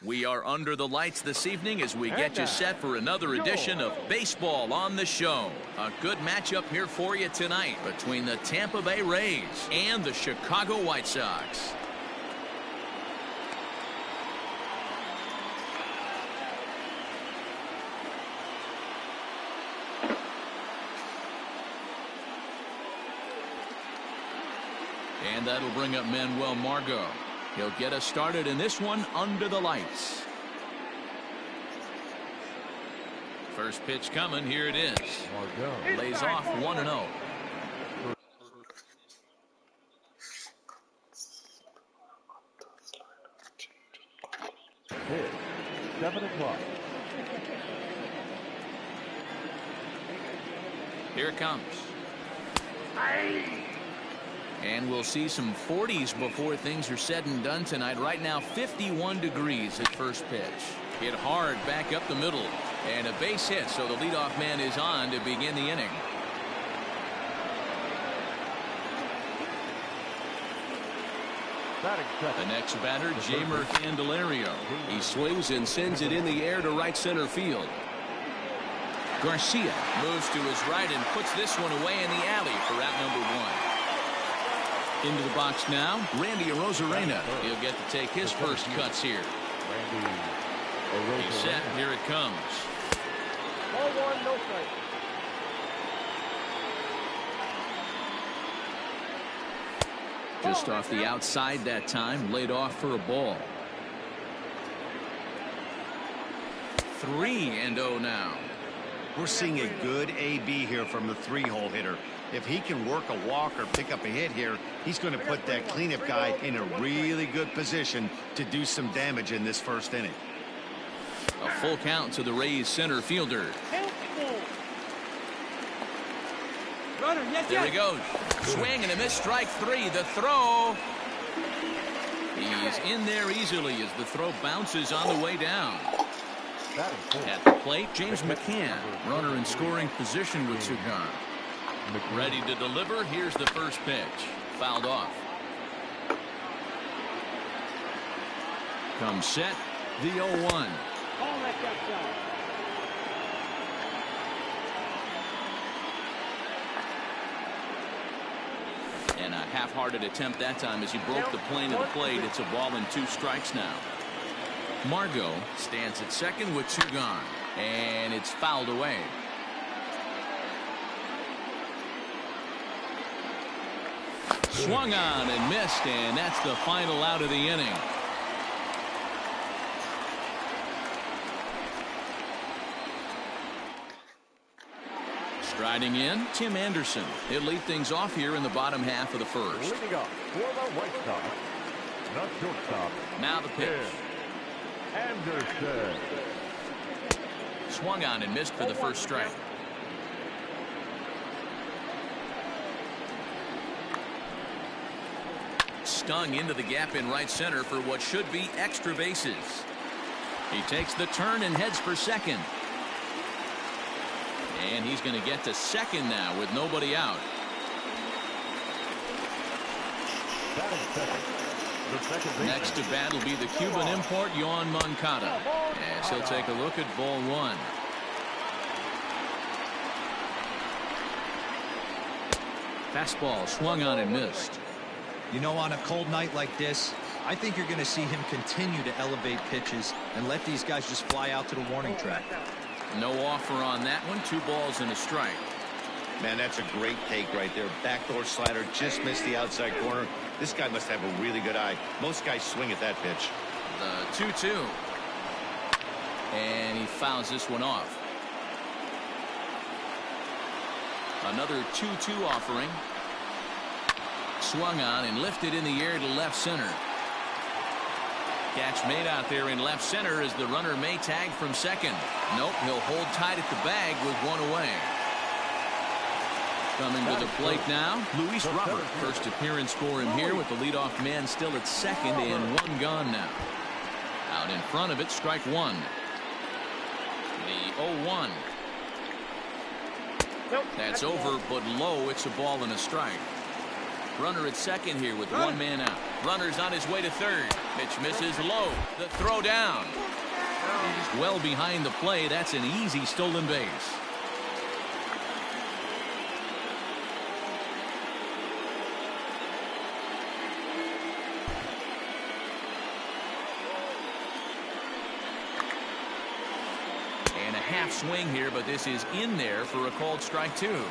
We are under the lights this evening as we get you set for another edition of Baseball on the Show. A good matchup here for you tonight between the Tampa Bay Rays and the Chicago White Sox. And that'll bring up Manuel Margot. He'll get us started in this one under the lights. First pitch coming. Here it is. Margot lays off 1-0. Pitch, 7 o'clock. Here it comes. And we'll see some 40s before things are said and done tonight. Right now, 51 degrees at first pitch. Hit hard back up the middle. And a base hit, so the leadoff man is on to begin the inning. The next batter, Jeimer Candelario. He swings and sends it in the air to right center field. Garcia moves to his right and puts this one away in the alley for out number 1. Into the box now, Randy Arozarena. He'll get to take his first cuts here. He's set. Here it comes. 0-1, no strike. Just off the outside that time, laid off for a ball. 3-0 now. We're seeing a good AB here from the 3-hole hitter. If he can work a walk or pick up a hit here, he's going to put that cleanup guy in a really good position to do some damage in this first inning. A full count to the Rays center fielder. There he goes. Swing and a miss, strike 3. The throw. He's in there easily as the throw bounces on the way down. At the plate, James McCann, runner in scoring position with 2 gone. Ready to deliver. Here's the first pitch. Fouled off. Comes set. The 0-1. And a half-hearted attempt that time as he broke the plane of the plate. It's a ball and 2 strikes now. Margot stands at second with 2 gone. And it's fouled away. Swung on and missed, and that's the final out of the inning. Striding in, Tim Anderson. He'll lead things off here in the bottom half of the first. Leading off for the White Sox, the shortstop. Now the pitch. Anderson. Swung on and missed for the first strike. Stung into the gap in right center for what should be extra bases. He takes the turn and heads for second. And he's going to get to second now with nobody out. Next to bat will be the Cuban import, Yoan Moncada, as he'll take a look at ball 1. Fastball swung on and missed. You know, on a cold night like this, I think you're going to see him continue to elevate pitches and let these guys just fly out to the warning track. No offer on that one. 2 balls and a strike. Man, that's a great take right there. Backdoor slider, just missed the outside corner. This guy must have a really good eye. Most guys swing at that pitch. The 2-2. And he fouls this one off. Another 2-2 offering. Swung on and lifted in the air to left center. Catch made out there in left center as the runner may tag from second. Nope, he'll hold tight at the bag with 1 away. Coming to the plate now, Luis Robert. First appearance for him here with the leadoff man still at second and 1 gone now. Out in front of it, strike 1. The 0-1. That's over, but low. It's a ball and a strike. Runner at second here with one man out. Runner's on his way to third. Pitch misses low. The throw down. He's well behind the play. That's an easy stolen base. And a half swing here, but this is in there for a called strike two.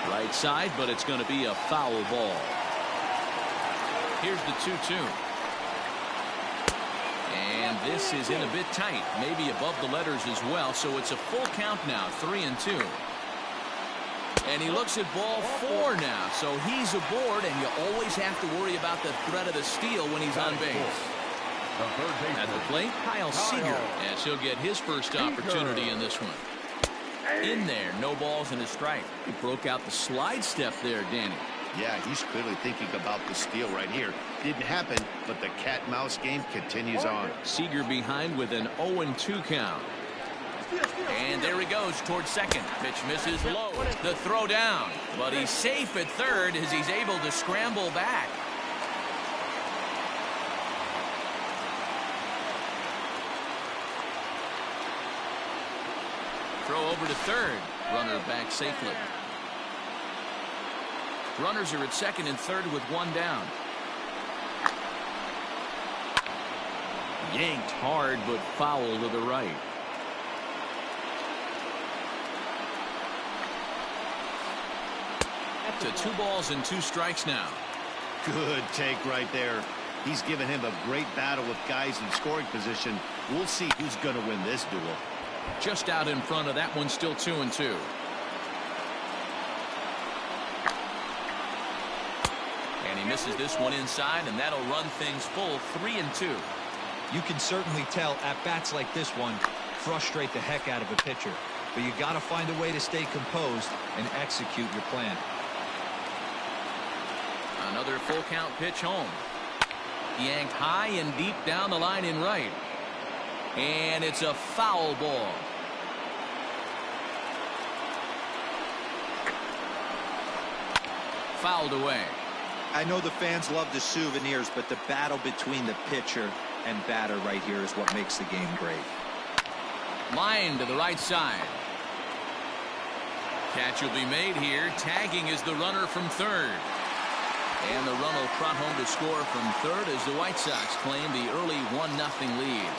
Right side, but it's going to be a foul ball. Here's the 2-2. And this is in a bit tight, maybe above the letters as well, so it's a full count now, 3-2. And he looks at ball 4 now, so he's aboard, and you always have to worry about the threat of the steal when he's on base. At the plate, Kyle Seager, as he'll get his first opportunity in this one. In there, no balls and a strike. He broke out the slide step there, Danny. Yeah, he's clearly thinking about the steal right here. Didn't happen, but the cat-mouse game continues on. Seager behind with an 0-2 count. And there he goes towards second. Pitch misses low. The throw down. But he's safe at third as he's able to scramble back. Throw over to third. Runner back safely. Runners are at second and third with one down. Yanked hard, but foul to the right. To 2 balls and 2 strikes now. Good take right there. He's given him a great battle with guys in scoring position. We'll see who's going to win this duel. Just out in front of that one, still 2-2. And he misses this one inside, and that'll run things full 3-2. You can certainly tell at bats like this one frustrate the heck out of a pitcher, but you got to find a way to stay composed and execute your plan. Another full count pitch home. Yanked high and deep down the line in right. And it's a foul ball. Fouled away. I know the fans love the souvenirs, but the battle between the pitcher and batter right here is what makes the game great. Line to the right side. Catch will be made here. Tagging is the runner from third. And the run will trot home to score from third as the White Sox claim the early 1-0 lead.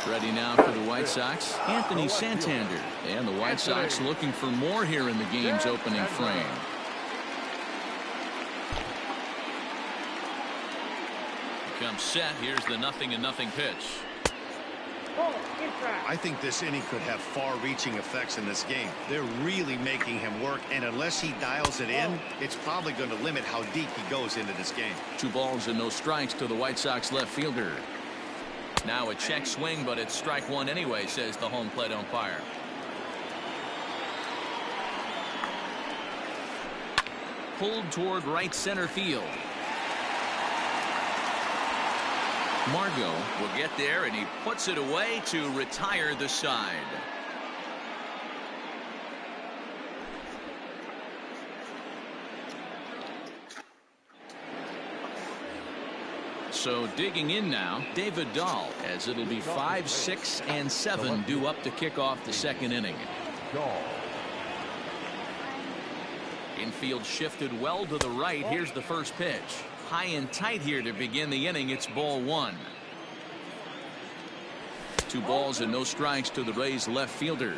Ready now for the White Sox, Anthony Santander. And the White Sox looking for more here in the game's opening frame. Comes set. Here's the 0-0 pitch. I think this inning could have far-reaching effects in this game. They're really making him work, and unless he dials it in, it's probably going to limit how deep he goes into this game. 2 balls and no strikes to the White Sox left fielder. Now a check swing, but it's strike one anyway, says the home plate umpire. Pulled toward right center field. Margot will get there, and he puts it away to retire the side. So digging in now, David Dahl, as it'll be 5, 6, and 7 due up to kick off the second inning. Infield shifted well to the right. Here's the first pitch. High and tight here to begin the inning. It's ball 1. 2 balls and no strikes to the Rays left fielder.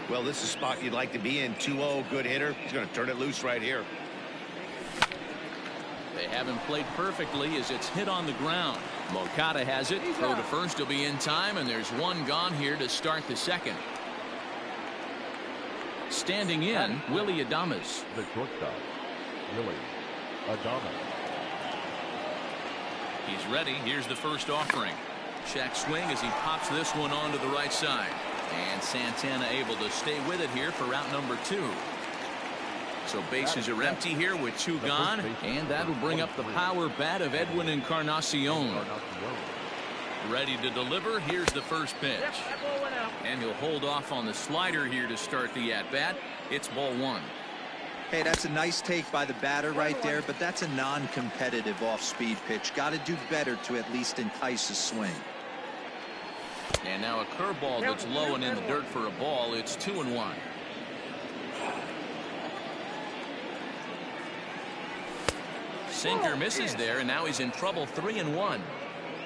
Well, this is a spot you'd like to be in. 2-0, good hitter. He's going to turn it loose right here. They haven't played perfectly as it's hit on the ground. Moncada has it. Throw to first will be in time, and there's one gone here to start the second. Standing in, Willy Adames. The shortstop, Willy Adames. He's ready. Here's the first offering. Check swing as he pops this one onto the right side. And Santana able to stay with it here for route number 2. So bases are empty here with 2 gone. And that'll bring up the power bat of Edwin Encarnacion. Ready to deliver. Here's the first pitch. And he'll hold off on the slider here to start the at-bat. It's ball one. Hey, that's a nice take by the batter right there, but that's a non-competitive off-speed pitch. Got to do better to at least entice a swing. And now a curveball that's low and in the dirt for a ball. It's 2-1. Sinker misses there, and now he's in trouble. 3-1.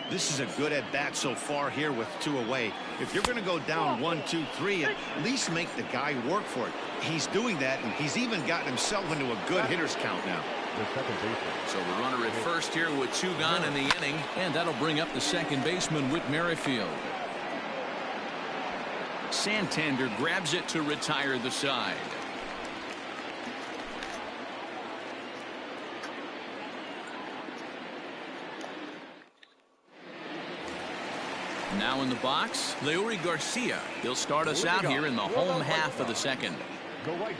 This is a good at-bat so far here with 2 away. If you're going to go down 1, 2, 3, at least make the guy work for it. He's doing that, and he's even gotten himself into a good hitter's count now. The second baseman. So the runner at first here with 2 gone in the inning, and that'll bring up the second baseman, Whit Merrifield. Santander grabs it to retire the side. Now in the box, Leury Garcia. He'll start us out here in the home half of the second.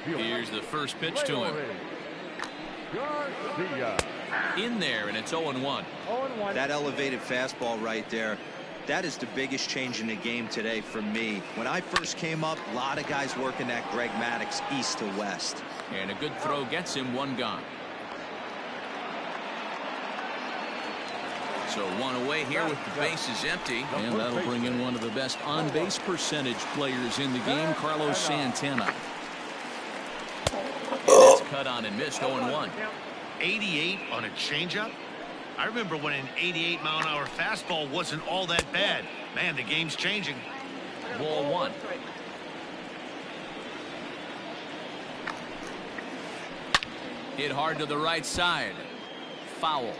Here's the first pitch to him. Garcia. In there, and it's 0-1. That elevated fastball right there, that is the biggest change in the game today for me. When I first came up, a lot of guys working that Greg Maddux east to west. And a good throw gets him 1 gone. So 1 away here with the bases empty. And that'll bring in one of the best on-base percentage players in the game, Carlos Santana. And that's cut on and missed. 0-1. 88 on a changeup? I remember when an 88-mile-an-hour fastball wasn't all that bad. Man, the game's changing. Ball 1. Hit hard to the right side. Foul.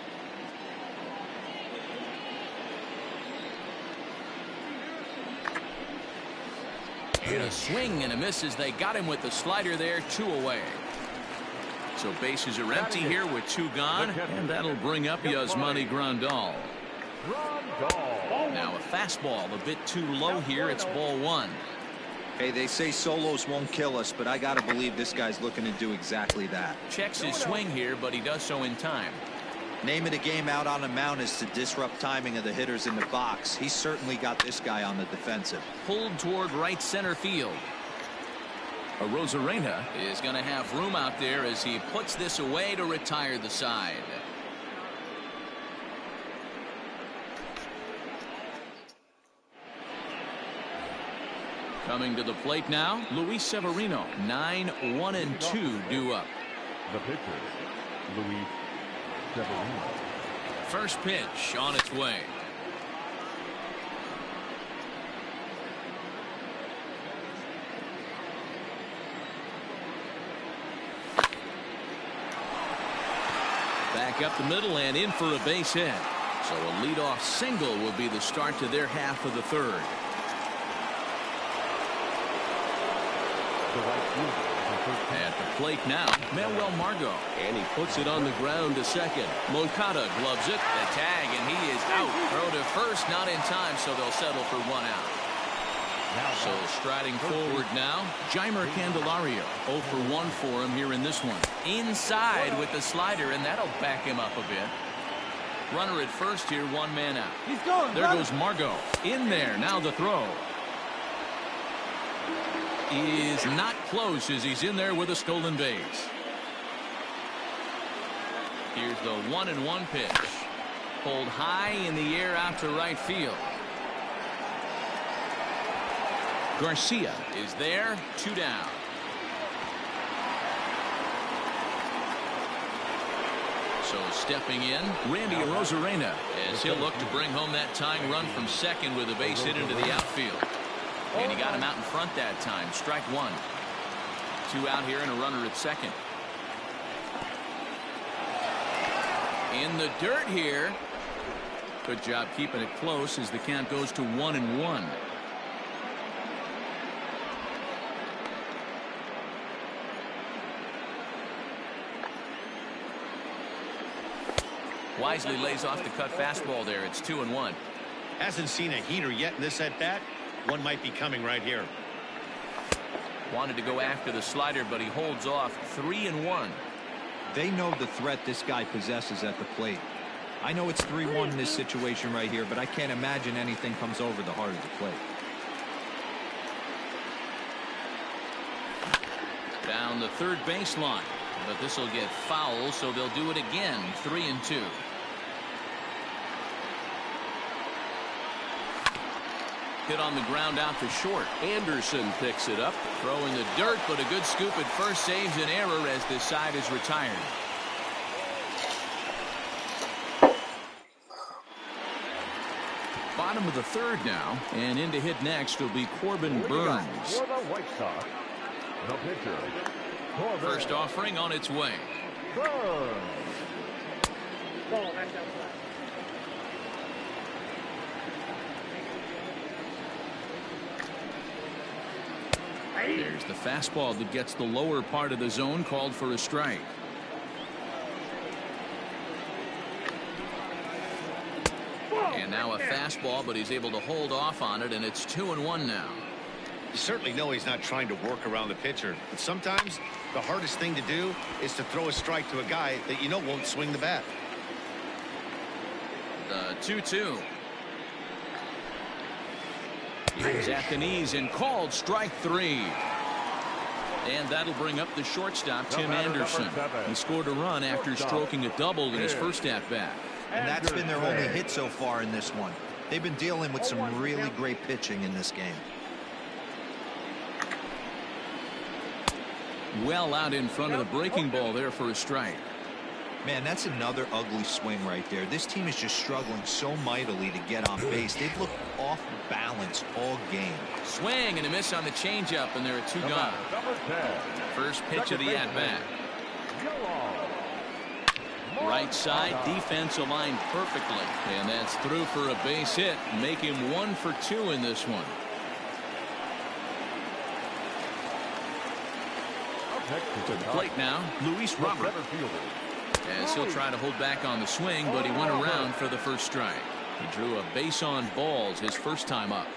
And a swing and a miss as they got him with the slider there. 2 away. So bases are empty here with 2 gone, and that'll bring up Yasmani Grandal. Now a fastball a bit too low here. It's ball 1. Hey, they say solos won't kill us, but I got to believe this guy's looking to do exactly that. Checks his swing here, but he does so in time. Name of the game out on the mound is to disrupt timing of the hitters in the box. He's certainly got this guy on the defensive. Pulled toward right center field. Arozarena is going to have room out there as he puts this away to retire the side. Coming to the plate now, Luis Severino. 9-1-2 due up. The pitcher, Luis Severino. First pitch on its way. Back up the middle and in for a base hit. So a leadoff single will be the start to their half of the third. At the plate now, Manuel Margot. And he puts it on the ground to second. Moncada gloves it. The tag, and he is out. Throw to first, not in time, so they'll settle for 1 out. So striding forward now, Jeimer Candelario. 0 for 1 for him here in this one. Inside with the slider, and that'll back him up a bit. Runner at first here, 1 man out. He's going. There goes Margot. In there, now the throw. Is not close as he's in there with a stolen base. Here's the 1-1 pitch. Pulled high in the air out to right field. Garcia is there. 2 down. So stepping in, Randy Arozarena as he'll look to bring home that tying run from second with a base hit into the outfield. And he got him out in front that time. Strike 1. 2 out here and a runner at second. In the dirt here. Good job keeping it close as the count goes to 1-1. Wisely lays off the cut fastball there. It's 2-1. Hasn't seen a heater yet in this at bat. One might be coming right here. Wanted to go after the slider, but he holds off. 3-1. They know the threat this guy possesses at the plate. I know it's 3-1 in this situation right here, but I can't imagine anything comes over the heart of the plate. Down the third baseline, but this will get foul, so they'll do it again. 3-2. Hit on the ground out to short. Anderson picks it up. Throw in the dirt, but a good scoop at first saves an error as this side is retired. Bottom of the third now, and in to hit next will be Corbin Burns. For the White Sox, the pitcher, Corbin First offering on its way. Burns. There's the fastball that gets the lower part of the zone, called for a strike. And now a fastball, but he's able to hold off on it, and it's 2-1 now. You certainly know he's not trying to work around the pitcher, but sometimes the hardest thing to do is to throw a strike to a guy that you know won't swing the bat. The 2-2. He's at the knees and called strike 3. And that'll bring up the shortstop, Tim Anderson. He scored a run after stroking a double in his first at-bat. And that's been their only hit so far in this one. They've been dealing with some really great pitching in this game. Well out in front of the breaking ball there for a strike. Man, that's another ugly swing right there. This team is just struggling so mightily to get on base. They've looked off balance all game. Swing and a miss on the changeup, and there are 2 gone. First pitch of the at-bat. Right side, defense aligned perfectly, and that's through for a base hit. Make him 1 for 2 in this one. To the plate now, Luis Robert. As he'll try to hold back on the swing, but he went around for the first strike. He drew a base on balls his first time up.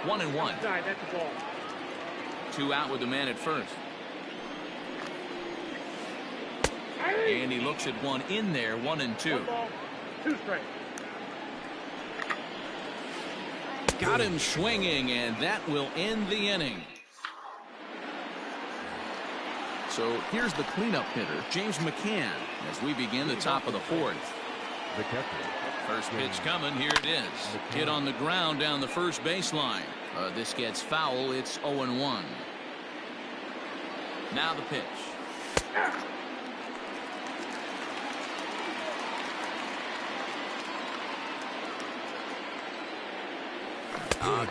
1-1. 2 out with the man at first. And he looks at one in there. 1-2. 2 straight. Got him swinging, and that will end the inning. So here's the cleanup hitter, James McCann, as we begin the top of the 4th. The catcher. First pitch coming. Here it is. Hit on the ground down the first baseline. This gets foul. It's 0-1. Now the pitch.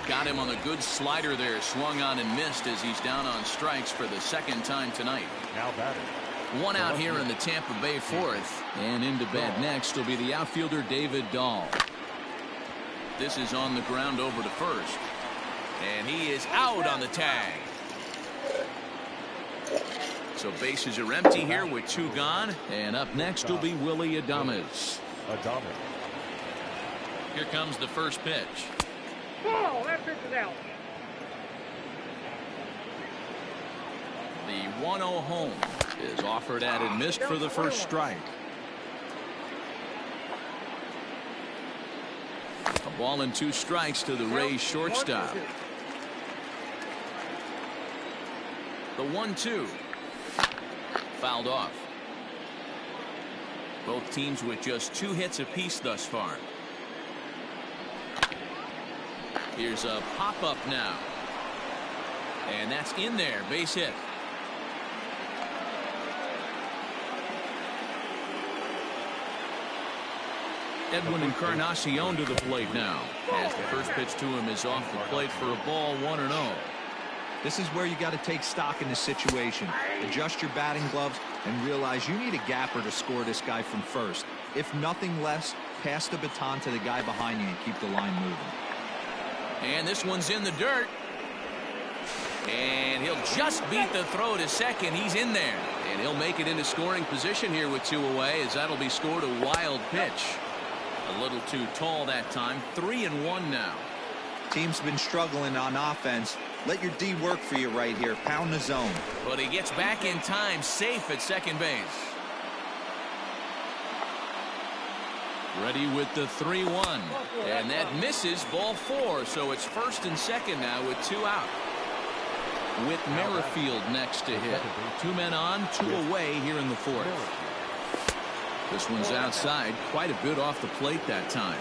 Got him on a good slider there. Swung on and missed as he's down on strikes for the second time tonight. Now batting. 1 out here in the Tampa Bay 4th. And into bed next will be the outfielder David Dahl. This is on the ground over to first. And he is out on the tag. So bases are empty here with 2 gone. And up next will be Willy Adames. Here comes the first pitch. Ball, that pitch is out. The 1-0 home is offered at and missed for the first strike. A ball and 2 strikes to the Rays shortstop. The 1-2. Fouled off. Both teams with just 2 hits apiece thus far. Here's a pop-up now. And that's in there. Base hit. Edwin Encarnacion to the plate now. As the first pitch to him is off the plate for a ball. 1-0. This is where you got to take stock in this situation. Adjust your batting gloves and realize you need a gapper to score this guy from first. If nothing less, pass the baton to the guy behind you and keep the line moving. And this one's in the dirt. And he'll just beat the throw to second. He's in there. And he'll make it into scoring position here with 2 away, as that'll be scored a wild pitch. A little too tall that time. 3-1 now. Team's been struggling on offense. Let your D work for you right here. Pound the zone. But he gets back in time, safe at second base. Ready with the 3-1. And that misses, ball 4. So it's first and second now with 2 out. With Merrifield next to hit. 2 men on, 2 away here in the 4th. This one's outside, quite a bit off the plate that time.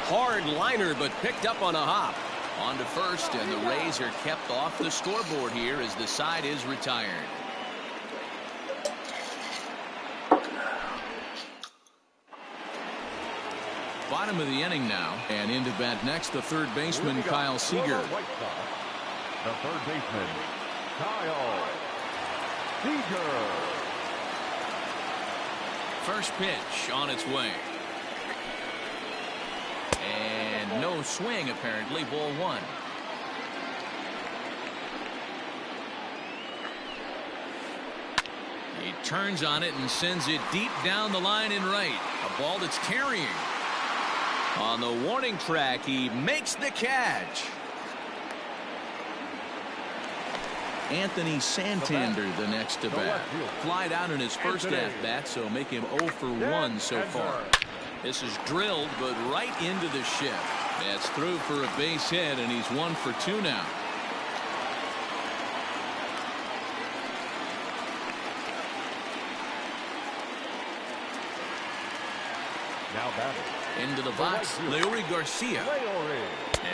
Hard liner, but picked up on a hop. On to first, and the Rays are kept off the scoreboard here as the side is retired. Bottom of the inning now, and into bat next, the third baseman, Kyle Seager. The third baseman, Kyle Seager. First pitch on its way. And no swing, apparently, ball 1. He turns on it and sends it deep down the line in right. A ball that's carrying. On the warning track, he makes the catch. Anthony Santander, the next to bat. Flied out in his first at-bat, so make him 0 for 1 so far. This is drilled, but right into the shift. That's through for a base hit, and he's 1 for 2 now. Now batting. Into the box, Leury Garcia.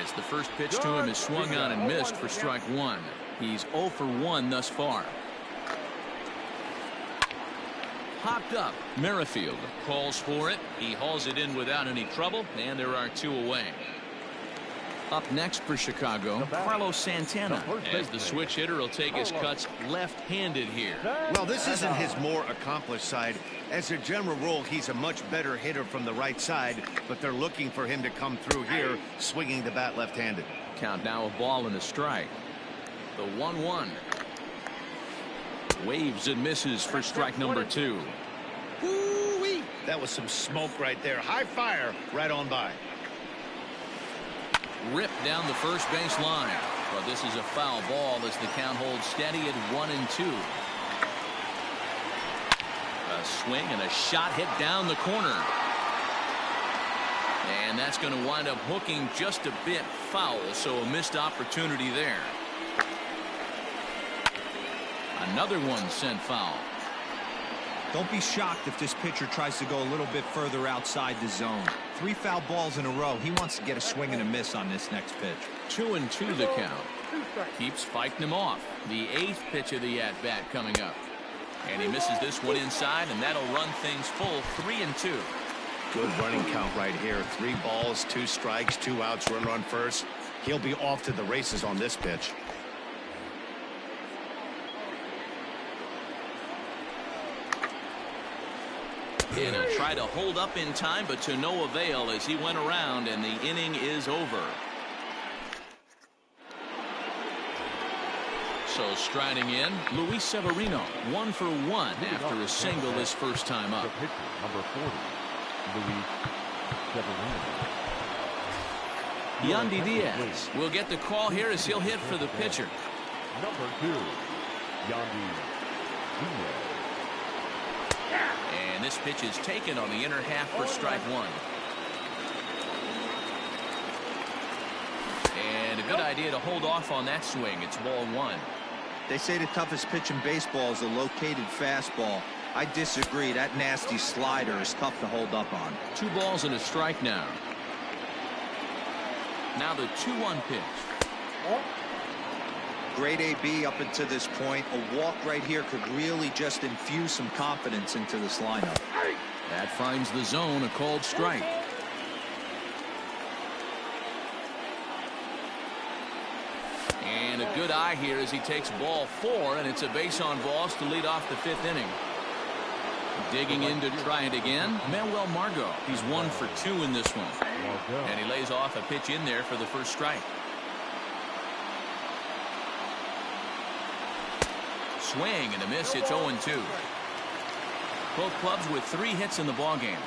As the first pitch to him is swung on and missed for strike 1. He's 0 for 1 thus far. Popped up. Merrifield calls for it. He hauls it in without any trouble, and there are 2 away. Up next for Chicago, Carlos Santana, as the switch hitter will take his cuts left-handed here. Well, this isn't his more accomplished side. As a general rule, he's a much better hitter from the right side, but they're looking for him to come through here, swinging the bat left-handed. Count now, a ball and a strike. The 1-1. Waves and misses for strike number 2. Woo-wee. That was some smoke right there. High fire right on by. Ripped down the first base line. But this is a foul ball as the count holds steady at 1-2. A swing and a shot hit down the corner. And that's going to wind up hooking just a bit foul, so a missed opportunity there. Another one sent foul. Don't be shocked if this pitcher tries to go a little bit further outside the zone. 3 foul balls in a row. He wants to get a swing and a miss on this next pitch. 2-2 the count. Keeps fighting him off. The 8th pitch of the at-bat coming up. And he misses this one inside, and that'll run things full 3-2. Good running count right here. 3 balls, 2 strikes, 2 outs, runner on first. He'll be off to the races on this pitch. And he'll try to hold up in time, but to no avail as he went around, and the inning is over. So striding in, Luis Severino, 1 for 1 after a single his first time up. The pitcher, number 40, Luis Severino. Yandy Diaz will get the call here as he'll hit for the pitcher. Number 2, Yandy Diaz. And this pitch is taken on the inner half for strike 1. And a good idea to hold off on that swing. It's ball 1. They say the toughest pitch in baseball is a located fastball. I disagree. That nasty slider is tough to hold up on. 2 balls and a strike now. Now the 2-1 pitch. Great AB up until this point. A walk right here could really just infuse some confidence into this lineup. That finds the zone, a called strike. And a good eye here as he takes ball 4, and it's a base on balls to lead off the 5th inning. Digging in to try it again, Manuel Margot. He's 1 for 2 in this one. And he lays off a pitch in there for the first strike. Swing and a miss. It's 0-2. Both clubs with 3 hits in the ballgame.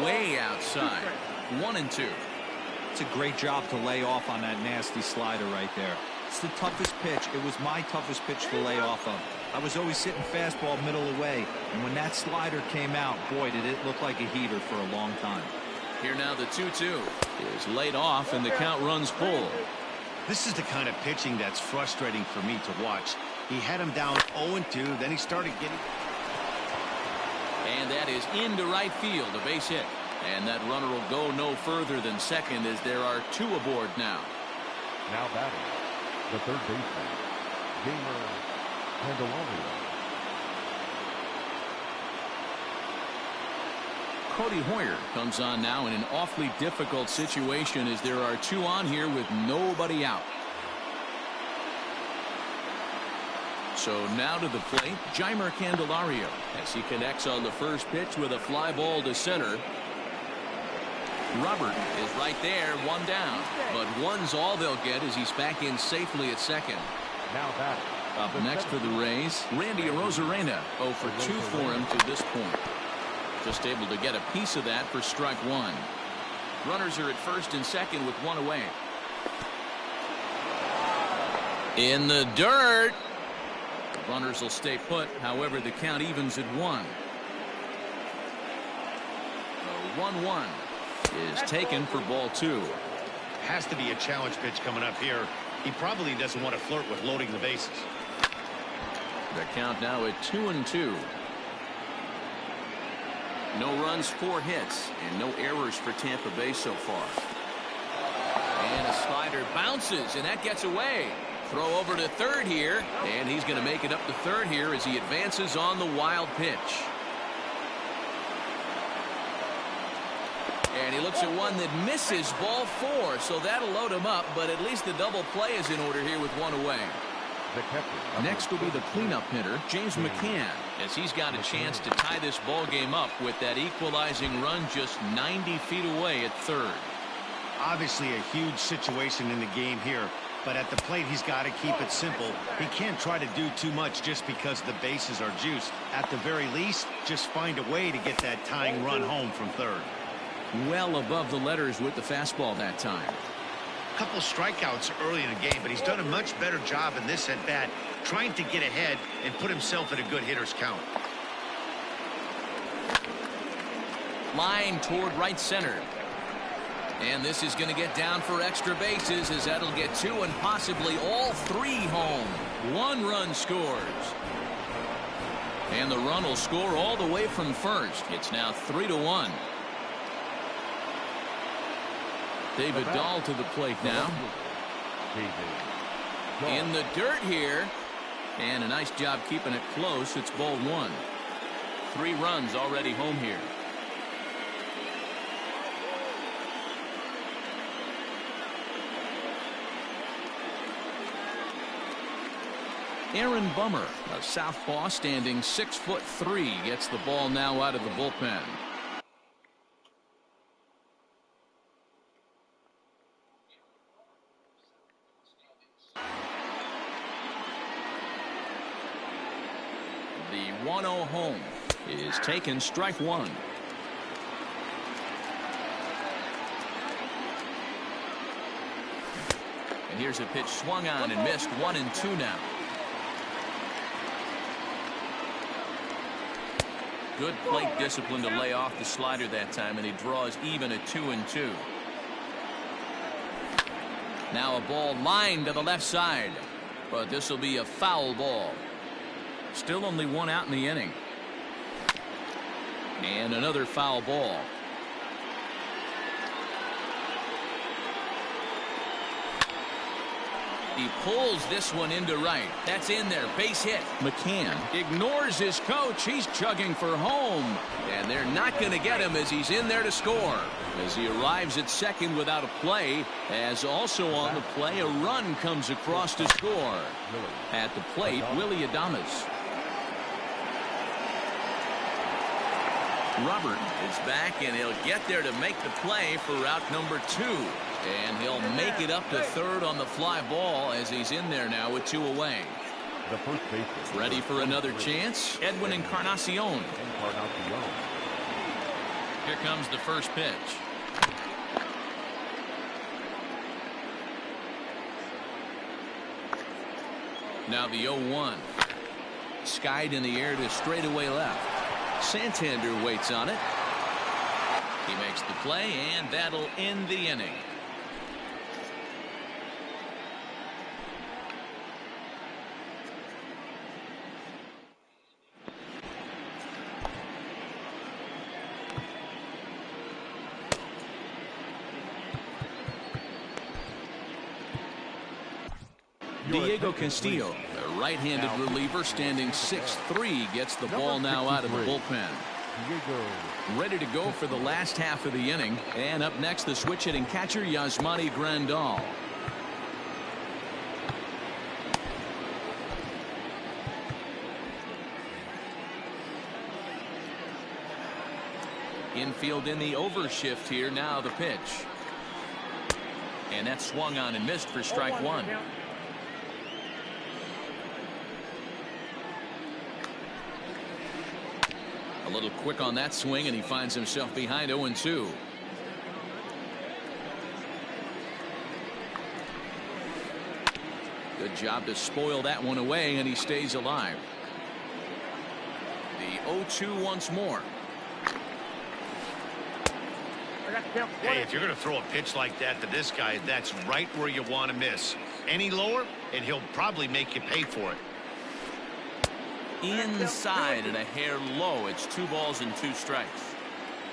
Way outside. 1-2. It's a great job to lay off on that nasty slider right there. That's the toughest pitch. It was my toughest pitch to lay off of. I was always sitting fastball middle away, and when that slider came out, boy, did it look like a heater for a long time. Here now the 2-2 is laid off, and the count runs full. This is the kind of pitching that's frustrating for me to watch. He had him down 0-2, then he started getting... And that is into right field, a base hit. And that runner will go no further than second as there are 2 aboard now. Now batting, the third baseman, Jeimer Candelario. Cody Hoyer comes on now in an awfully difficult situation as there are 2 on here with nobody out. So now to the plate, Jeimer Candelario, as he connects on the first pitch with a fly ball to center. Robert is right there, 1 down. But 1's all they'll get as he's back in safely at second. Now batting. Up next for the Rays, Randy Arozarena, 0 for 2 for him to this point. Just able to get a piece of that for strike 1. Runners are at first and second with 1 away. In the dirt. The runners will stay put. However, the count evens at 1. The 1-1 is taken for ball 2. Has to be a challenge pitch coming up here. He probably doesn't want to flirt with loading the bases. The count now at 2-2. No runs, 4 hits, and no errors for Tampa Bay so far. And a slider bounces, and that gets away. Throw over to third here, and he's going to make it up to third here as he advances on the wild pitch. And he looks at one that misses, ball 4, so that'll load him up, but at least the double play is in order here with 1 away. Next will be the cleanup hitter, James McCann, as he's got a chance to tie this ball game up with that equalizing run just 90 feet away at third. Obviously a huge situation in the game here, but at the plate he's got to keep it simple. He can't try to do too much just because the bases are juiced. At the very least, just find a way to get that tying run home from third. Well above the letters with the fastball that time. Couple strikeouts early in the game, but he's done a much better job in this at bat, trying to get ahead and put himself in a good hitter's count. Line toward right center. And this is going to get down for extra bases as that'll get 2 and possibly all 3 home. 1 run scores. And the run will score all the way from first. It's now 3-1. David Dahl to the plate now. In the dirt here. And a nice job keeping it close. It's ball 1. 3 runs already home here. Aaron Bummer, a southpaw standing 6'3", gets the ball now out of the bullpen. The 1-0 home is taken, strike 1. And here's a pitch swung on and missed, 1-2 now. Good plate discipline to lay off the slider that time, and he draws even at 2-2. Now a ball lined to the left side, but this will be a foul ball. Still only 1 out in the inning. And another foul ball. He pulls this one into right. That's in there. Base hit. McCann ignores his coach. He's chugging for home. And they're not going to get him as he's in there to score. As he arrives at second without a play. As also on the play, a run comes across to score. At the plate, Willy Adames. Robert is back, and he'll get there to make the play for route number 2. And he'll make it up to third on the fly ball as he's in there now with 2 away. The first baseman. Ready for another chance? Edwin Encarnacion. Here comes the first pitch. Now the 0-1. Skied in the air to straightaway left. Santander waits on it. He makes the play, and that'll end the inning. Diego Castillo, the right-handed reliever, standing 6'3", gets the ball now out of the bullpen. Ready to go for the last half of the inning. And up next, the switch-hitting catcher, Yasmani Grandal. Infield in the overshift here. Now the pitch. And that swung on and missed for strike one. A little quick on that swing, and he finds himself behind 0-2. Good job to spoil that one away, and he stays alive. The 0-2 once more. Hey, if you're going to throw a pitch like that to this guy, that's right where you want to miss. Any lower, and he'll probably make you pay for it. Inside and a hair low. It's 2 balls and 2 strikes.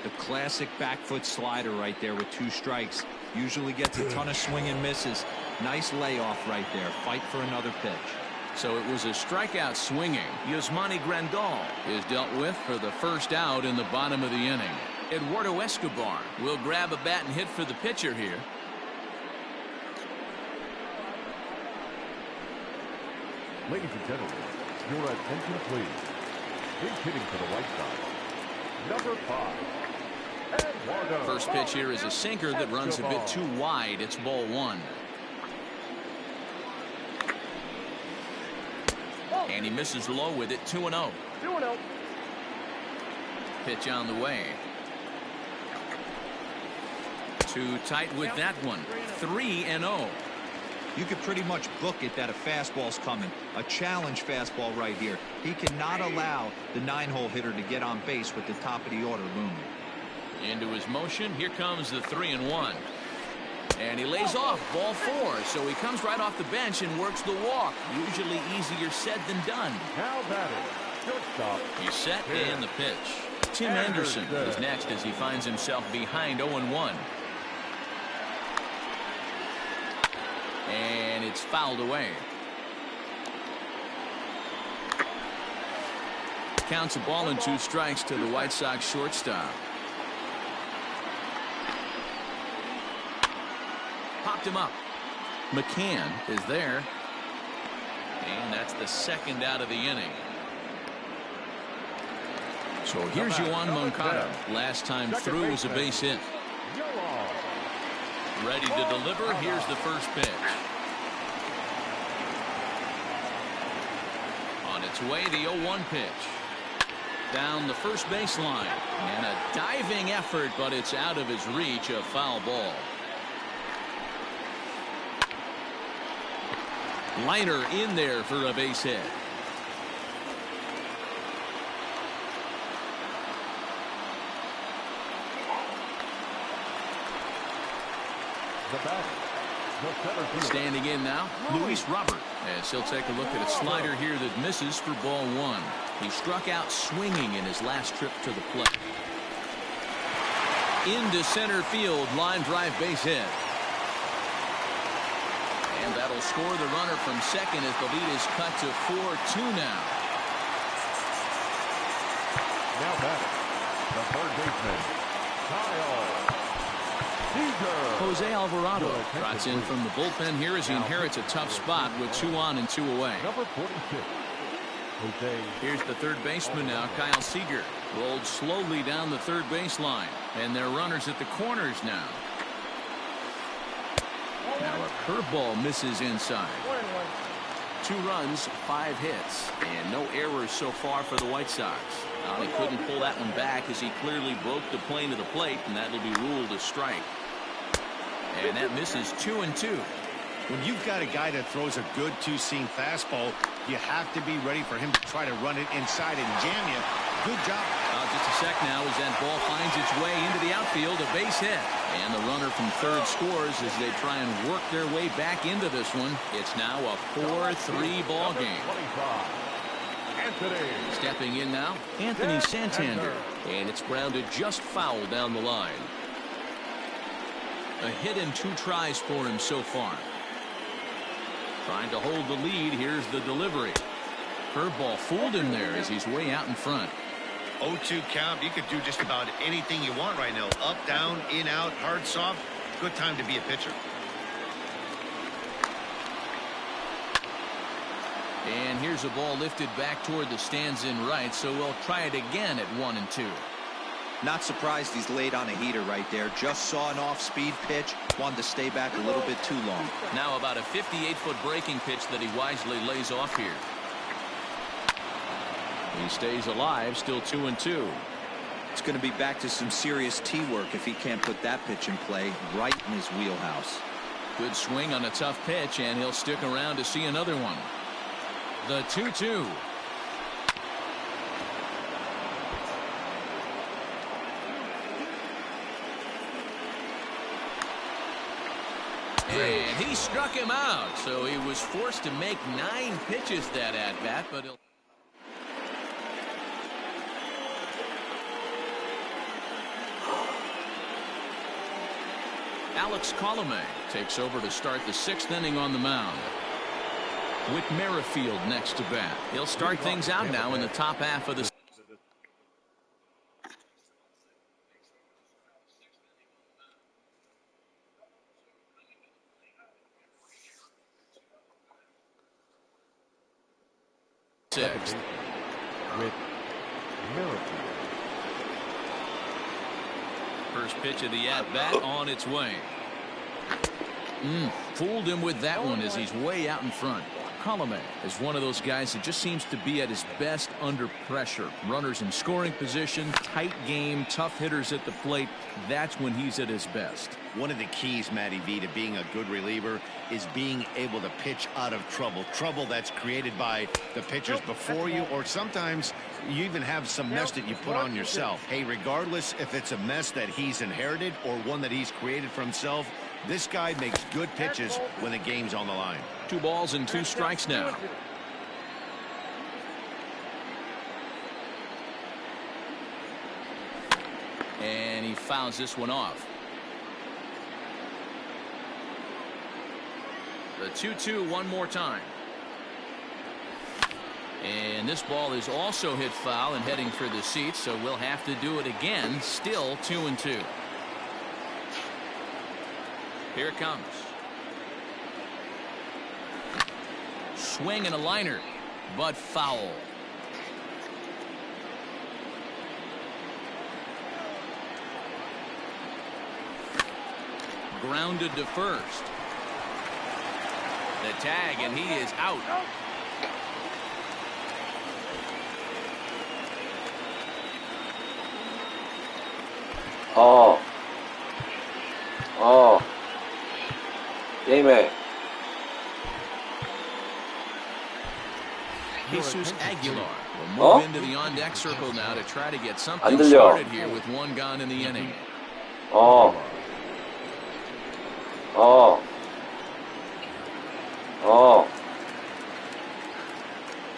The classic back foot slider right there with 2 strikes. Usually gets a ton of swing and misses. Nice layoff right there. Fight for another pitch. So it was a strikeout swinging. Yasmani Grandal is dealt with for the first out in the bottom of the inning. Eduardo Escobar will grab a bat and hit for the pitcher here. Ladies and gentlemen, your attention please. He's hitting for the White Sox, number 5, Eduardo. First pitch here is a sinker that runs a bit too wide. It's ball 1. And he misses low with it. 2-0. 2-0. Pitch on the way. Too tight with that one. 3-0. You could pretty much book it that a fastball's coming. A challenge fastball right here. He cannot allow the 9-hole hitter to get on base with the top of the order looming. Into his motion. Here comes the 3-1. And he lays off ball 4. So he comes right off the bench and works the walk. Usually easier said than done. Now batting, shortstop. He's set and the pitch. Tim Anderson is next as he finds himself behind 0-1. And it's fouled away. Counts a ball and 2 strikes to the White Sox shortstop. Popped him up. McCann is there. And that's the second out of the inning. So here's Yoan Moncada. Last time through was a base hit. Ready to deliver. Here's the first pitch. On its way, the 0-1 pitch. Down the first baseline. And a diving effort, but it's out of his reach. A foul ball. Liner in there for a base hit. Standing in now, Luis Robert, as he'll take a look at a slider here that misses for ball 1. He struck out swinging in his last trip to the plate. Into center field, line drive base hit. And that'll score the runner from second as the lead is cut to 4-2 now. Now batting, the third baseman, Kyle Seager. Jose Alvarado trots in from the bullpen here as he inherits a tough spot with 2 on and 2 away. Number 46. Jose. Here's the third baseman now, Kyle Seager. Rolled slowly down the third baseline. And their runners at the corners now. Now a curveball misses inside. 2 runs, 5 hits, and no errors so far for the White Sox. They couldn't pull that one back as he clearly broke the plane of the plate, and that'll be ruled a strike. And that misses 2-2. When you've got a guy that throws a good two-seam fastball, you have to be ready for him to try to run it inside and jam you. Good job. Just a sec now as that ball finds its way into the outfield, a base hit. And the runner from third scores as they try and work their way back into this one. It's now a 4-3 ball game. Anthony. Stepping in now, Anthony Santander. And it's grounded just foul down the line. A hit in 2 tries for him so far. Trying to hold the lead. Here's the delivery. Curveball fooled him there as he's way out in front. 0-2 count. You could do just about anything you want right now. Up, down, in, out, hard, soft. Good time to be a pitcher. And here's a ball lifted back toward the stands in right, so we'll try it again at 1-2. Not surprised he's laid on a heater right there. Just saw an off-speed pitch. Wanted to stay back a little bit too long. Now about a 58-foot breaking pitch that he wisely lays off here. He stays alive, still 2-2. It's going to be back to some serious tee work if he can't put that pitch in play right in his wheelhouse. Good swing on a tough pitch, and he'll stick around to see another one. The 2-2. And he struck him out, so he was forced to make 9 pitches that at-bat, but he'll... Alex Colomé takes over to start the 6th inning on the mound. Whit Merrifield next to bat. He'll start things out now in the top half of the... sixth. Whit Merrifield. First pitch of the at-bat on its way. Fooled him with that one as he's way out in front. Colomé is one of those guys that just seems to be at his best under pressure. Runners in scoring position, tight game, tough hitters at the plate. That's when he's at his best. One of the keys, Matty V, to being a good reliever is being able to pitch out of trouble. Trouble that's created by the pitchers before you, or sometimes you even have some mess that you put on yourself. Hey, regardless if it's a mess that he's inherited or one that he's created for himself, this guy makes good pitches when the game's on the line. 2 balls and 2 strikes now. And he fouls this one off. The 2-2 one more time. And this ball is also hit foul and heading for the seats, so we'll have to do it again. Still 2-2. Here it comes. Swing and a liner, but foul. Grounded to first. The tag, and he is out. 게임해. Jesus Aguilar will move into the on-deck circle now to try to get something started here with 1 gone in the inning.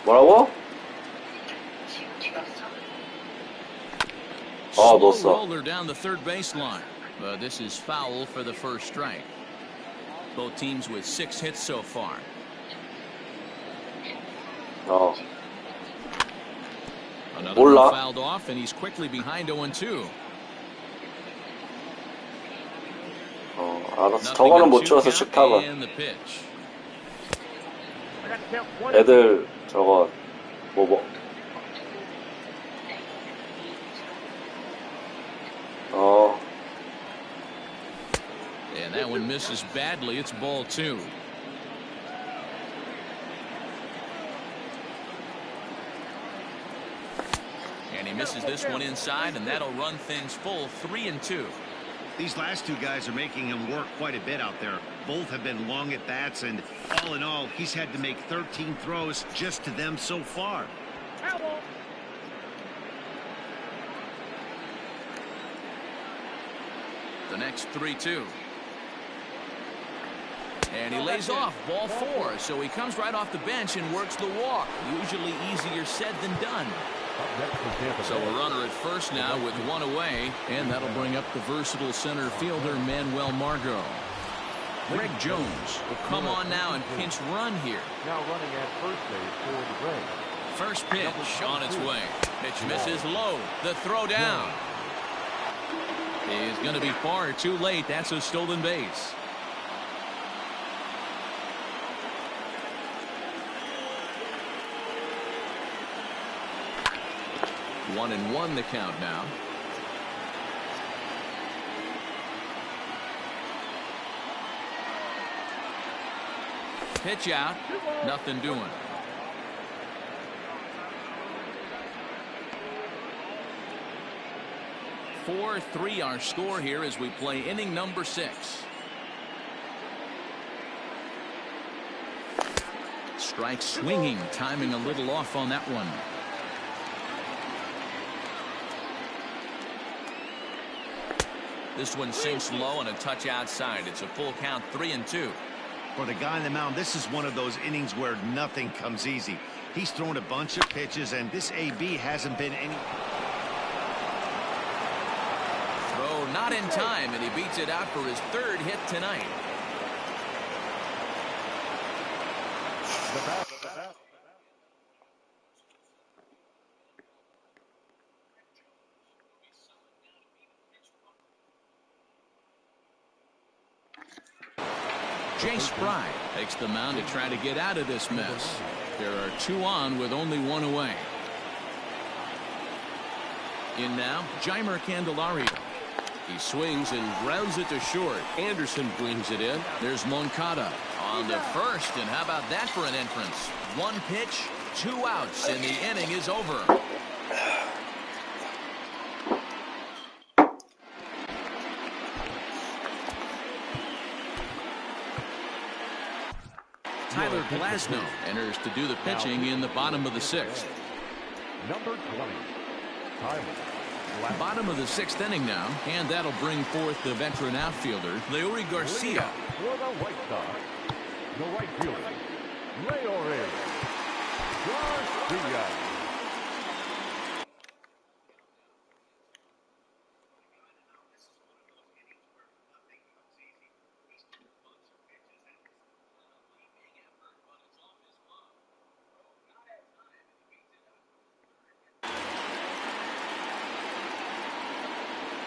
뭐라고? Slow roller down the third baseline, but this is foul for the first strike. Both teams with 6 hits so far. Another one fouled off, and he's quickly behind 0-2. 알았어. 저거는 못 치워서 식탁은. 애들 저거 And that one misses badly. It's ball 2. And he misses this one inside, and that'll run things full 3-2. These last two guys are making him work quite a bit out there. Both have been long at bats, and all in all, he's had to make 13 throws just to them so far. The next 3-2. And he lays off ball 4, so he comes right off the bench and works the walk. Usually easier said than done. So a runner at first now with 1 away, and that'll bring up the versatile center fielder Manuel Margot. Greg Jones will come on now and pinch run here. Now running at first base for the Rays. First pitch on its way. Pitch misses low. The throw down is going to be far too late. That's a stolen base. 1-1 the count now. Pitch out. Nothing doing. (4-3) our score here as we play inning number 6. Strike swinging, timing a little off on that one. This one sinks low and a touch outside. It's a full count, 3-2. For the guy on the mound, this is one of those innings where nothing comes easy. He's thrown a bunch of pitches, and this AB hasn't been any. Throw not in time, and he beats it out for his 3rd hit tonight. Jay Spry takes the mound to try to get out of this mess. There are 2 on with only 1 away. In now, Jeimer Candelario. He swings and grounds it to short. Anderson brings it in. There's Moncada on the first, and how about that for an entrance? 1 pitch, 2 outs, and the inning is over. Tyler Glasnow enters to do the pitching in the bottom of the 6th. Number 20, Tyler. Bottom of the 6th inning now, and that'll bring forth the veteran outfielder, Leury Garcia. For the White Sox, the right fielder, Leury Garcia.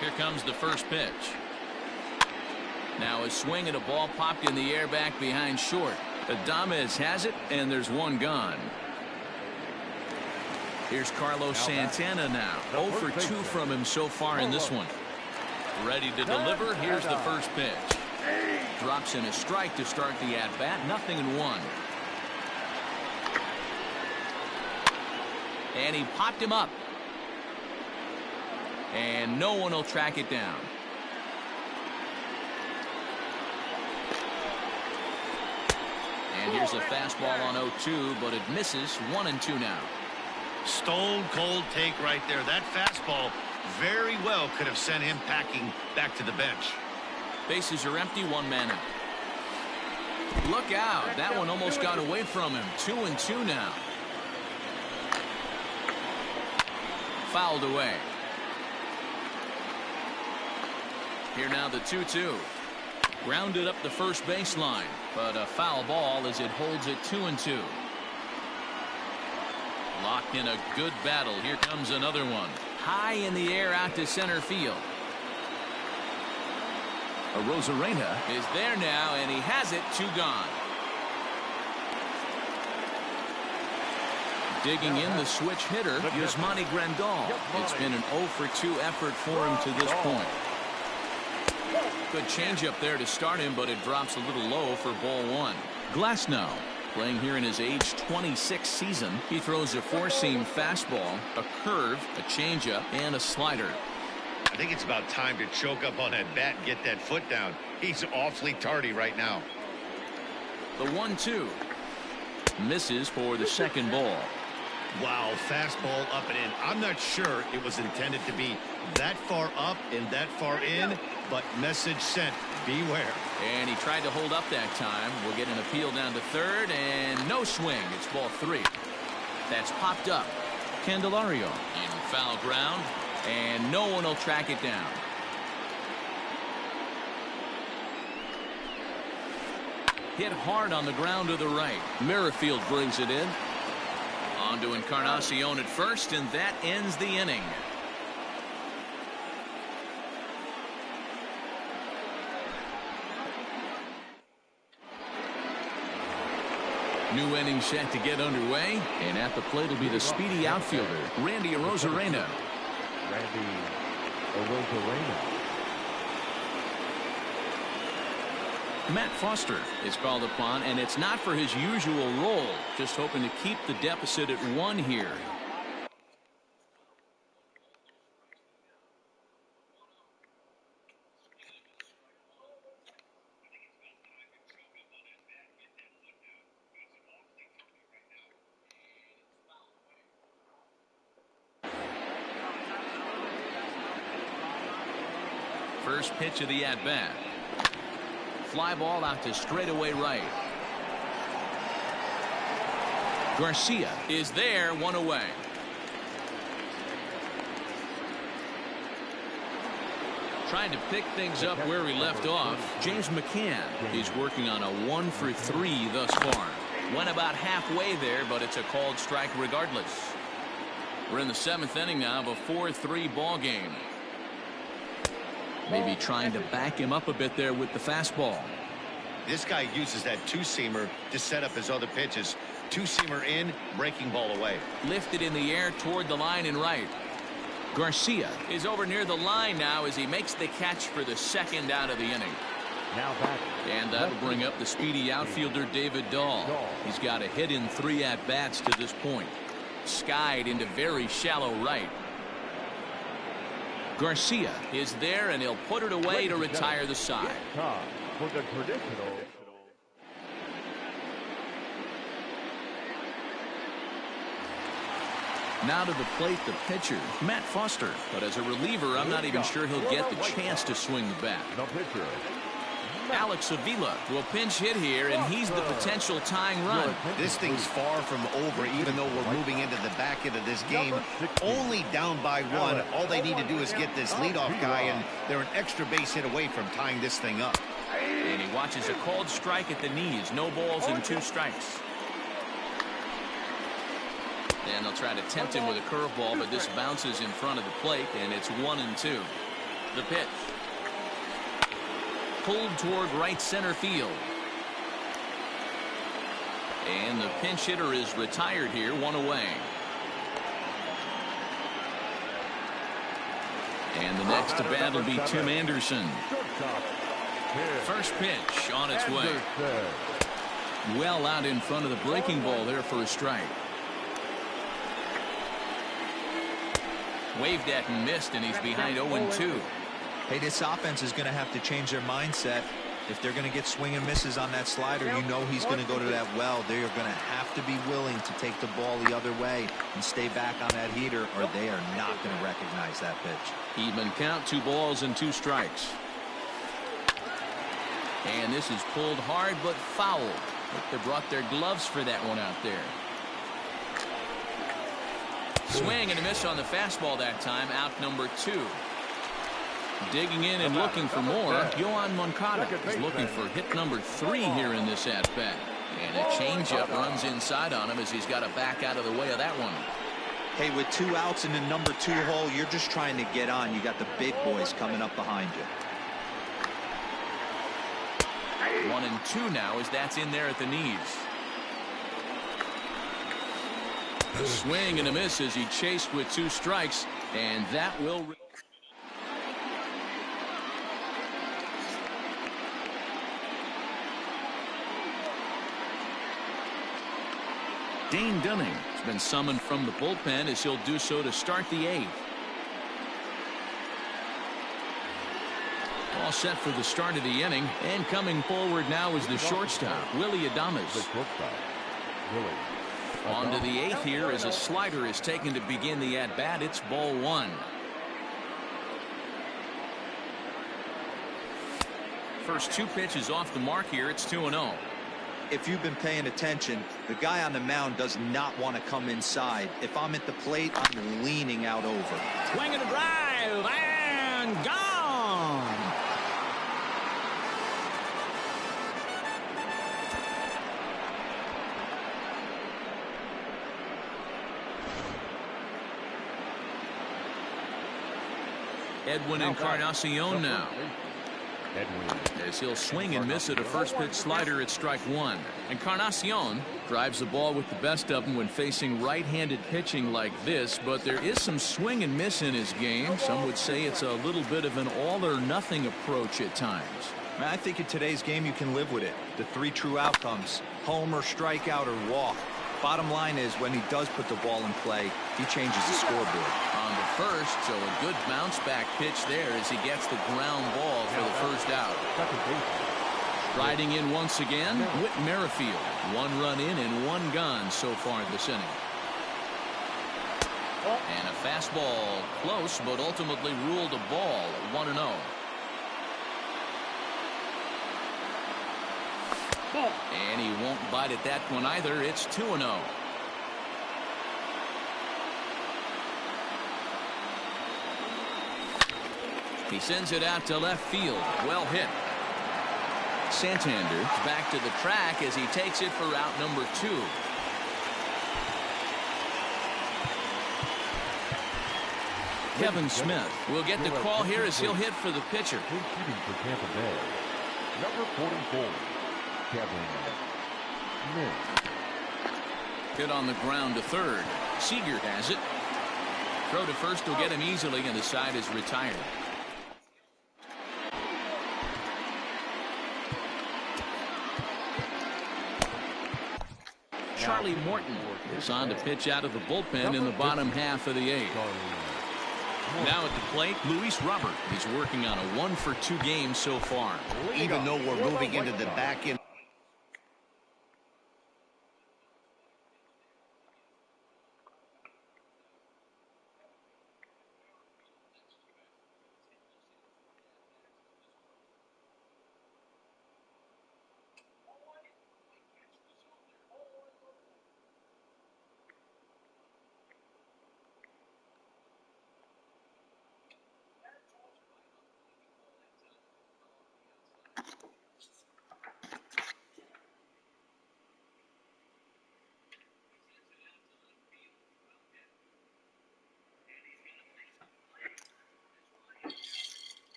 Here comes the first pitch. Now a swing and a ball popped in the air back behind short. Adames has it, and there's 1 gone. Here's Carlos Santana now. 0 for 2 from him so far in this one. Ready to deliver. Here's the first pitch. Drops in a strike to start the at-bat. 0-1. And he popped him up. And no one will track it down. And here's a fastball on 0-2, but it misses. 1-2 now. Stone cold take right there. That fastball very well could have sent him packing back to the bench. Bases are empty, 1 man out. Look out. That one almost got away from him. 2-2 now. Fouled away. Here now the 2-2. Grounded up the first baseline, but a foul ball as it holds it 2-2. Locked in a good battle. Here comes another one. High in the air out to center field. Arozarena is there now, and he has it. 2 gone. Digging in the switch hitter, Yasmani Grandal. It's been an 0 for 2 effort for him to this point. Good changeup there to start him, but it drops a little low for ball 1. Glasnow playing here in his age 26 season. He throws a 4-seam fastball, a curve, a changeup, and a slider. think it's about time to choke up on that bat and get that foot down. He's awfully tardy right now. The 1-2. Misses for the second ball. Wow, fastball up and in. I'm not sure it was intended to be that far up and that far in, but message sent, beware. And he tried to hold up that time. We'll get an appeal down to third, and no swing. It's ball 3. That's popped up. Candelario in foul ground, and no one will track it down. Hit hard on the ground to the right. Merrifield brings it in. On to Encarnacion at first, and that ends the inning. New inning set to get underway, and at the plate will be the speedy outfielder, Randy Arozarena. Randy Arozarena. Matt Foster is called upon, and it's not for his usual role, just hoping to keep the deficit at 1 here. First pitch of the at-bat. Fly ball out to straightaway right. Garcia is there, 1 away. Trying to pick things up where we left off. James McCann is working on a 1 for 3 thus far. Went about halfway there, but it's a called strike regardless. We're in the 7th inning now of a 4-3 ball game. Maybe trying to back him up a bit there with the fastball. This guy uses that two-seamer to set up his other pitches. Two-seamer in, breaking ball away. Lifted in the air toward the line and right. Garcia is over near the line now as he makes the catch for the second out of the inning. Now back. And that'll bring up the speedy outfielder David Dahl. He's got a hit in 3 at-bats to this point. Skied into very shallow right. Garcia is there, and he'll put it away to retire the side. Time for the traditional. Now to the plate, the pitcher, Matt Foster. But as a reliever, I'm not even sure he'll get the chance to swing the bat. The pitcher. Alex Avila will pinch hit here, and he's the potential tying run. This thing's far from over, even though we're moving into the back end of this game. Only down by 1. All they need to do is get this leadoff guy, and they're an extra base hit away from tying this thing up. And he watches a called strike at the knees. No balls and 2 strikes. And they'll try to tempt him with a curveball, but this bounces in front of the plate, and it's 1-2. The pitch. Pulled toward right center field. And the pinch hitter is retired here, 1 away. And the next to bat will be Tim Anderson. First pitch on its way. Well out in front of the breaking ball there for a strike. Waved at and missed, and he's behind 0-2. Hey, this offense is going to have to change their mindset. If they're going to get swing and misses on that slider, you know he's going to go to that well. They are going to have to be willing to take the ball the other way and stay back on that heater, or they are not going to recognize that pitch. Even count, 2 balls and 2 strikes. And this is pulled hard but foul. They brought their gloves for that one out there. Swing and a miss on the fastball that time. Out number 2. Digging in and looking for more. Yohan Moncada is looking for hit number 3 here in this at-bat. And a changeup runs inside on him as he's got to back out of the way of that one. Hey, with 2 outs in the number 2 hole, you're just trying to get on. You got the big boys coming up behind you. 1-2 now as that's in there at the knees. A swing and a miss as he chased with 2 strikes, and that will. Dane Dunning has been summoned from the bullpen as he'll do so to start the 8th. all set for the start of the inning. And coming forward now is the shortstop, Willy Adames. The shortstop, Willy. On to the 8th here as a slider is taken to begin the at-bat. It's ball 1. First 2 pitches off the mark here. It's 2-0. If you've been paying attention, the guy on the mound does not want to come inside. If I'm at the plate, I'm leaning out over. Swing and a drive, and gone. Edwin Encarnacion now. As he'll swing and miss at a first pitch slider at strike 1. Encarnacion drives the ball with the best of them when facing right-handed pitching like this, but there is some swing and miss in his game. Some would say it's a little bit of an all-or-nothing approach at times. I think in today's game you can live with it. The 3 true outcomes: homer, strikeout, or walk. Bottom line is, when he does put the ball in play, he changes the scoreboard. On the first, so a good bounce-back pitch there as he gets the ground ball for the first out. Riding in once again, Whit Merrifield. 1 run in and 1 gone so far this inning. And a fastball close, but ultimately ruled a ball, 1-0. And he won't bite at that one either. It's 2-0. He sends it out to left field. Well hit. Santander back to the track as he takes it for out number 2. Kevin Smith will get the call here as he'll hit for the pitcher. Shooting for Tampa Bay, number 44, Kevin Smith. Hit on the ground to third. Seager has it. Throw to first will get him easily, and the side is retired. Charlie Morton is on to pitch out of the bullpen in the bottom half of the 8th. Now at the plate, Luis Robert. He's working on a 1-for-2 game so far. Even though we're moving into the back end.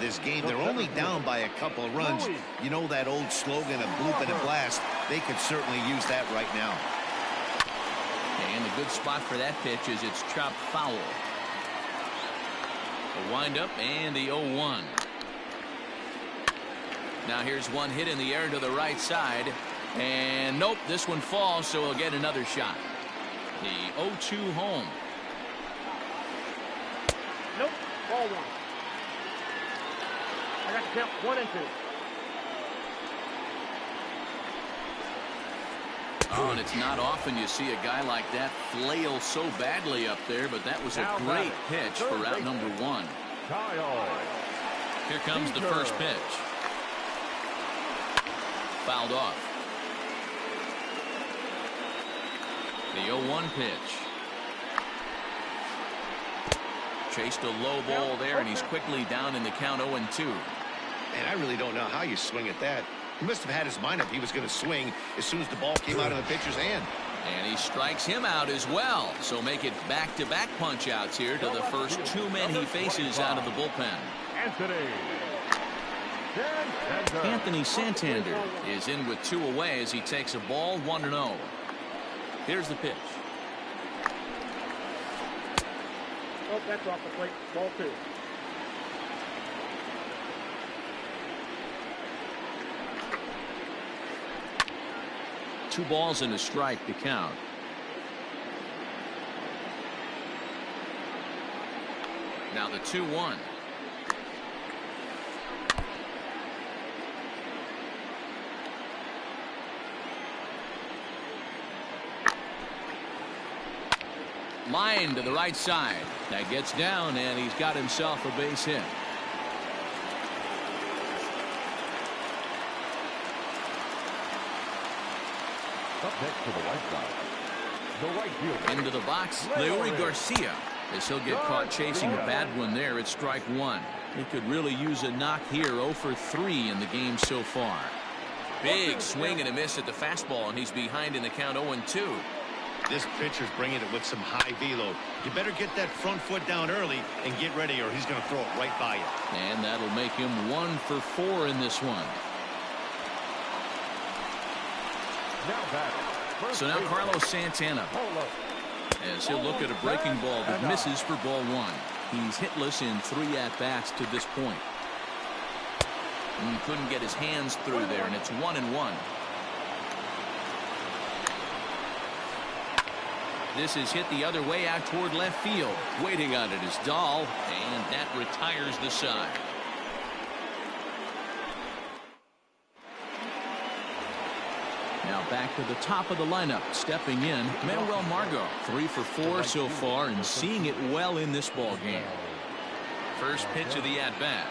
This game, they're only down by a couple of runs. You know that old slogan of bloop and a blast. They could certainly use that right now. And the good spot for that pitch is it's chopped foul. The windup and the 0-1. Now here's one hit in the air to the right side, and nope, this one falls, so he'll get another shot. The 0-2 home. Nope, ball 1. I got to count 1 and 2. Oh, and it's not often you see a guy like that flail so badly up there, but that was a great pitch for out number 1. Here comes the first pitch. Fouled off. The 0-1 pitch. Chased a low ball there, and he's quickly down in the count 0-2. And I really don't know how you swing at that. He must have had his mind up he was going to swing as soon as the ball came out of the pitcher's hand. And he strikes him out as well. So make it back-to-back punch-outs here to the first 2 men he faces out of the bullpen. Anthony Anthony Santander is in with 2 away as he takes a ball 1-0. Here's the pitch. Oh, that's off the plate. Ball 2. Two balls and a strike to count. Now the 2-1. Line to the right side. That gets down, and he's got himself a base hit. Up next to the right side. The right fielder. Into the box, Leury Garcia. As he'll get caught chasing a bad one there at strike 1. He could really use a knock here. 0 for 3 in the game so far. Big swing and a miss at the fastball, and he's behind in the count 0-2. This pitcher's bringing it with some high velo. You better get that front foot down early and get ready, or he's going to throw it right by you. And that'll make him 1 for 4 in this one. So now Carlos Santana, as he'll look at a breaking ball that misses for ball 1. He's hitless in 3 at-bats to this point. And he couldn't get his hands through there, and it's 1-1. This is hit the other way out toward left field. Waiting on it is Dahl, and that retires the side. Now back to the top of the lineup. Stepping in, Manuel Margot. 3 for 4 so far and seeing it well in this ball game. First pitch of the at-bat.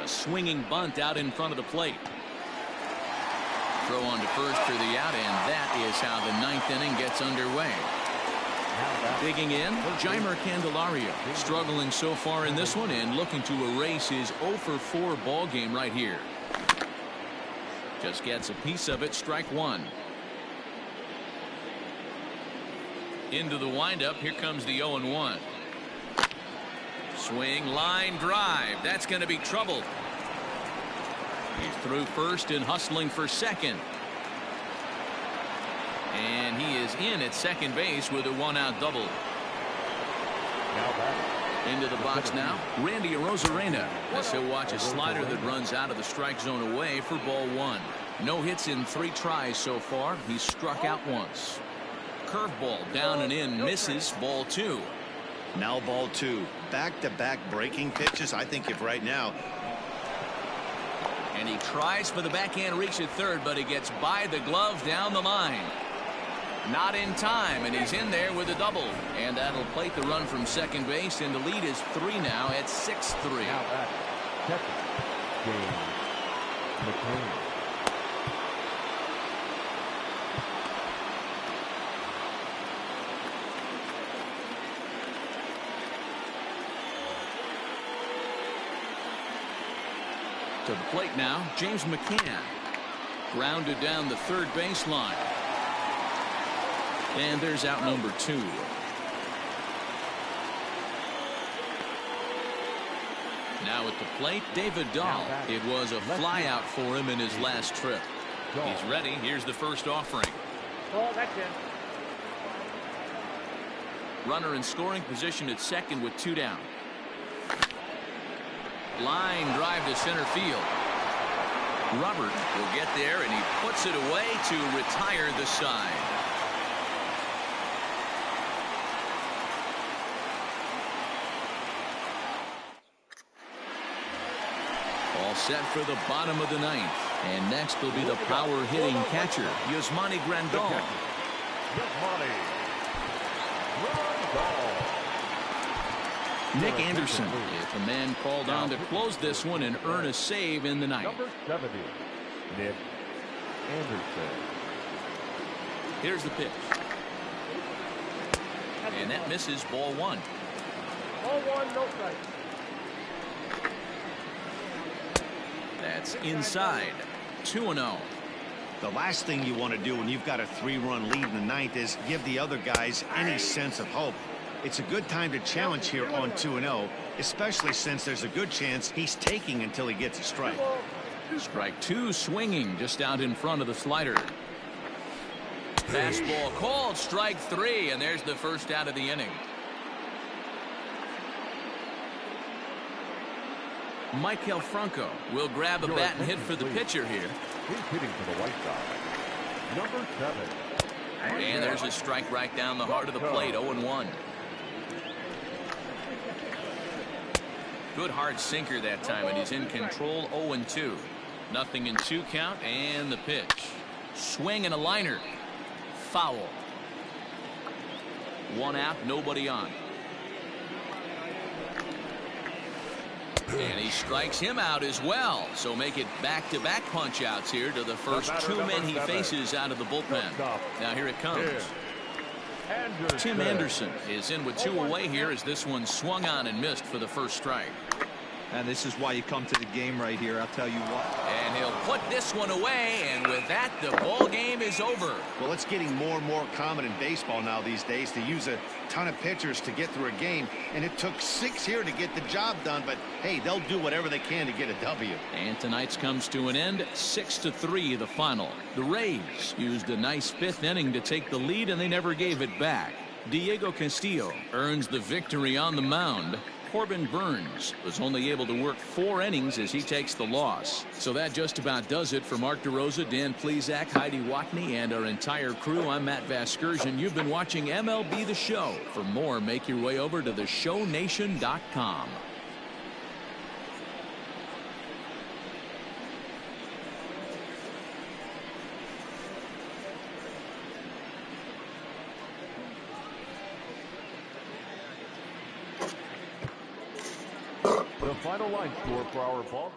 A swinging bunt out in front of the plate. Throw on to first for the out, and that is how the 9th inning gets underway. Digging in, Jeimer Candelario. Struggling so far in this one and looking to erase his 0 for 4 ball game right here. Just gets a piece of it. Strike 1. Into the windup. Here comes the 0-1. Swing, line drive. That's going to be trouble. He's through first and hustling for second. And he is in at second base with a 1-out double. Into the box now, Randy Arozarena, as he'll watch a slider that runs out of the strike zone away for ball 1. No hits in 3 tries so far. He's struck out once. Curveball down and in, misses. Ball 2. Now ball 2. Back-to-back breaking pitches. I think if right now. And he tries for the backhand reach at third, but he gets by the glove down the line. Not in time, and he's in there with a double. And that'll plate the run from second base, and the lead is 3 now at 6-3. To the plate now, James McCann. Grounded down the third baseline. And there's out number 2. Now at the plate, David Dahl. It was a fly out for him in his last trip. He's ready. Here's the first offering. Oh, that's in. Runner in scoring position at second with 2 down. Line drive to center field. Robert will get there, and he puts it away to retire the side. All set for the bottom of the 9th. And next will be the power hitting catcher, Yasmani Grandal. Nick Anderson is the man called on to close this one and earn a save in the 9th. Number 70, Nick Anderson. Here's the pitch. And that misses. Ball 1. Ball 1, no strike. That's inside. 2-0. The last thing you want to do when you've got a 3-run lead in the 9th is give the other guys any sense of hope. It's a good time to challenge here on 2-0. especially since there's a good chance he's taking until he gets a strike. Strike two, swinging just out in front of the slider. Fastball called, strike three, and there's the first out of the inning. Maikel Franco will grab a bat and hit for the pitcher here. He's hitting for the White Sox. Number 7. And there's a strike right down the heart of the plate, 0-1. Good hard sinker that time, and he's in control, 0-2. Nothing in 2 count, and the pitch. Swing and a liner. Foul. 1 out, nobody on. And he strikes him out as well. So make it back-to-back punch-outs here to the first 2 men he faces out of the bullpen. Now here it comes. Tim Anderson is in with 2 away here as this one swung on and missed for the first strike. And this is why you come to the game right here, I'll tell you what. And he'll put this one away, and with that, the ball game is over. Well, it's getting more and more common in baseball now these days to use a ton of pitchers to get through a game, and it took 6 here to get the job done, but hey, they'll do whatever they can to get a W. And tonight's comes to an end, 6-3 the final. The Rays used a nice 5th inning to take the lead, and they never gave it back. Diego Castillo earns the victory on the mound. Corbin Burns was only able to work 4 innings as he takes the loss. So that just about does it for Mark DeRosa, Dan Plesac, Heidi Watney, and our entire crew. I'm Matt Vasgersian. You've been watching MLB The Show. For more, make your way over to theshownation.com. The final line score for our ball.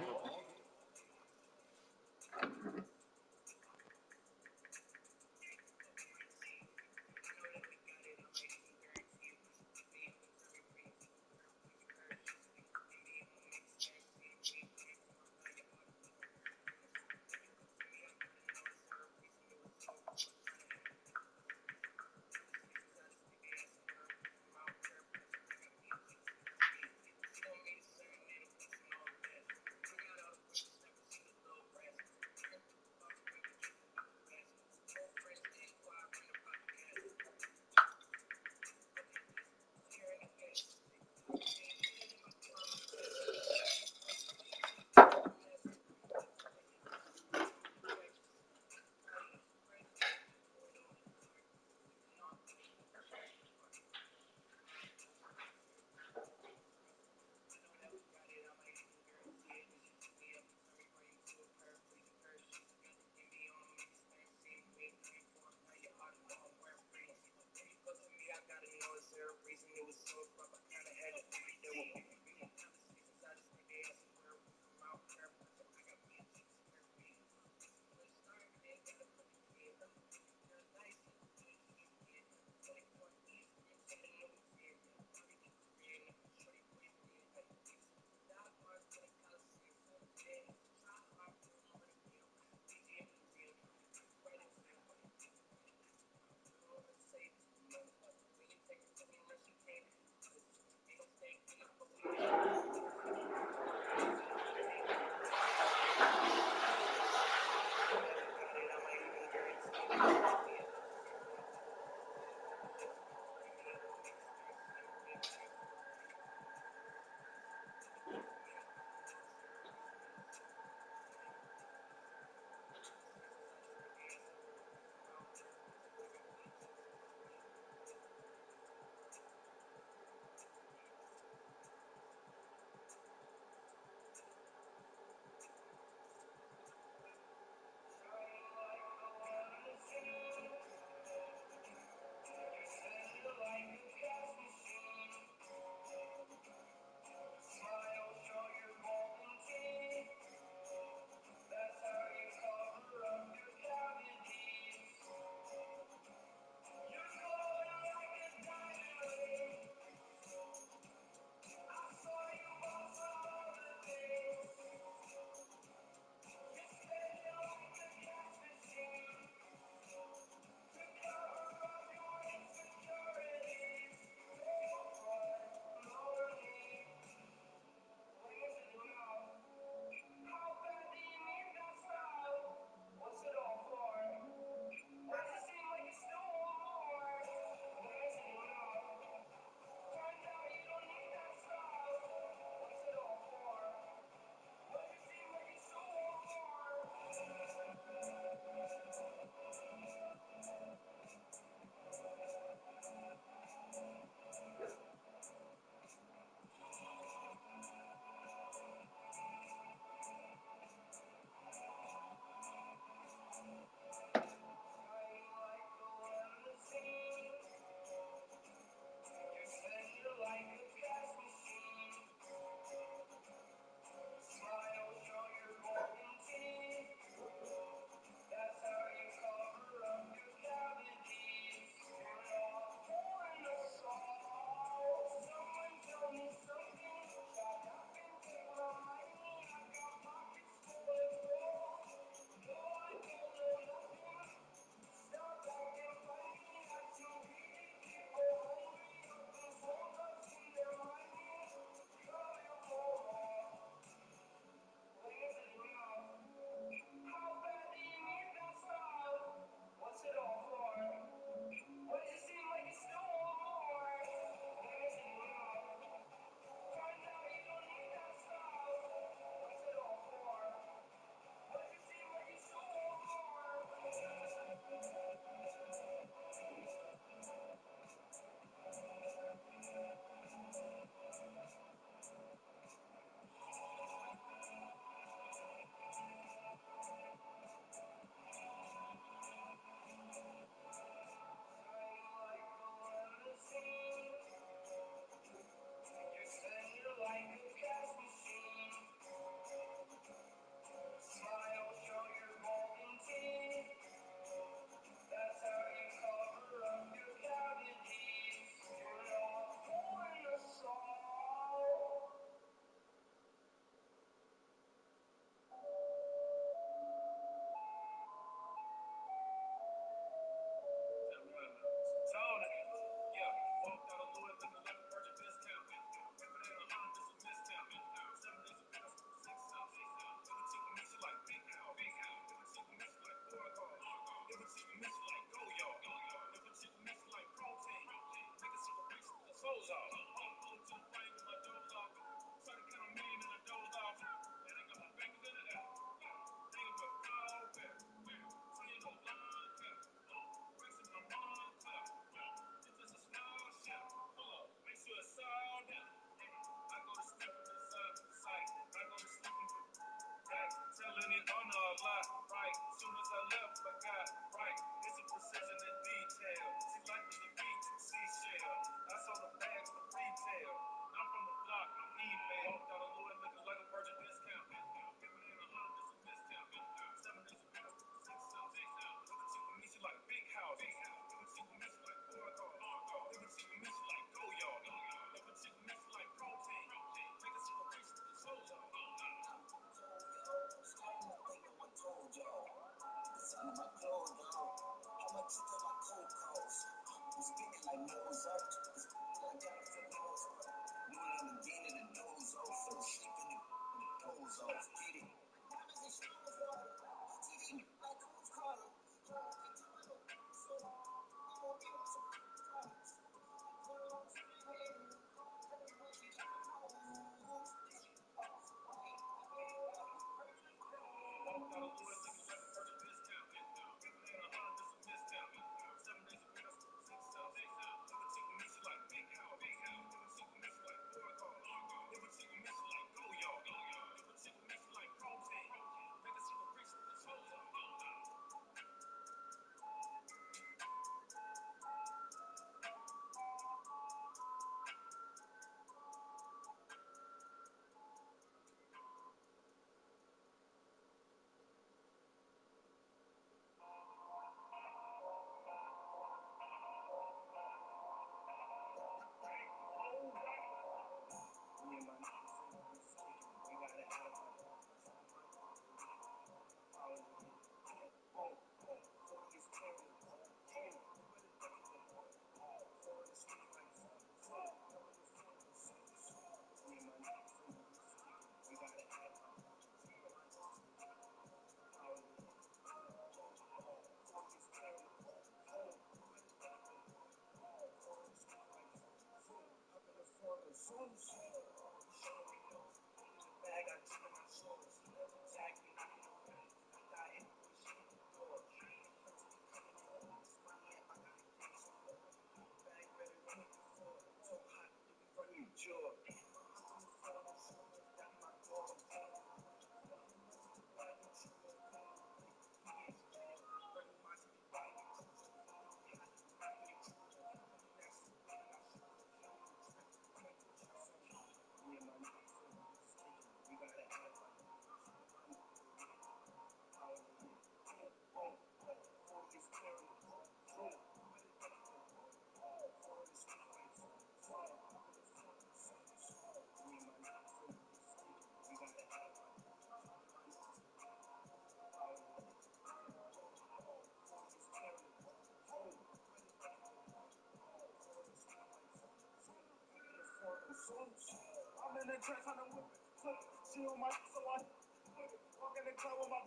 I'm in the trench trying to whip it. She on my so I whip it. Walk in the club with my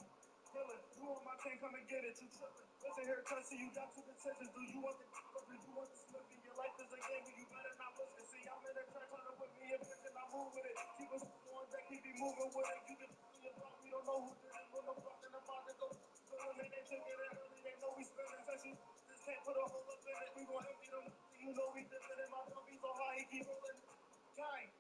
killer. You on my chain, come and get it. You tripping. Listen here, cussy, you got two decisions. Do you want the or do you want the slippy? Your life is a game, but you better not listen. See, I'm in the trench trying to whip me a bitch and I move with it. Keep us on deck, keep me moving with it. You can do your block, we don't know who did it. When the block in the mind to go. So when they took it in early, they know we spending. Since you just can't put a hole up in it. We gon' empty them. You know we dipping in my puppy so high, he keep rolling. Gang.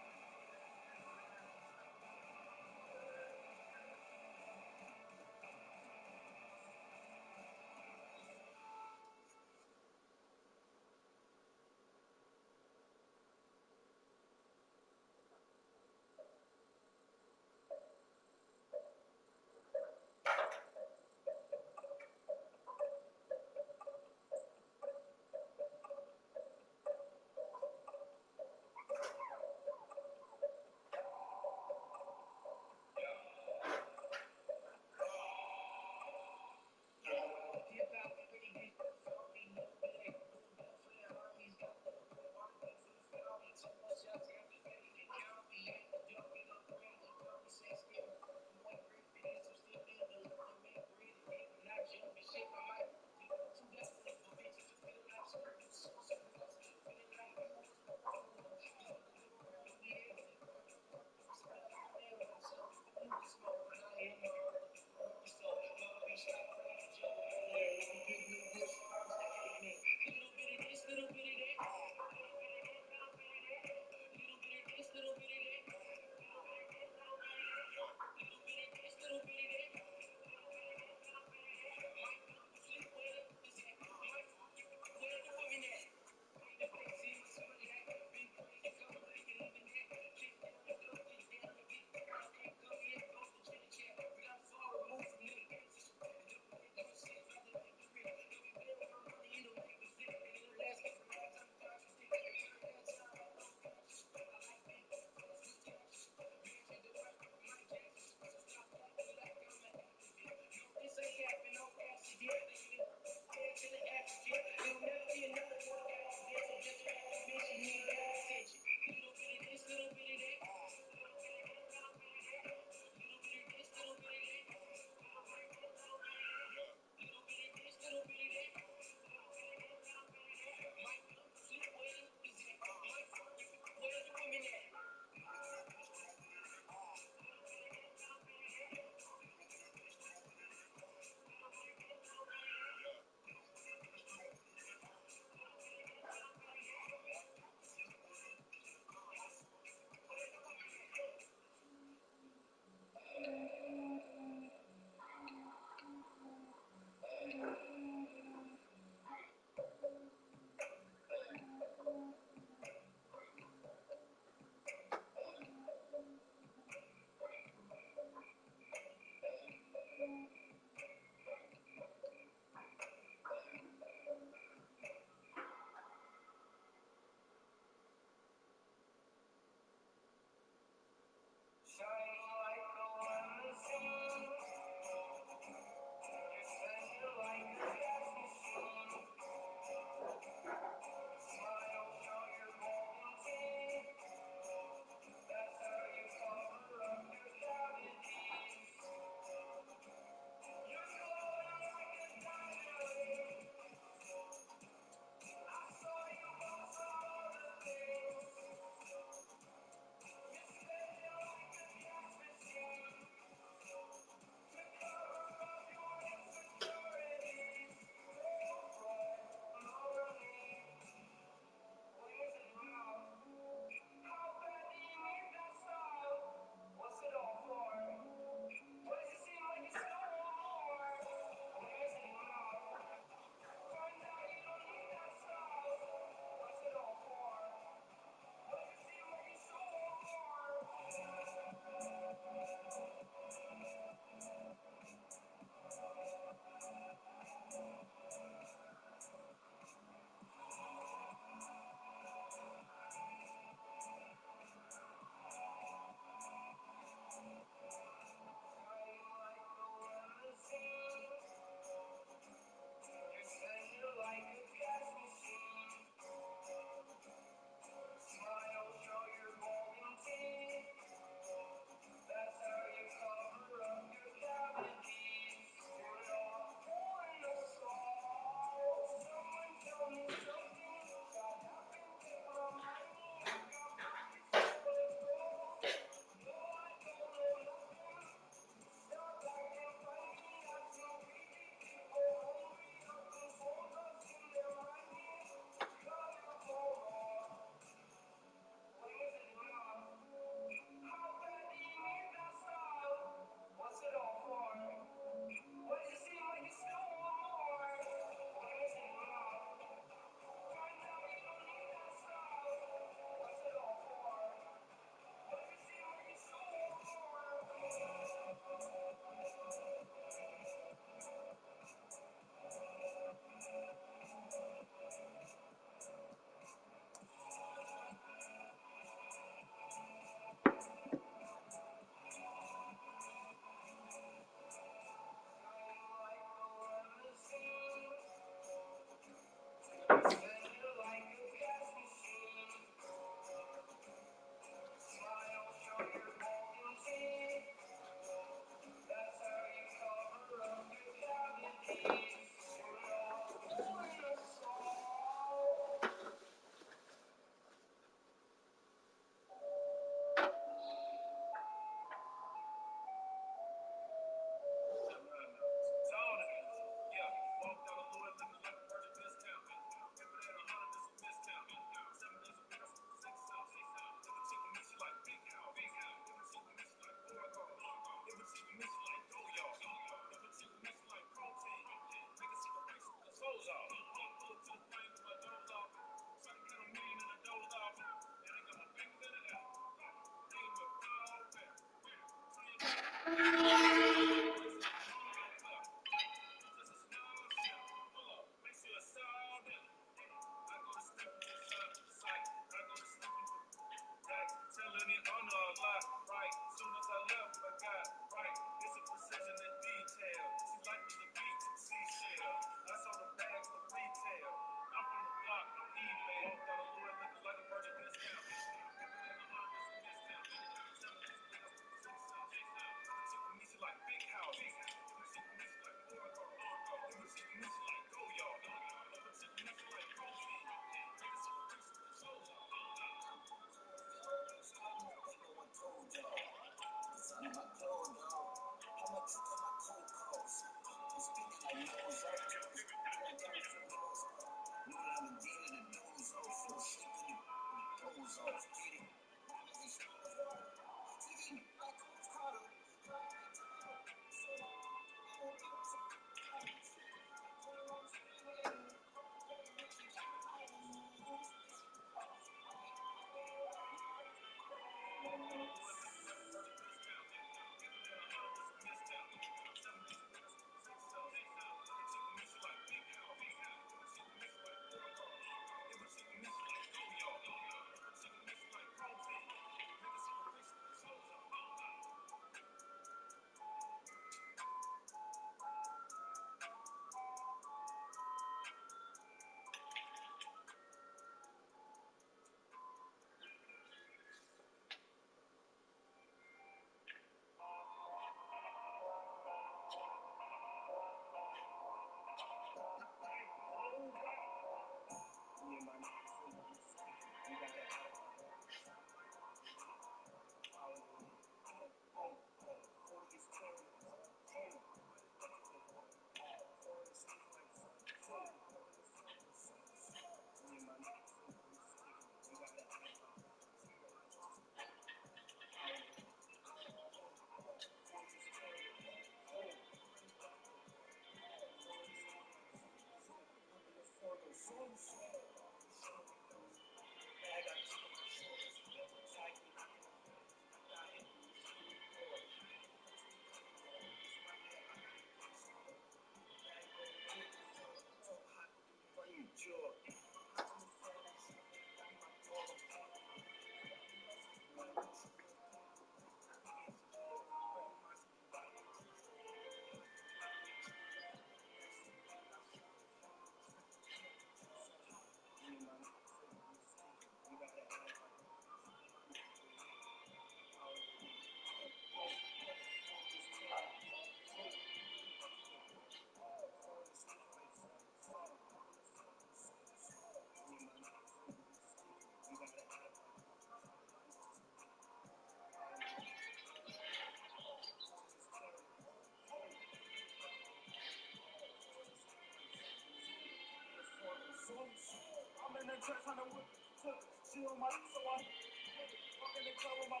I'm in the trap trying to whip took. She on my so I walk in the club with my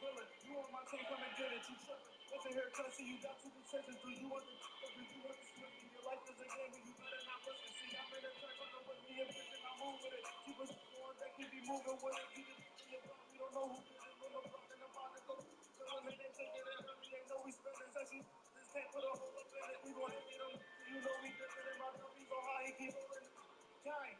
villain. You on my team, come and get it. You tripping. Listen here, cussy, you got two decisions. Do you want the or do you want the slipping? Your life is a game and you better not listen. See, I'm in the trap trying to whip me a bitch and I move with it. Keep us going back, keep me moving with it. Keep it in your block, we don't know who did it. When the block and the bond to go. Feeling it, they take it in early, they know we spending. Says you just can't put a hole up in it. We gon' hit them. You know we dipping in my cup, he go high, he keep rolling. Gang.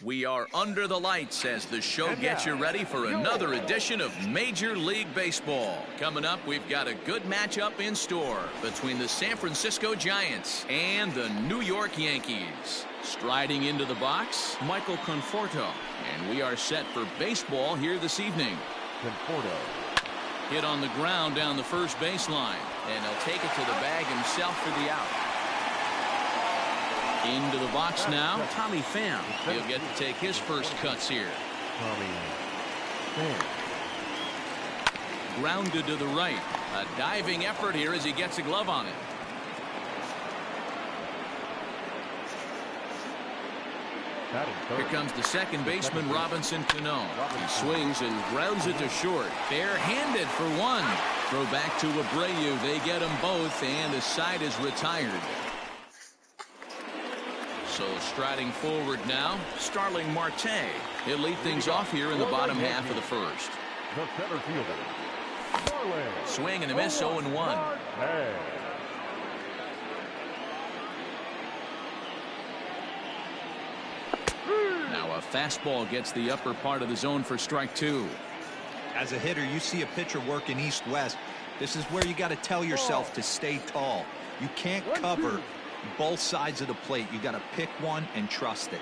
We are under the lights as the show gets you ready for another edition of Major League Baseball. Coming up, we've got a good matchup in store between the San Francisco Giants and the New York Yankees. Striding into the box, Michael Conforto. And we are set for baseball here this evening. Conforto. Hit on the ground down the first baseline. And he'll take it to the bag himself for the out. Into the box now, Tommy Pham. He'll get to take his first cuts here. Tommy Pham. Grounded to the right. A diving effort here as he gets a glove on it. Here comes the second baseman, Robinson Cano. He swings and grounds it to short. Bare-handed for one. Throw back to Abreu. They get them both, and the side is retired. So striding forward now, Starling Marte. He'll lead things off here in the bottom half of the first. The center fielder, Starling. Swing and a miss, 0-1. Now a fastball gets the upper part of the zone for strike two. As a hitter, you see a pitcher working east-west. This is where you got to tell yourself to stay tall. You can't cover both sides of the plate. You got to pick one and trust it.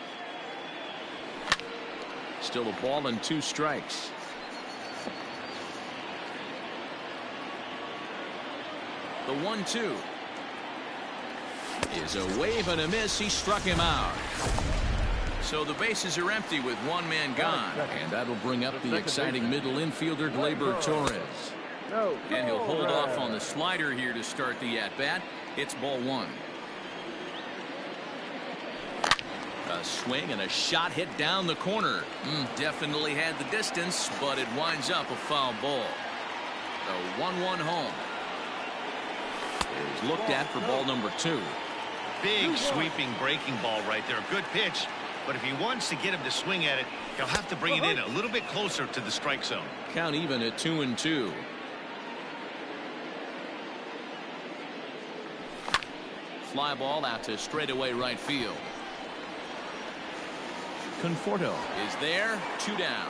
Still a ball and 2 strikes. The 1-2 is a wave and a miss. He struck him out. So the bases are empty with one man gone, and that'll bring up the exciting middle infielder Gleyber Torres. And he'll hold off on the slider here to start the at-bat. It's ball 1. A swing and a shot hit down the corner. Definitely had the distance, but it winds up a foul ball. The 1-1 home is looked at for ball number 2. Big sweeping breaking ball right there. A good pitch. But if he wants to get him to swing at it, he'll have to bring it in a little bit closer to the strike zone. Count even at 2-2. Fly ball out to straightaway right field. Conforto is there. 2 down.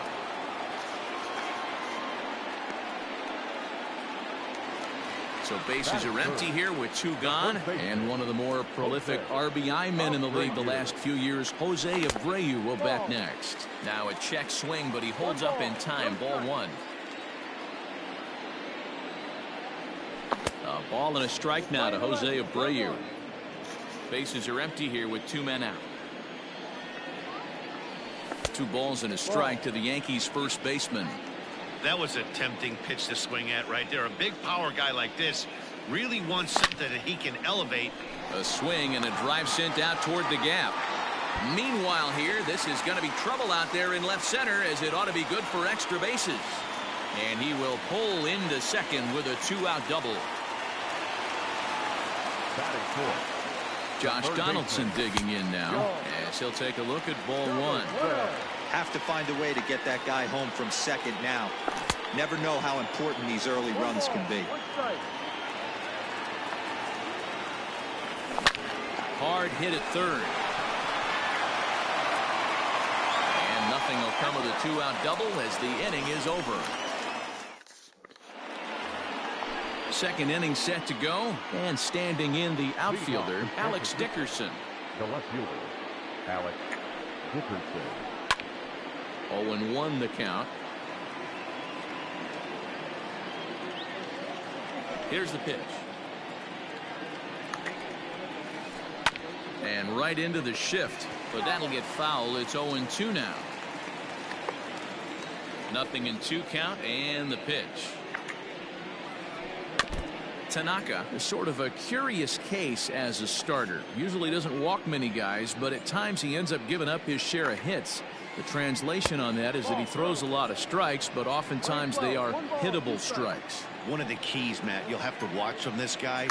So bases are empty here with 2 gone, and one of the more prolific RBI men in the league the last few years, Jose Abreu, will bat next. Now a check swing, but he holds up in time. Ball 1. A ball and a strike now to Jose Abreu. Bases are empty here with 2 men out. 2 balls and a strike to the Yankees' first baseman. That was a tempting pitch to swing at right there. A big power guy like this really wants something that he can elevate. A swing and a drive sent out toward the gap. Meanwhile here, this is going to be trouble out there in left center, as it ought to be good for extra bases. And he will pull into second with a 2-out double. Josh Donaldson digging in now, as he'll take a look at ball 1. Have to find a way to get that guy home from second now. Never know how important these early runs can be. Hard hit at third. And nothing will come of the 2-out double as the inning is over. Second inning set to go, and standing in the outfielder, Alex Dickerson. The left fielder, Alex Dickerson. 0-1 the count. Here's the pitch. And right into the shift, but that'll get foul. It's 0-2 now. 0-2 count, and the pitch. Tanaka is sort of a curious case as a starter. Usually doesn't walk many guys, but at times he ends up giving up his share of hits. The translation on that is that he throws a lot of strikes, but oftentimes they are hittable strikes. one of the keys, Matt, you'll have to watch from this guy.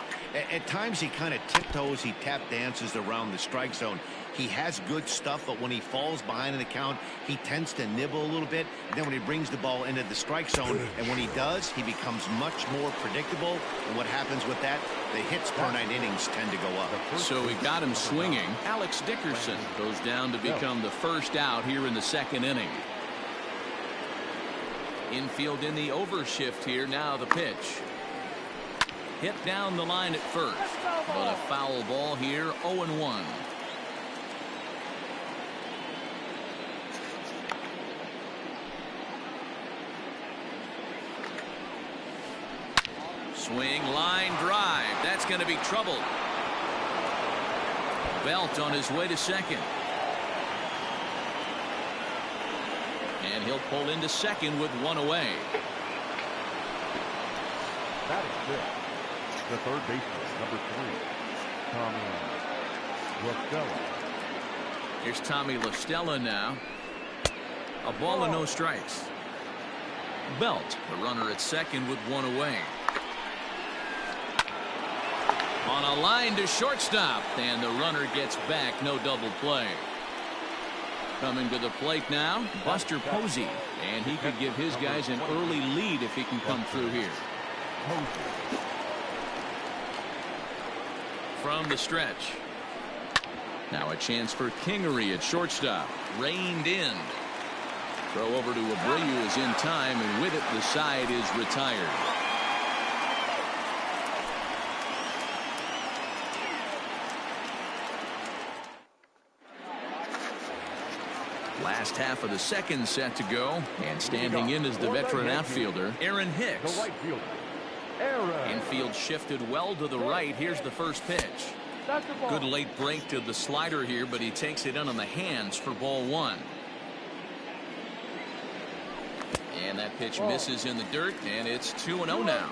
At times he kind of tiptoes, he tap dances around the strike zone. He has good stuff, but when he falls behind in the count, he tends to nibble a little bit. And then when he brings the ball into the strike zone, and when he does, he becomes much more predictable. And what happens with that? The hits per 9 innings tend to go up. So he got him swinging. Alex Dickerson goes down to become the first out here in the second inning. Infield in the overshift here. Now the pitch. Hit down the line at first, but a foul ball here. 0-1. Swing, line drive. That's going to be trouble. Belt on his way to second. And he'll pull into second with one away. That is it. The third baseman, number 3, Tommy LaStella. Here's Tommy LaStella now. A ball and no strikes. Belt, the runner at second with one away. On a line to shortstop, and the runner gets back. No double play. Coming to the plate now, Buster Posey, and he could give his guys an early lead if he can come through here. From the stretch. Now a chance for Kingery at shortstop. Reined in. Throw over to Abreu is in time, and with it the side is retired. Last half of the second set to go, and standing in is the veteran outfielder Aaron Hicks. Infield shifted well to the right. Here's the first pitch. Good late break to the slider here, but he takes it in on the hands for ball 1. And that pitch misses in the dirt, and it's 2-0 now.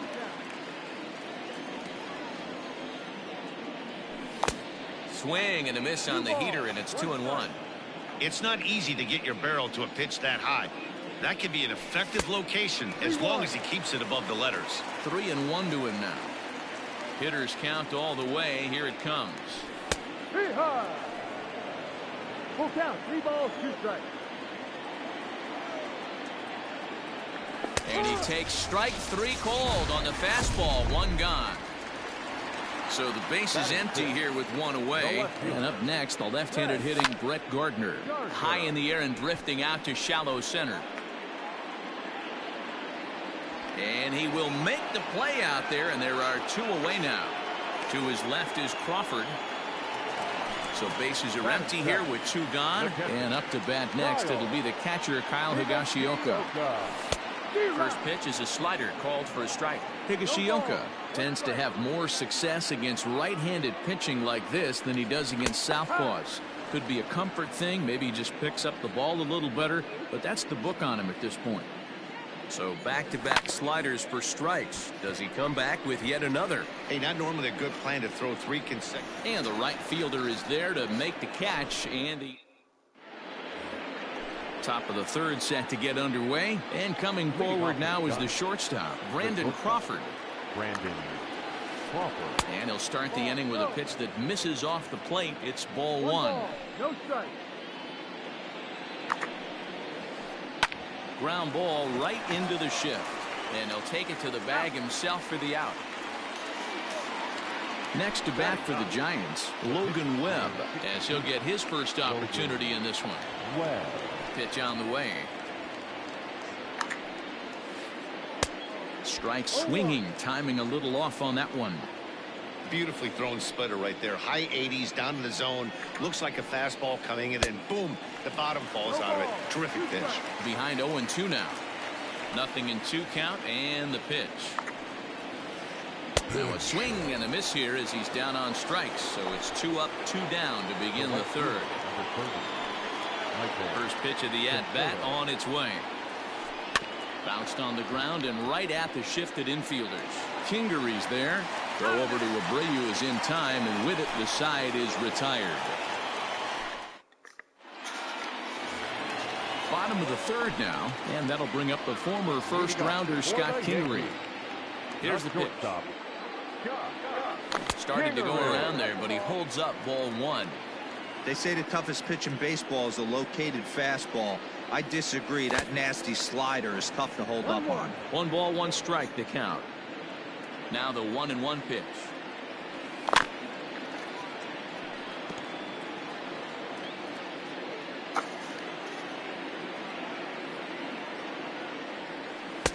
Swing and a miss on the heater, and it's 2-1. It's not easy to get your barrel to a pitch that high. That could be an effective location as long as he keeps it above the letters. 3-1 to him now. Hitters count all the way. Here it comes. Full count. 3 balls, 2 strikes. And he takes strike 3 called on the fastball. 1 gone. So the base is empty here with 1 away. And up next, the left-handed hitting Brett Gardner. High in the air and drifting out to shallow center. And he will make the play out there, and there are 2 away now. To his left is Crawford. So bases are empty here with 2 gone. And up to bat next, it'll be the catcher Kyle Higashioka. First pitch is a slider called for a strike. Higashioka tends to have more success against right-handed pitching like this than he does against southpaws. Could be a comfort thing. Maybe he just picks up the ball a little better, but that's the book on him at this point. So back-to-back sliders for strikes. Does he come back with yet another? Hey, not normally a good plan to throw 3 consecutive. And the right fielder is there to make the catch, and the top of the third set to get underway, and coming forward now is the shortstop, Brandon Crawford. And he'll start the inning with a pitch that misses off the plate. It's ball 1. No strike. Ground ball right into the shift, and he'll take it to the bag himself for the out. Next to bat for the Giants, Logan Webb, as he'll get his first opportunity in this one. Pitch on the way. Strike swinging, timing a little off on that one. Beautifully thrown splitter right there. High 80s down to the zone. Looks like a fastball coming, and then boom, the bottom falls out of it. Terrific pitch. Behind 0-2 now. Nothing in 2 count, and the pitch. Now a swing and a miss here as he's down on strikes. So it's 2 up, 2 down to begin the third. First pitch of the at-bat on its way. Bounced on the ground and right at the shifted infielders. Kingery's there. Throw over to Abreu is in time, and with it the side is retired. Bottom of the third now, and that'll bring up the former first-rounder Scott Kingery. Here's the pitch. Shortstop. Started to go around there, but he holds up ball one. They say the toughest pitch in baseball is a located fastball. I disagree. That nasty slider is tough to hold up on. 1 ball, 1 strike to count. Now the 1-1 pitch.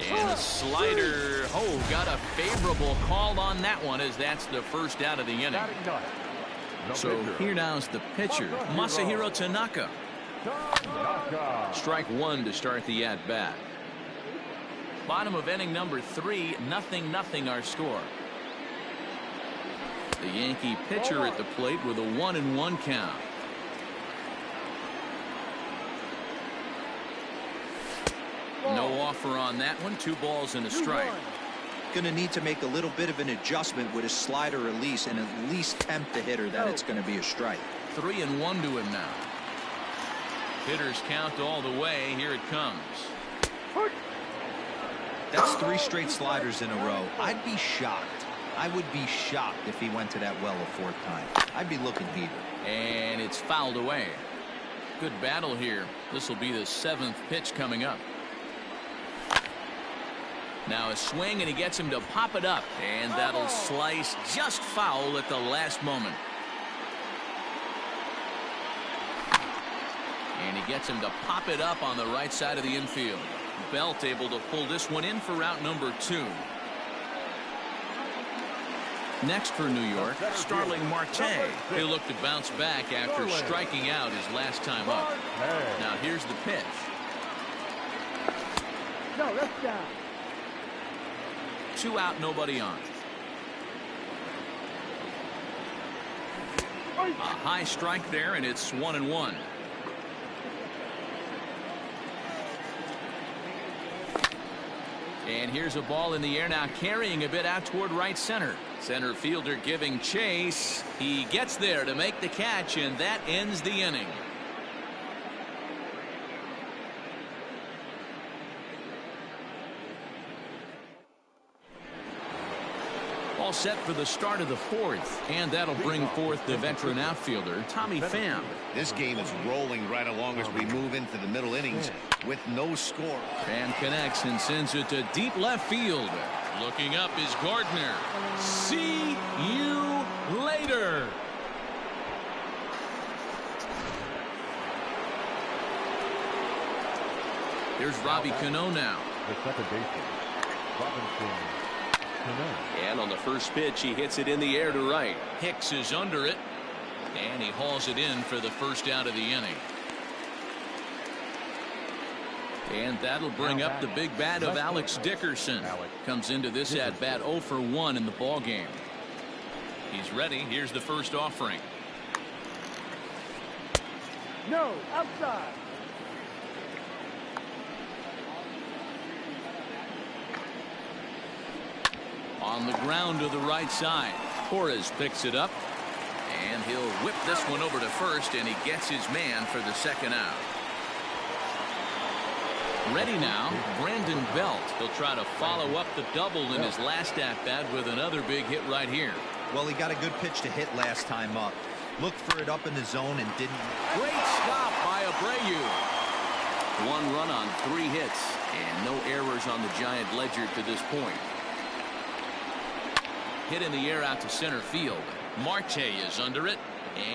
And a slider. Oh, got a favorable call on that one, as that's the first out of the inning. So here now's the pitcher, Masahiro Tanaka. Strike one to start the at-bat. Bottom of inning number 3, 0-0 our score. The Yankee pitcher at the plate with a 1-1 count. No offer on that one. 2 balls and a strike. Going to need to make a little bit of an adjustment with his slider release and at least tempt the hitter that it's going to be a strike. 3-1 to him now. Hitters count all the way. Here it comes. That's 3 straight sliders in a row. I'd be shocked. I would be shocked if he went to that well a 4th time. I'd be looking heated. And it's fouled away. Good battle here. This will be the 7th pitch coming up. Now a swing, and he gets him to pop it up, and that'll slice just foul at the last moment. And he gets him to pop it up on the right side of the infield. Belt able to pull this one in for out number 2. Next for New York, Starling Marte. He'll look to bounce back after striking out his last time up. Now here's the pitch. No, that's down. 2 out, nobody on. A high strike there, and it's 1-1. And here's a ball in the air now, carrying a bit out toward right center. Center fielder giving chase. He gets there to make the catch, and that ends the inning. All set for the start of the 4th, and that'll bring forth the veteran outfielder, Tommy Pham. This game is rolling right along as we move into the middle innings with no score. Pham connects and sends it to deep left field. Looking up is Gardner. See you later. Here's Robbie Cano now. The second baseman, Robinson Cano. And on the first pitch, he hits it in the air to right. Hicks is under it, and he hauls it in for the first out of the inning. And that'll bring up the big bat of Alex Dickerson. Comes into this at bat 0 for 1 in the ball game. He's ready. Here's the first offering. No, outside. On the ground to the right side. Torres picks it up, and he'll whip this one over to first, and he gets his man for the second out. Ready now, Brandon Belt. He'll try to follow up the double in his last at-bat with another big hit right here. Well, he got a good pitch to hit last time up. Looked for it up in the zone and didn't. Great stop by Abreu. 1 run on 3 hits, and no errors on the Giant ledger to this point. Hit in the air out to center field. Marte is under it,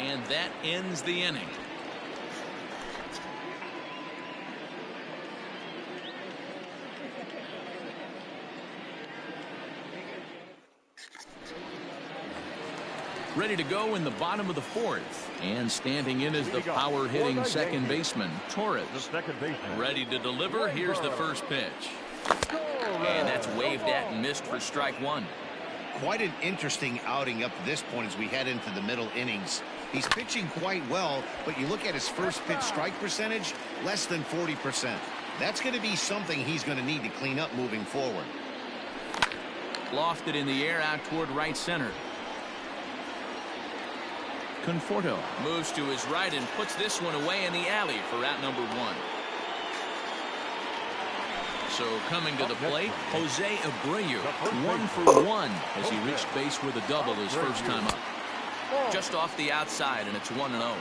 and that ends the inning. Ready to go in the bottom of the 4th, and standing in is the power-hitting second baseman, Torres. The second baseman. Ready to deliver. Here's the first pitch. And that's waved at and missed for strike 1. Quite an interesting outing up to this point as we head into the middle innings. He's pitching quite well, but you look at his first pitch strike percentage, less than 40%. That's going to be something he's going to need to clean up moving forward. Lofted in the air out toward right center. Conforto moves to his right and puts this one away in the alley for out number 1. So coming to the plate, Jose Abreu, 1 for 1 as he reached base with a double his first time up. Just off the outside, and it's 1-0.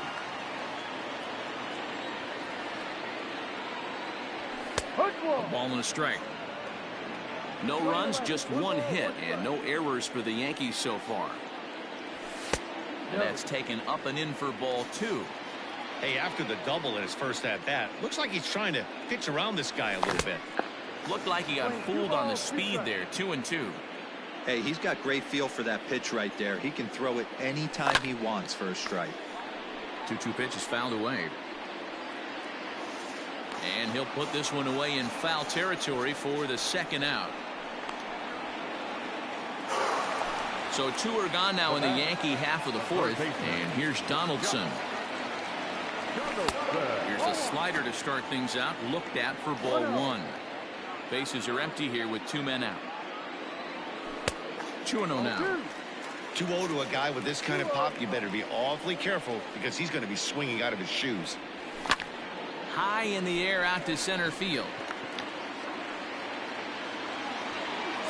A ball and a strike. No runs, just 1 hit, and no errors for the Yankees so far. And that's taken up and in for ball 2. Hey, after the double in his first at-bat, looks like he's trying to pitch around this guy a little bit. Looked like he got fooled on the speed there, 2-2. Hey, he's got great feel for that pitch right there. He can throw it anytime he wants for a strike. 2-2 pitch is fouled away. And he'll put this one away in foul territory for the second out. So 2 are gone now in the Yankee half of the fourth. And here's Donaldson. Here's a slider to start things out. Looked at for ball 1. Bases are empty here with 2 men out. 2-0 now. 2-0 to a guy with this kind of pop, you better be awfully careful because he's going to be swinging out of his shoes. High in the air out to center field.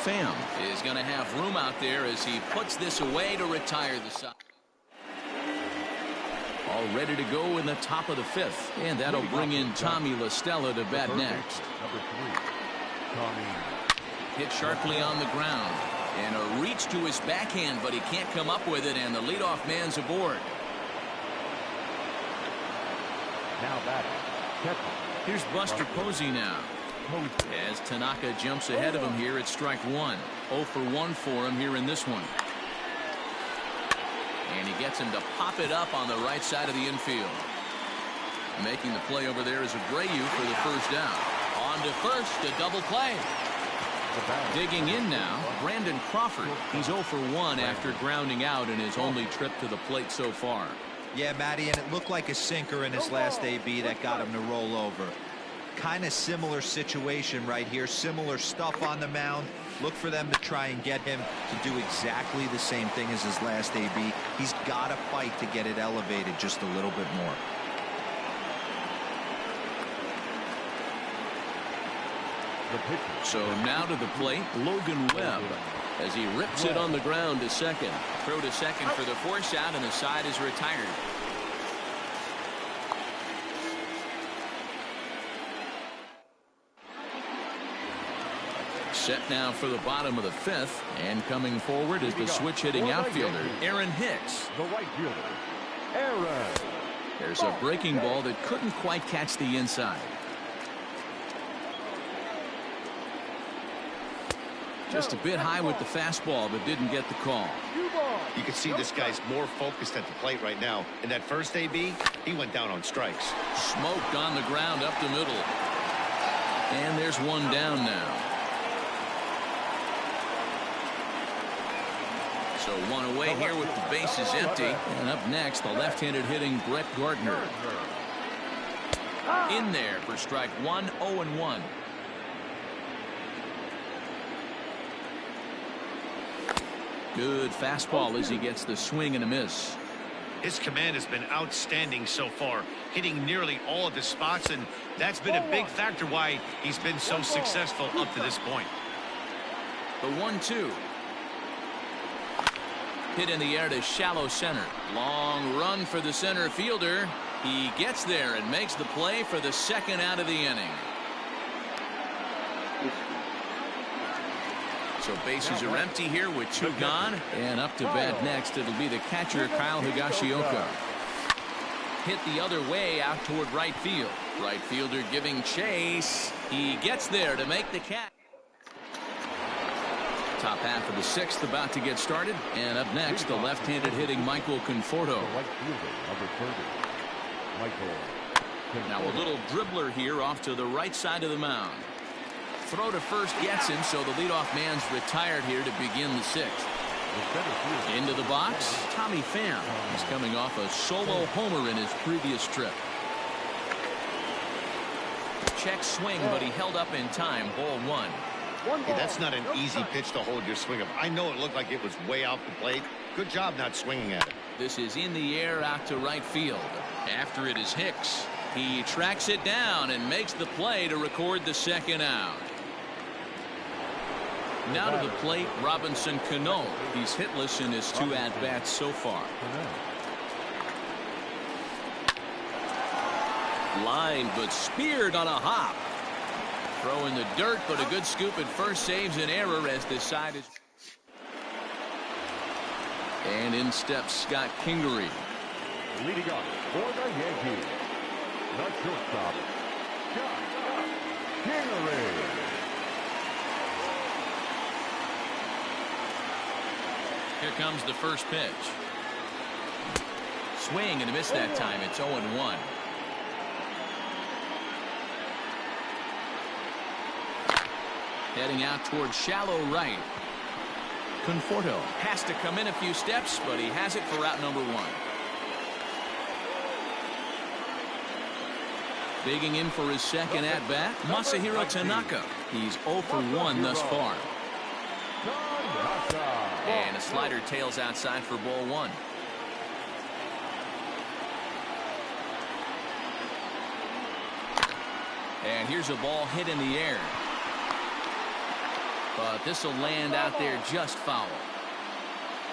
Pham is going to have room out there as he puts this away to retire the side. All ready to go in the top of the 5th, and that'll bring in Tommy La Stella to bat next. Number 3, Tommy. Hit sharply on the ground, and a reach to his backhand, but he can't come up with it, and the leadoff man's aboard. Now batting, catcher. Here's Buster Posey now. As Tanaka jumps ahead of him here at strike 1. 0 for 1 for him here in this one. And he gets him to pop it up on the right side of the infield. Making the play over there is Abreu for the first out. On to first, a double play. Digging in now, Brandon Crawford. He's 0 for 1 after grounding out in his only trip to the plate so far. Yeah, Matty, and it looked like a sinker in his last AB that got him to roll over. Kind of similar situation right here. Similar stuff on the mound. Look for them to try and get him to do exactly the same thing as his last AB. He's got to fight to get it elevated just a little bit more. So now to the plate, Logan Webb, as he rips it on the ground to second. Throw to second for the force out, and the side is retired. Set now for the bottom of the 5th, and coming forward is the switch-hitting outfielder, Aaron Hicks. The right fielder, Aaron. There's a breaking ball that couldn't quite catch the inside. Just a bit high with the fastball, but didn't get the call. You can see this guy's more focused at the plate right now. In that first AB, he went down on strikes. Smoked on the ground up the middle. And there's one down now. So one away here with the bases empty. And up next, the left-handed hitting Brett Gardner. In there for strike 1, 0-1. Good fastball as he gets the swing and a miss. His command has been outstanding so far, hitting nearly all of his spots, and that's been a big factor why he's been so successful up to this point. The 1-2. Hit in the air to shallow center. Long run for the center fielder. He gets there and makes the play for the second out of the inning. So bases are empty here with 2 gone, and up to bat next it'll be the catcher Kyle Higashioka. Hit the other way out toward right field. Right fielder giving chase. He gets there to make the catch. Top half of the 6th about to get started, and up next the left-handed hitting Michael Conforto. Right fielder, number 30, Michael. Now a little dribbler here off to the right side of the mound. Throw to first gets him, so the leadoff man's retired here to begin the 6th. Into the box, Tommy Pham. He's coming off a solo homer in his previous trip. Check swing, but he held up in time. Ball 1. Hey, that's not an easy pitch to hold your swing up. I know it looked like it was way off the plate. Good job not swinging at it. This is in the air out to right field. After it is Hicks. He tracks it down and makes the play to record the second out. Now to the plate, Robinson Cano. He's hitless in his 2 at-bats so far. Line, but speared on a hop. Throw in the dirt, but a good scoop at first saves an error as the side is. And in steps Scott Kingery. Leading up for the Yankees, the shortstop, Scott Kingery. Here comes the first pitch. Swing and a miss that time. It's 0-1. Heading out towards shallow right. Conforto has to come in a few steps, but he has it for out number 1. Digging in for his second at-bat, Masahiro Tanaka. He's 0 for 1 thus far. And a slider tails outside for ball 1. And here's a ball hit in the air. But this will land out there just foul.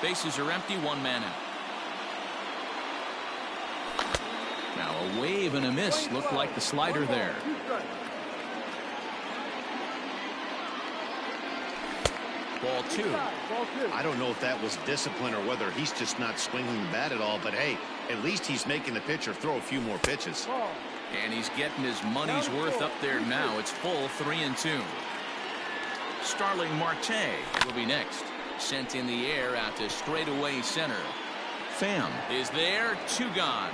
Bases are empty, 1 man out. Now a wave and a miss. Looked like the slider there. Ball 2. I don't know if that was discipline or whether he's just not swinging the bat at all, but hey, at least he's making the pitcher throw a few more pitches. And he's getting his money's worth up there now. It's full 3-2. Starling Marte will be next. Sent in the air out to straightaway center. Pham is there. 2 gone.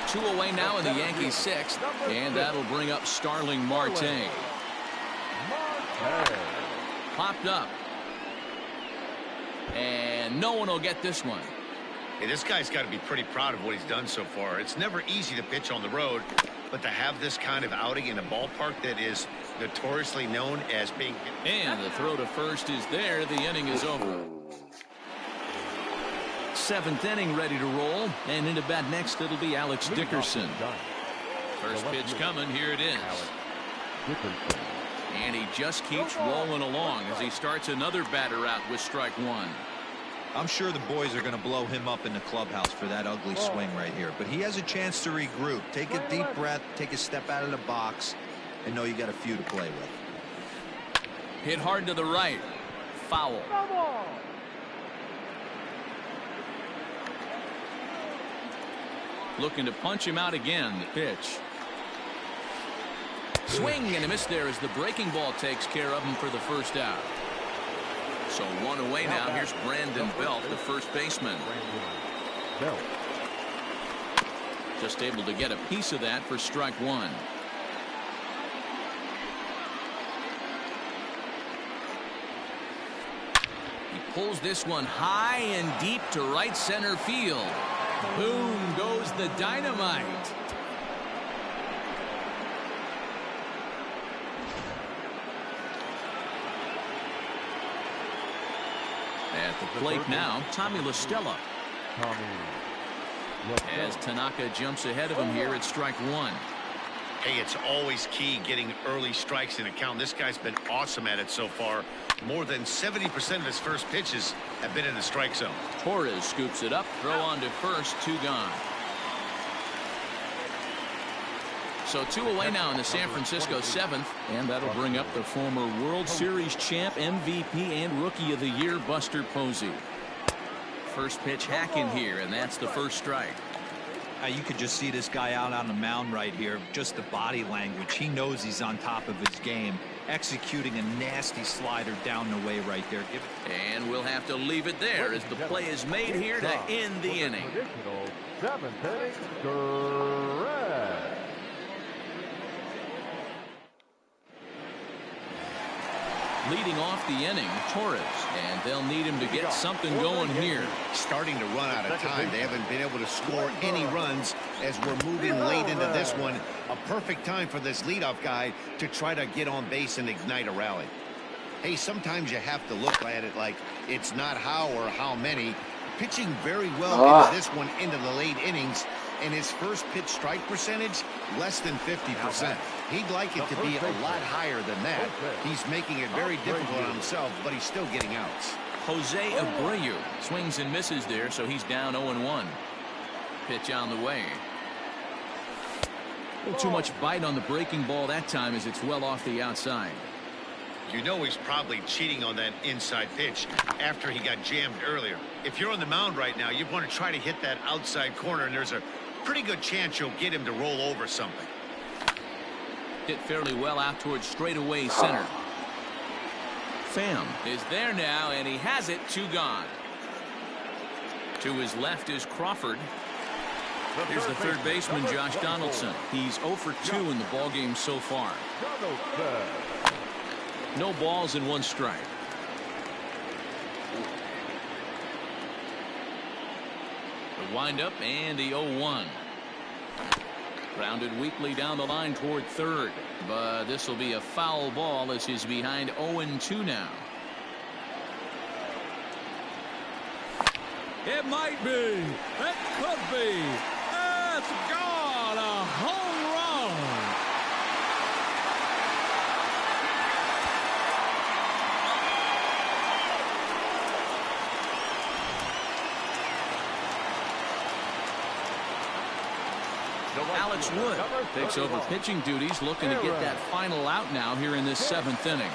2 away now in the Yankees 6th. And that'll bring up Starling Marte. Popped up. And no one will get this one. Hey, this guy's got to be pretty proud of what he's done so far. It's never easy to pitch on the road, but to have this kind of outing in a ballpark that is notoriously known as being... And the throw to first is there. The inning is over. 7th inning ready to roll. And into bat next, it'll be Alex Dickerson. First pitch coming. Here it is. And he just keeps rolling along as he starts another batter out with strike 1. I'm sure the boys are going to blow him up in the clubhouse for that ugly swing right here. But he has a chance to regroup. Take a deep breath, take a step out of the box, and know you got a few to play with. Hit hard to the right. Foul. Looking to punch him out again. The pitch. Swing and a miss there as the breaking ball takes care of him for the first out. So 1 away now. Here's Brandon Belt, the first baseman. Just able to get a piece of that for strike 1. He pulls this one high and deep to right center field. Boom goes the dynamite. At the plate now, Tommy La Stella. As Tanaka jumps ahead of him here at strike 1. Hey, it's always key getting early strikes in a count. This guy's been awesome at it so far. More than 70% of his first pitches have been in the strike zone. Torres scoops it up, throw on to first, 2 gone. So 2 away now in the San Francisco 7th, and that'll bring up the former World Series champ, MVP, and Rookie of the Year, Buster Posey. First pitch hacking here, and that's the first strike. You could just see this guy out on the mound right here. Just the body language. He knows he's on top of his game. Executing a nasty slider down the way right there. And we'll have to leave it there as the play is made here to end the inning. 7th inning, correct. Leading off the inning, Torres, and they'll need him to get something going here. Starting to run out of time. They haven't been able to score any runs as we're moving late into this one. A perfect time for this leadoff guy to try to get on base and ignite a rally. Hey, sometimes you have to look at it like it's not how or how many. Pitching very well into this one into the late innings, and his first pitch strike percentage less than 50%. He'd like it to be a lot higher than that. He's making it very difficult on himself, but he's still getting outs. Jose Abreu swings and misses there, so he's down 0-1. Pitch on the way. A little too much bite on the breaking ball that time as it's well off the outside. You know he's probably cheating on that inside pitch after he got jammed earlier. If you're on the mound right now, you want to try to hit that outside corner, and there's a pretty good chance you'll get him to roll over something. Hit fairly well out towards straightaway center. Pham is there now, and he has it. 2 gone. To his left is Crawford. Here's the third baseman, Josh Donaldson. He's 0 for 2 in the ballgame so far. No balls and 1 strike. The windup and the 0-1. Grounded weakly down the line toward third, but this will be a foul ball as he's behind 0-2 now. It might be. It could be. It's gone. A home run. Alex Wood takes over pitching duties, looking to get that final out now here in this 7th inning.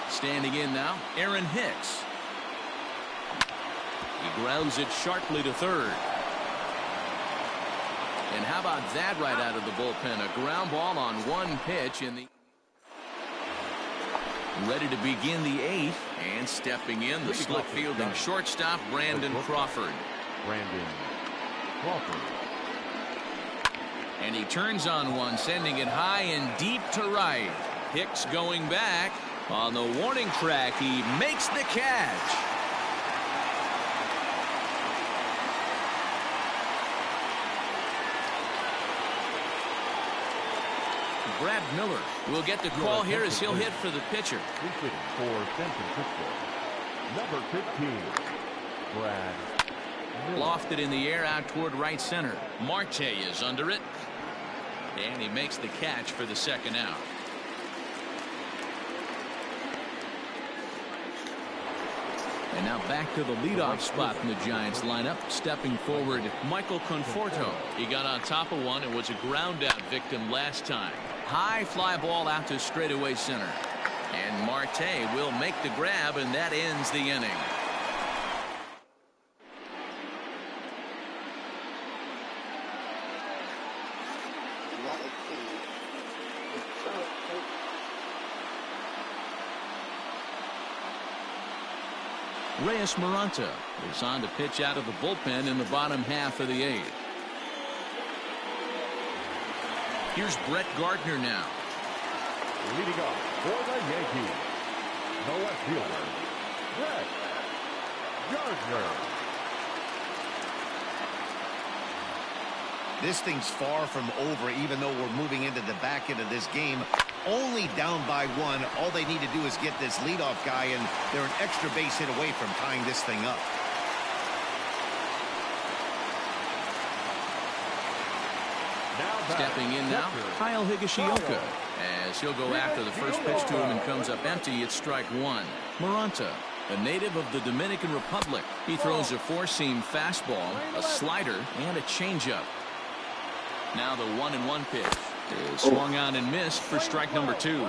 Standing in now, Aaron Hicks. He grounds it sharply to third. And how about that right out of the bullpen? A ground ball on 1 pitch in the... Ready to begin the 8th, and stepping in, the slip fielding shortstop, Brandon Crawford. And he turns on one, sending it high and deep to right. Hicks going back. On the warning track, he makes the catch. Brad Miller will get the call here as he'll hit for the pitcher. For San Francisco, number 15, Brad Miller. Lofted in the air out toward right center. Marte is under it, and he makes the catch for the 2nd out. And now back to the leadoff spot in the Giants lineup. Stepping forward, Michael Conforto. He got on top of one and was a ground out victim last time. High fly ball out to straightaway center. And Marte will make the grab, and that ends the inning. Reyes Maranta is on to pitch out of the bullpen in the bottom half of the 8th. Here's Brett Gardner now. Leading off for the Yankees, the left fielder, Brett Gardner. This thing's far from over, even though we're moving into the back end of this game. Only down by 1. All they need to do is get this leadoff guy, and they're an extra base hit away from tying this thing up. Stepping in now, Kyle Higashioka, as he'll go after the first pitch to him and comes up empty. It's strike 1. Maranta, a native of the Dominican Republic. He throws a 4-seam fastball, a slider, and a changeup. Now the 1-1 pitch is swung on and missed for strike number 2.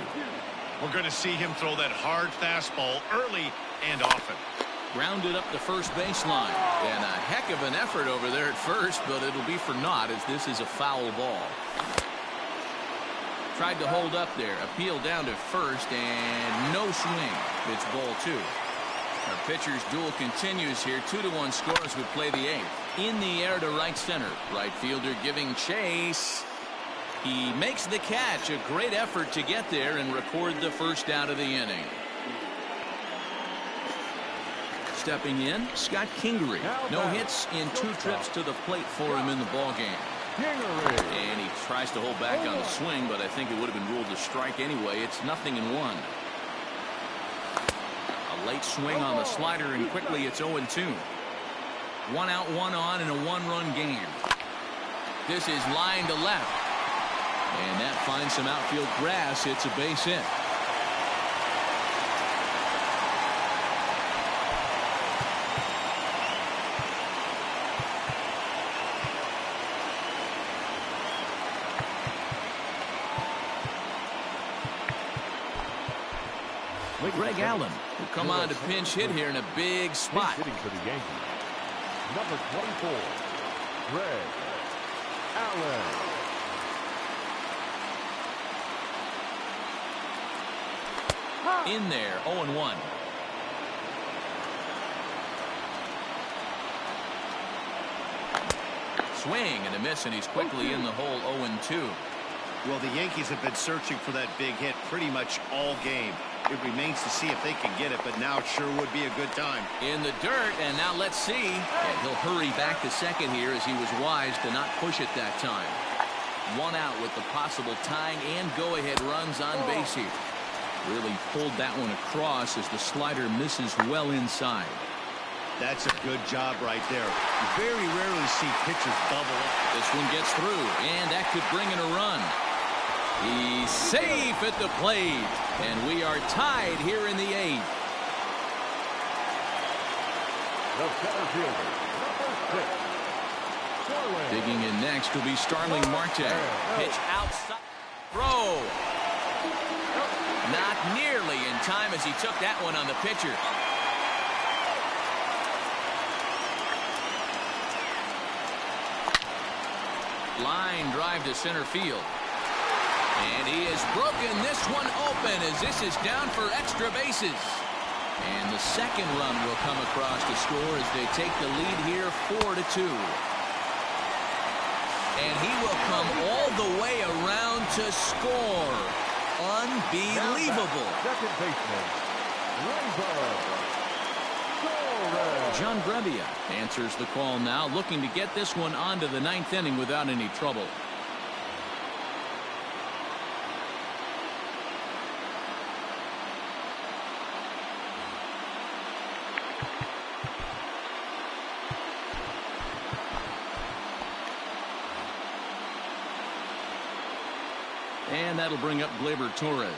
We're going to see him throw that hard fastball early and often. Grounded up the first baseline, and a heck of an effort over there at first, but it'll be for naught as this is a foul ball. Tried to hold up there, appeal down to first, and no swing. It's ball 2. Our pitcher's duel continues here. 2-1 score as we play the 8th. In the air to right center. Right fielder giving chase. He makes the catch. A great effort to get there and record the first out of the inning. Stepping in, Scott Kingery. No hits in 2 trips to the plate for him in the ballgame. And he tries to hold back on the swing, but I think it would have been ruled a strike anyway. It's 0-1. A late swing on the slider, and quickly it's 0-2. 1 out, 1 on in a 1-run game. This is line to left. And that finds some outfield grass. It's a base hit. Greg Allen will come on to pinch hit here in a big spot. Hitting for the Yankees. Number 24, Greg Allen. In there, 0-1. Swing and a miss, and he's quickly in the hole, 0-2. Well, the Yankees have been searching for that big hit pretty much all game. It remains to see if they can get it, but now it sure would be a good time. In the dirt, and now let's see. And he'll hurry back to second here as he was wise to not push it that time. 1 out with the possible tying and go-ahead runs on base here. Really pulled that one across as the slider misses well inside. That's a good job right there. You very rarely see pitchers double up. This one gets through, and that could bring in a run. He's safe at the plate, and we are tied here in the 8th. The center fielder, number 6. Digging in next will be Starling Marte. Pitch outside. Throw. Not nearly in time as he took that one on the pitcher. Line drive to center field. And he has broken this one open as this is down for extra bases. And the second run will come across to score as they take the lead here 4-2. And he will come all the way around to score. Unbelievable. Second baseman, John Brebbia answers the call now, looking to get this one onto the 9th inning without any trouble. And that'll bring up Gleyber Torres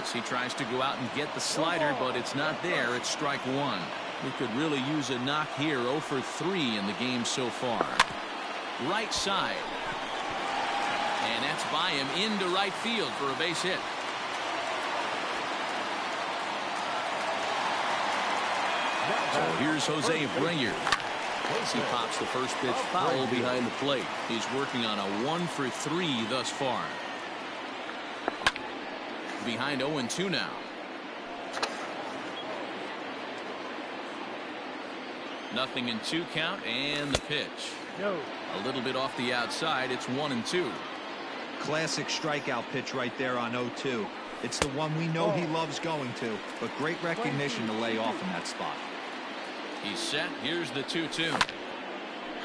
as he tries to go out and get the slider, but it's not there. It's strike 1. We could really use a knock here. 0 for 3 in the game so far. Right side. And that's by him into right field for a base hit. So here's Jose Abreu. As he pops the first pitch foul behind the plate. He's working on a 1 for 3 thus far. Behind 0-2 now. Nothing in 2 count, and the pitch. A little bit off the outside. It's 1-2. Classic strikeout pitch right there on 0-2. It's the one we know he loves going to, but great recognition to lay off in that spot. He's set. Here's the 2-2.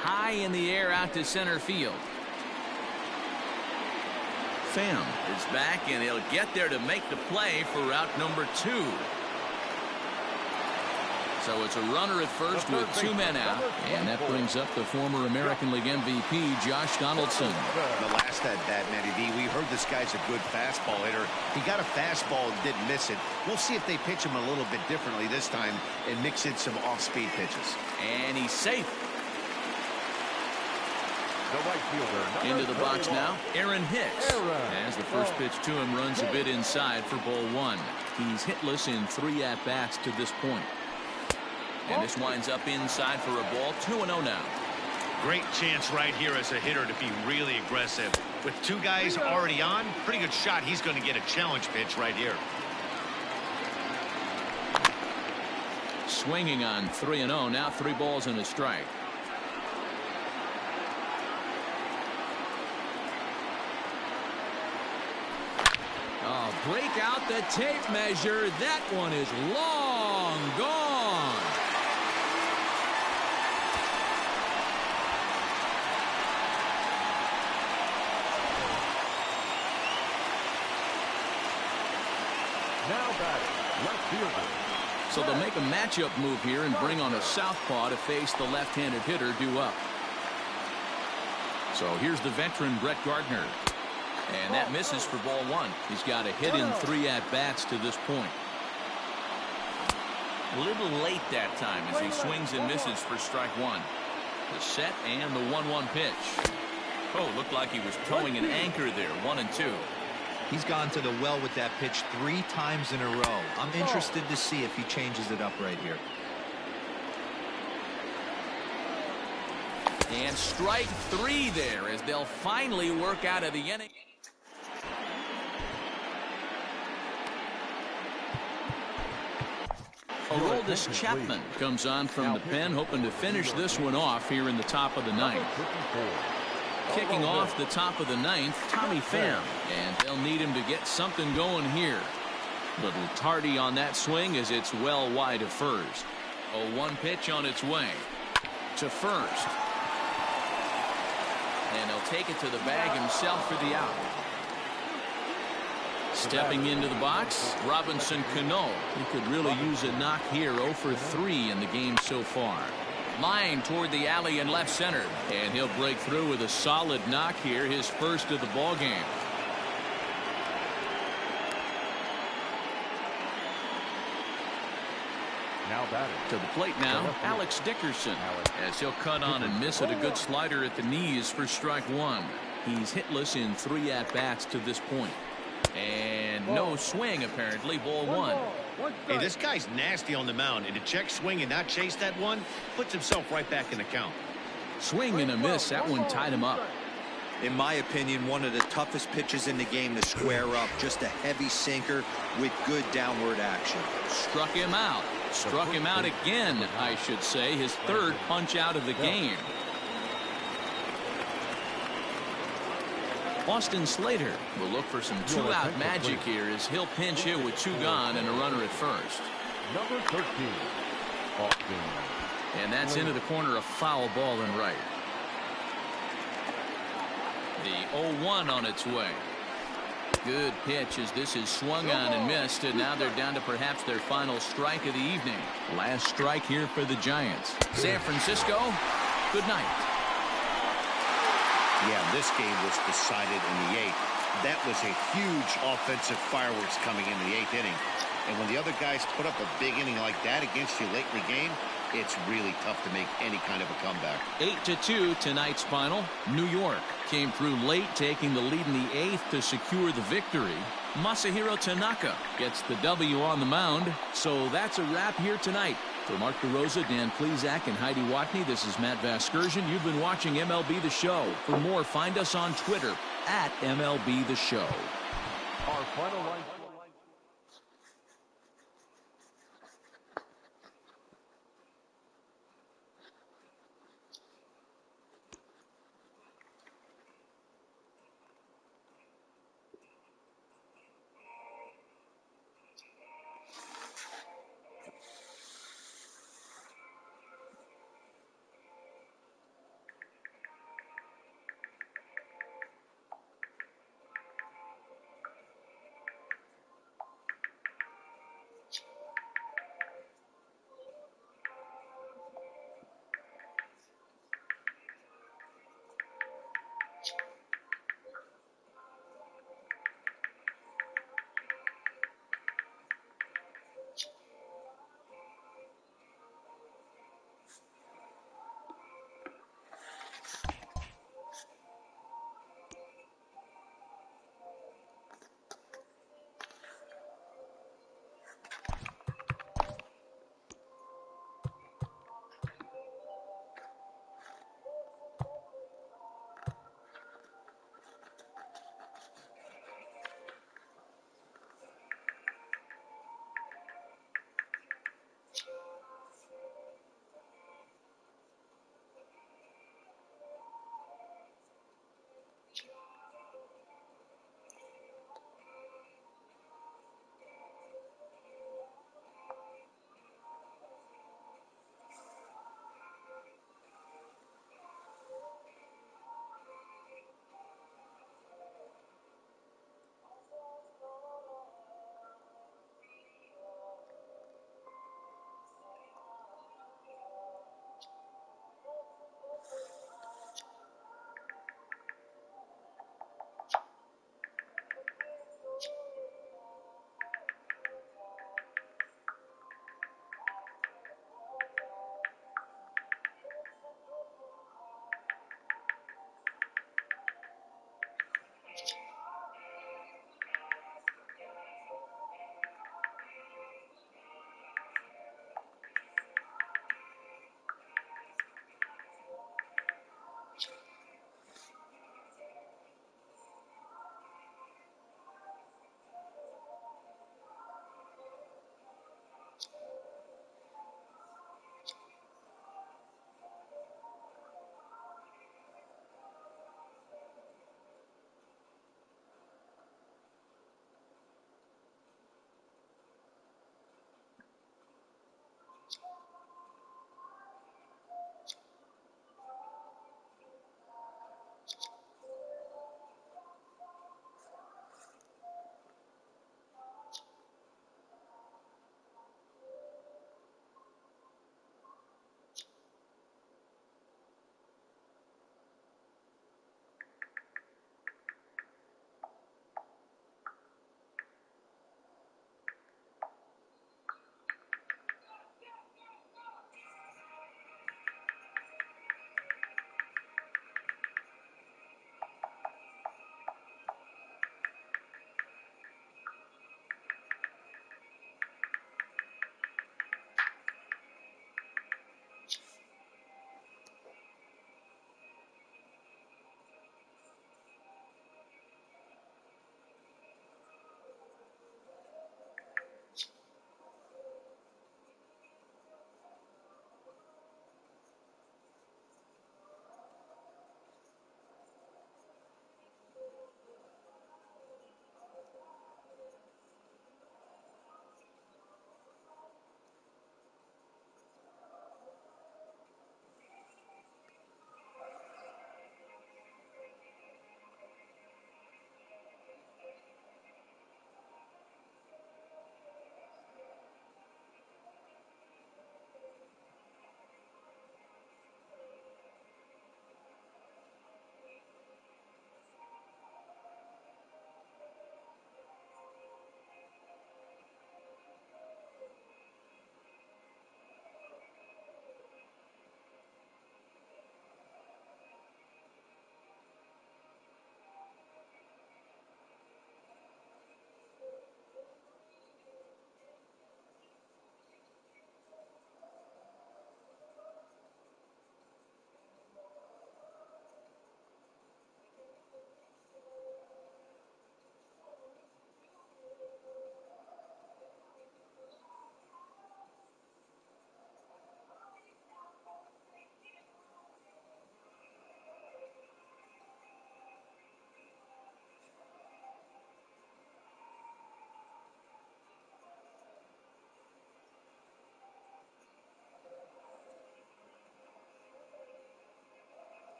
High in the air out to center field. Pham is back, and he'll get there to make the play for route number 2. So it's a runner at first with 2 men out, and that brings up the former American League MVP, Josh Donaldson. The last at bat, Matty V, we heard this guy's a good fastball hitter. He got a fastball and didn't miss it. We'll see if they pitch him a little bit differently this time and mix in some off-speed pitches. And he's safe. The right fielder, into the box now, Aaron Hicks. As the first pitch to him runs a bit inside for ball 1. He's hitless in 3 at-bats to this point. And this winds up inside for a ball. 2-0 now. Great chance right here as a hitter to be really aggressive. With 2 guys already on, pretty good shot. He's going to get a challenge pitch right here. Swinging on 3-0. Now 3 balls and a strike. Oh, break out the tape measure. That one is long gone. Now batting, left fielder, So they'll make a matchup move here and bring on a southpaw to face the left-handed hitter due up. So here's the veteran Brett Gardner. And that misses for ball one. He's got a hit in 3 at-bats to this point. A little late that time as he swings and misses for strike one. The set and the 1-1 pitch. Oh, looked like he was towing an anchor there. 1-2. He's gone to the well with that pitch 3 times in a row. I'm interested to see if he changes it up right here. And strike 3 there as they'll finally work out of the inning. Aroldis Chapman comes on from the pen, hoping to finish this one off here in the top of the 9th. Kicking off the top of the 9th, Tommy Pham, and they'll need him to get something going here. Little tardy on that swing as it's well wide of first. A 1 pitch on its way to first. And he'll take it to the bag himself for the out. Stepping into the box, Robinson Cano. He could really use a knock here. 0 for 3 in the game so far. Line toward the alley in left center. And he'll break through with a solid knock here, his first of the ball game. Now batting. To the plate now, Alex Dickerson, as he'll cut on and miss at a good slider at the knees for strike 1. He's hitless in 3 at-bats to this point. And no swing, apparently. Ball 1. Hey, this guy's nasty on the mound, and to check swing and not chase that one puts himself right back in the count. Swing and a miss. That one tied him up. In my opinion, one of the toughest pitches in the game to square up. Just a heavy sinker with good downward action. Struck him out. Struck him out again, I should say. His 3rd punch out of the game. Austin Slater will look for some 2-out magic here as he'll pinch hit with 2 gone and a runner at first. Number 13, Austin. And that's into the corner, a foul ball and right. The 0-1 on its way. Good pitch as this is swung on and missed, and now they're down to perhaps their final strike of the evening. Last strike here for the Giants. San Francisco, good night. Yeah, this game was decided in the 8th. That was a huge offensive fireworks coming in the 8th inning. And when the other guys put up a big inning like that against you late in the game, it's really tough to make any kind of a comeback. 8-2 tonight's final. New York came through late, taking the lead in the 8th to secure the victory. Masahiro Tanaka gets the W on the mound. So that's a wrap here tonight. For Mark DeRosa, Dan Plesac, and Heidi Watney, this is Matt Vasgersian. You've been watching MLB The Show. For more, find us on Twitter at MLB The Show. Our final line.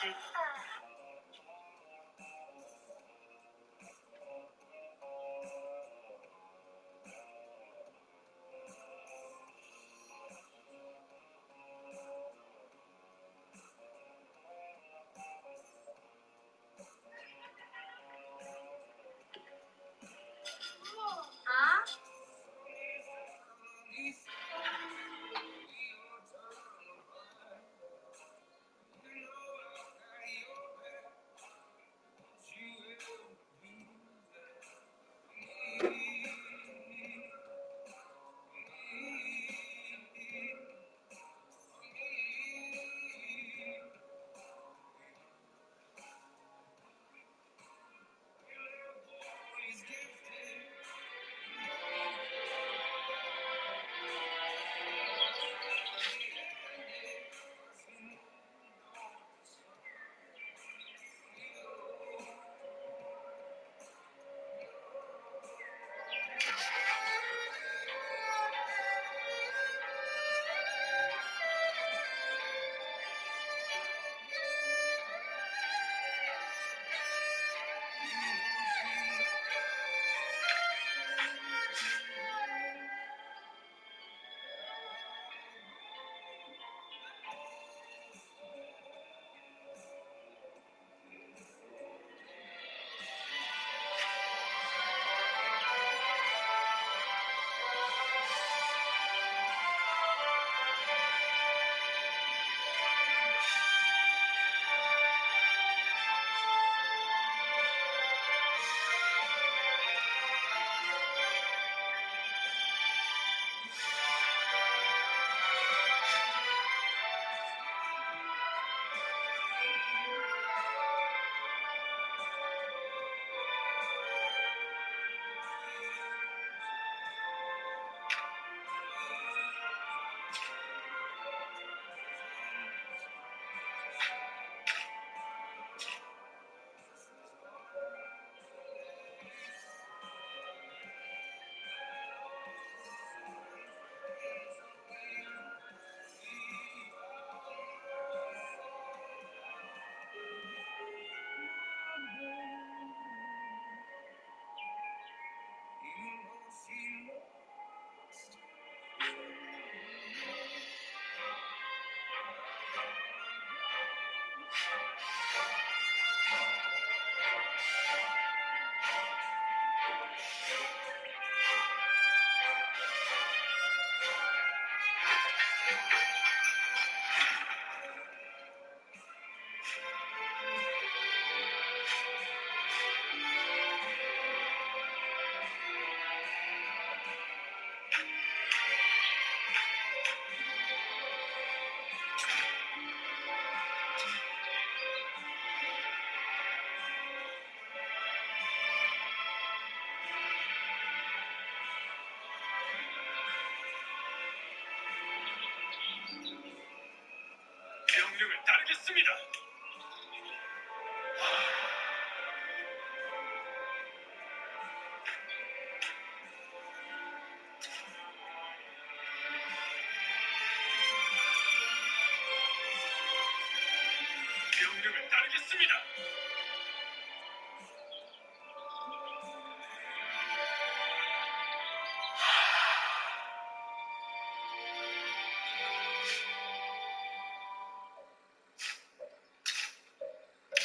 명령을 따르겠습니다. 명령을 따르겠습니다.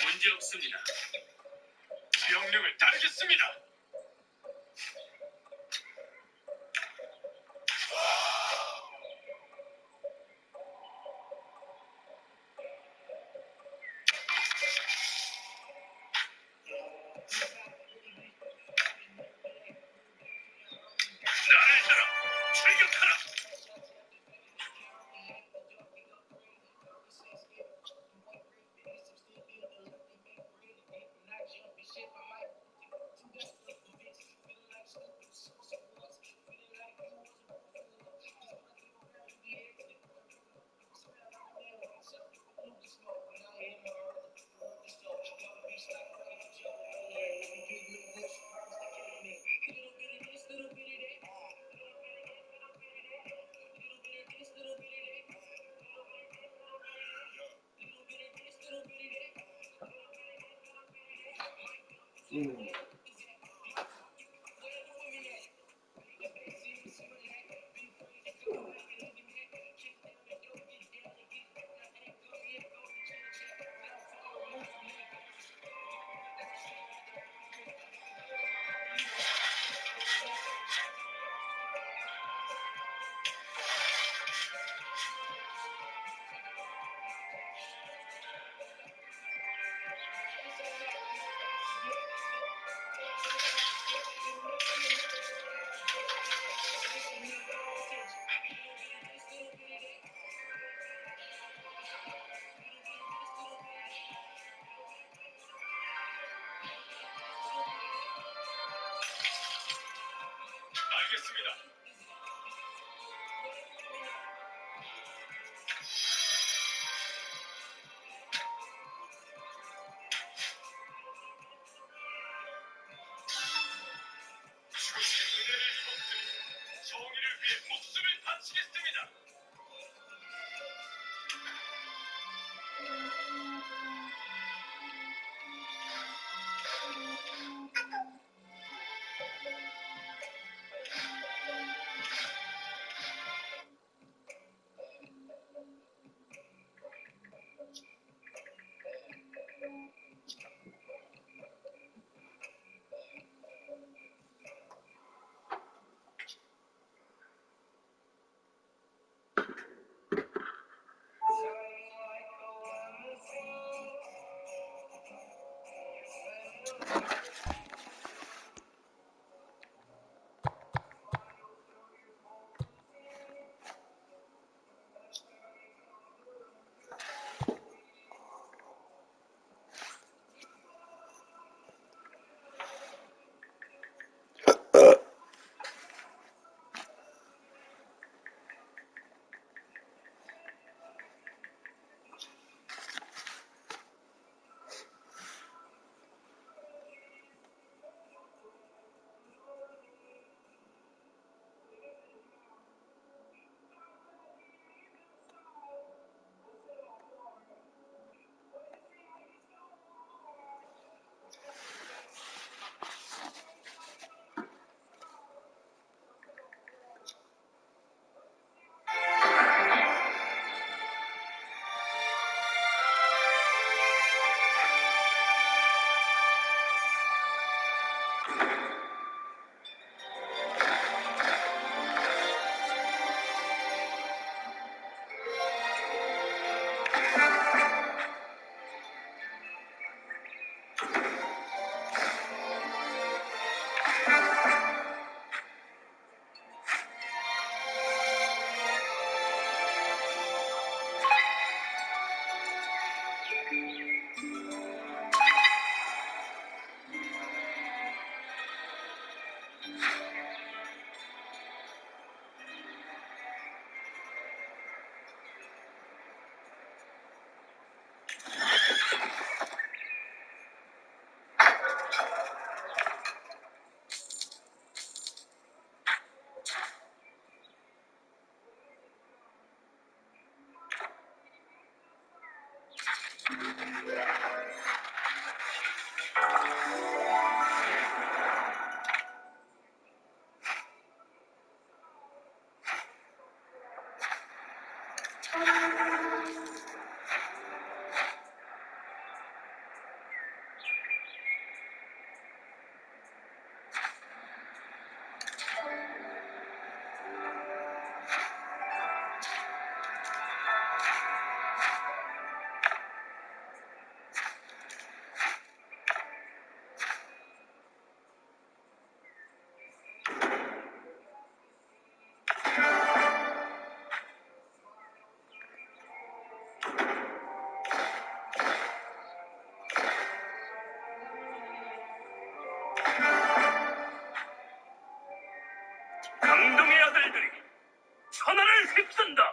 문제 없습니다. 명령을 따르겠습니다. 나를 따라 출격하라. 알겠습니다. 죽으신 은혜를 입었으니 정의를 위해 목숨을 바치겠습니다. 강동의 아들들이 천하를 휩쓴다.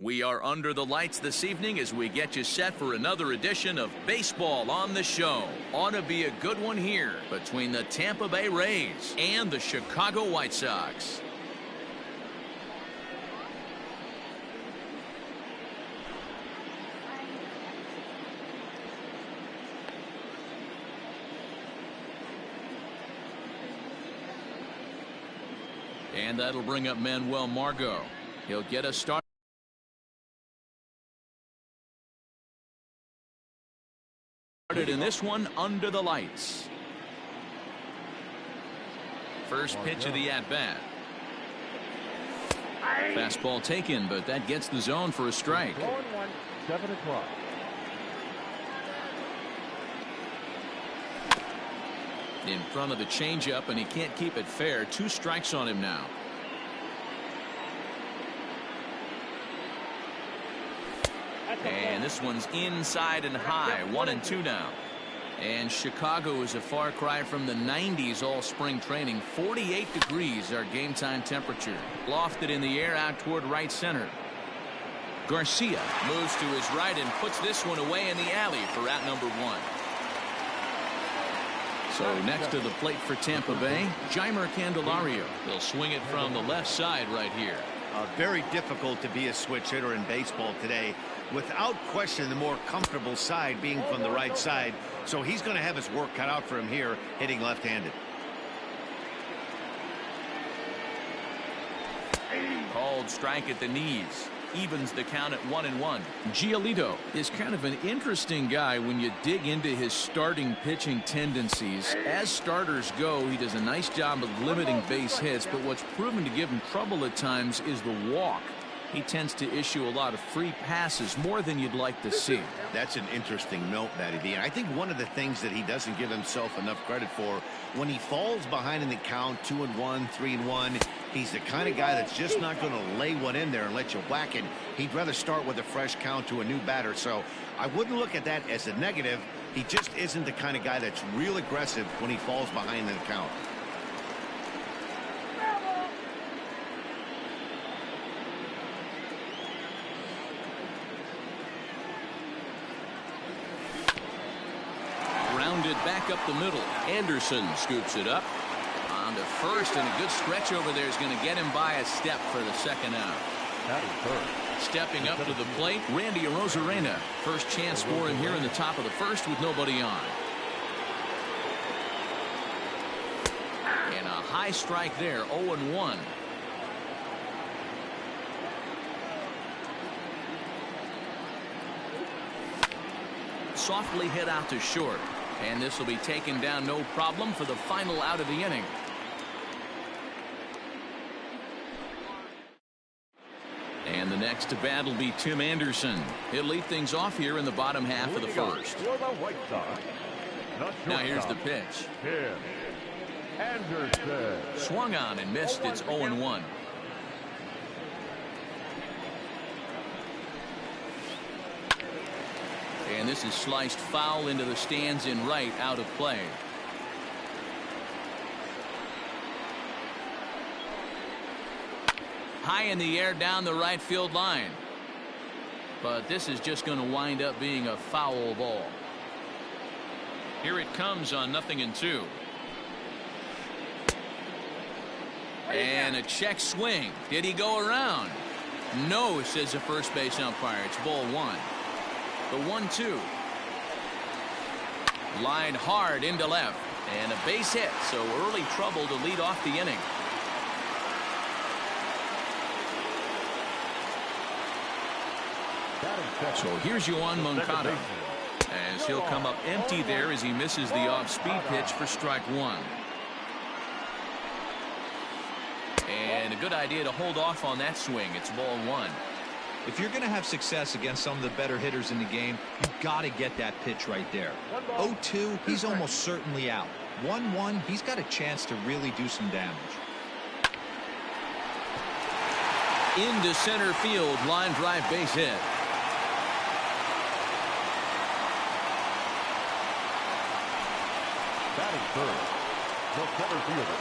We are under the lights this evening as we get you set for another edition of Baseball on the Show. Ought to be a good one here between the Tampa Bay Rays and the Chicago White Sox. And that'll bring up Manuel Margot. He'll get us started in this one under the lights. First pitch of the at-bat. Fastball taken, but that gets the zone for a strike. 7 o'clock. In front of the changeup, and he can't keep it fair. 2 strikes on him now. And this one's inside and high. 1-2 now. And Chicago is a far cry from the 90s all spring training. 48 degrees our game time temperature. Lofted in the air out toward right center. Garcia moves to his right and puts this one away in the alley for out number 1. So next to the plate for Tampa Bay, Jeimer Candelario. He'll swing it from the left side right here. Very difficult to be a switch hitter in baseball today. Without question, the more comfortable side being from the right side. So he's going to have his work cut out for him here, hitting left-handed. Called strike at the knees. Evens the count at 1-1. Giolito is kind of an interesting guy when you dig into his starting pitching tendencies. As starters go, he does a nice job of limiting base hits, but what's proven to give him trouble at times is the walk. He tends to issue a lot of free passes, more than you'd like to see. That's an interesting note, Matty D. And I think one of the things that he doesn't give himself enough credit for, when he falls behind in the count, 2-1, 3-1, he's the kind of guy that's just not going to lay one in there and let you whack it. He'd rather start with a fresh count to a new batter. So I wouldn't look at that as a negative. He just isn't the kind of guy that's real aggressive when he falls behind in the count. Back up the middle. Anderson scoops it up on to first, and a good stretch over there is going to get him by a step for the second out. That is third. Stepping up to the plate, Randy Arozarena. First chance for him here in the top of the first with nobody on. And a high strike there, 0-1. Softly hit out to short. And this will be taken down no problem for the final out of the inning. And the next to bat will be Tim Anderson. He'll lead things off here in the bottom half of the first. Now here's the pitch. Tim Anderson. Swung on and missed. It's 0-1. And this is sliced foul into the stands in right, out of play. High in the air down the right field line. But this is just going to wind up being a foul ball. Here it comes on 0-2. And a check swing. Did he go around? No, says the first base umpire. It's ball 1. The 1-2. Line hard into left. And a base hit, so early trouble to lead off the inning. So here's Yoan Moncada. As he'll come up empty there as he misses the off-speed pitch for strike 1. And a good idea to hold off on that swing. It's ball 1. If you're going to have success against some of the better hitters in the game, you've got to get that pitch right there. 0-2, he's almost certainly out. 1-1, he's got a chance to really do some damage. Into center field, line drive base hit. Batting third, the center fielder,